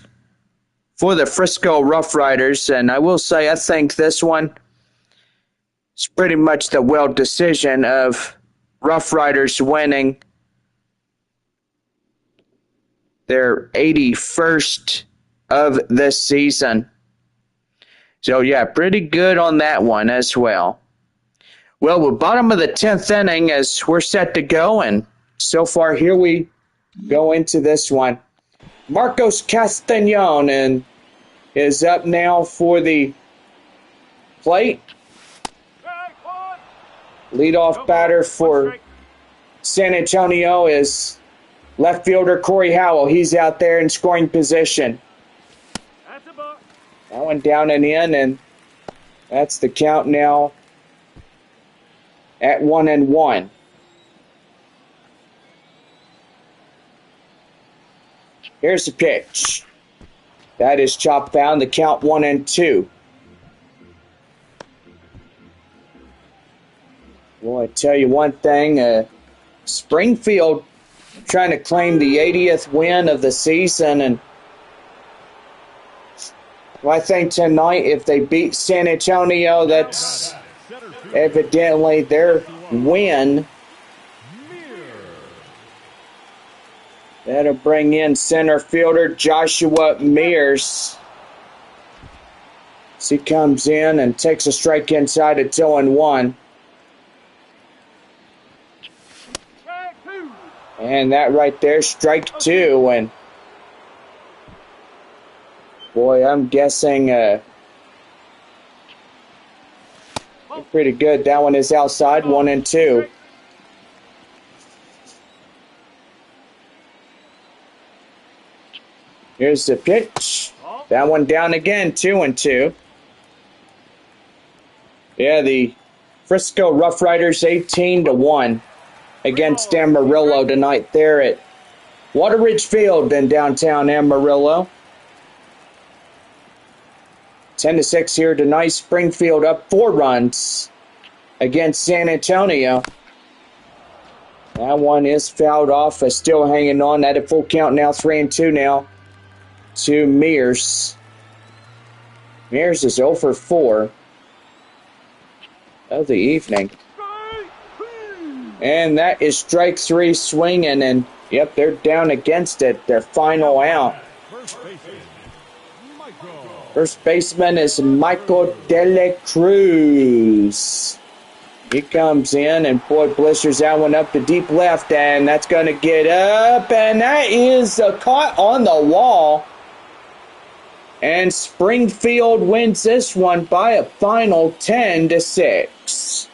for the Frisco Rough Riders. And I will say, I think this one is pretty much the well decision of Rough Riders winning their 81st of this season. So, yeah, pretty good on that one as well. Well, we're bottom of the 10th inning as we're set to go, and so far here we go into this one. Marcos Castañon is up now for the plate. Leadoff batter for San Antonio is left fielder Corey Howell. He's out there in scoring position. That one down and in, and that's the count now at 1-1. Here's the pitch. That is chopped down. The count 1-2. Well, I tell you one thing, Springfield trying to claim the 80th win of the season, and well, I think tonight if they beat San Antonio, that's evidently their win. That'll bring in center fielder Joshua Mears. As he comes in and takes a strike inside at 2-1. And that right there, strike two. And boy, I'm guessing pretty good. That one is outside, 1-2. Here's the pitch. That one down again, 2-2. Yeah, the Frisco Rough Riders 18-1 against Amarillo tonight there at Wateridge Field in downtown Amarillo. 10-6 here tonight. Springfield up 4 runs against San Antonio. That one is fouled off. Still hanging on at a full count now. 3-2 now to Mears. Mears is 0 for 4 of the evening. And that is strike 3 swinging, and yep, they're down against it. Their final out. First baseman is Michael Dela Cruz. He comes in, and boy, blisters that one up to deep left, and that's going to get up, and that is caught on the wall. And Springfield wins this one by a final 10-6.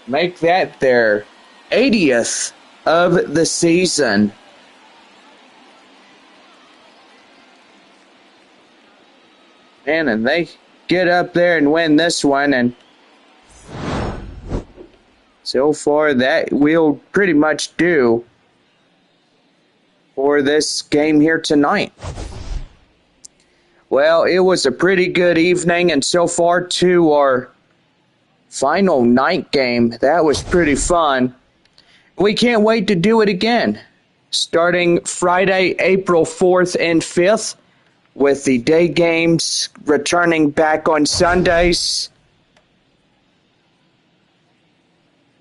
Make that their 80th of the season. Man, and they get up there and win this one, and so far that will pretty much do for this game here tonight. Well, it was a pretty good evening, and so far to our final night game. That was pretty fun. We can't wait to do it again. Starting Friday, April 4th and 5th, with the day games returning back on Sundays.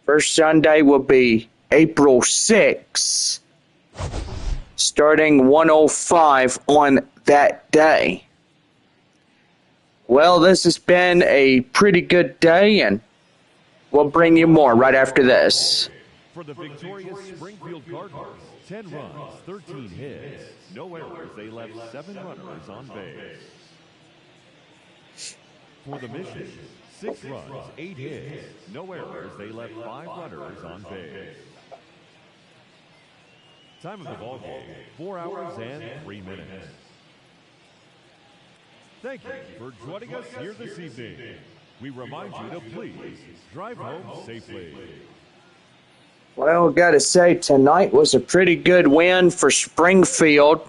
First Sunday will be April 6th, starting 1:05 on that day. Well, this has been a pretty good day, and we'll bring you more right after this. For the victorious Springfield Cardinals, 10 runs, 13 hits, no errors. They left 7 runners on base. For the Mission, 6 runs, 8 hits, no errors. They left 5 runners on base. Time of the ball game, 4 hours and 3 minutes. Thank you for joining us here this evening. We remind you to please drive home safely. Well, got to say, tonight was a pretty good win for Springfield.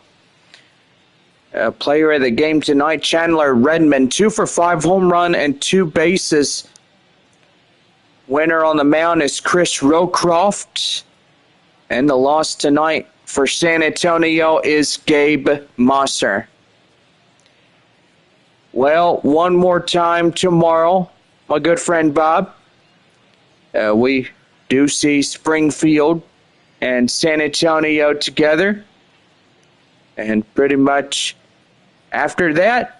Player of the game tonight, Chandler Redmond, 2 for 5 home run and 2 bases. Winner on the mound is Chris Rowcroft. And the loss tonight for San Antonio is Gabe Mosser. Well, one more time tomorrow, my good friend Bob. We do see Springfield and San Antonio together. And pretty much after that,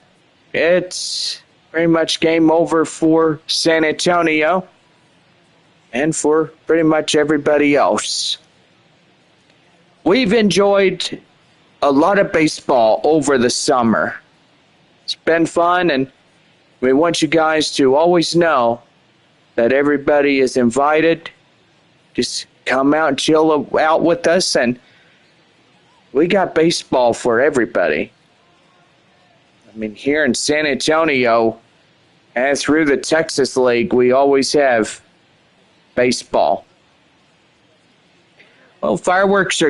it's pretty much game over for San Antonio and for pretty much everybody else. We've enjoyed a lot of baseball over the summer. It's been fun, and we want you guys to always know that everybody is invited. Just come out and chill out with us, and we got baseball for everybody. I mean, here in San Antonio and through the Texas League, we always have baseball. Well, fireworks are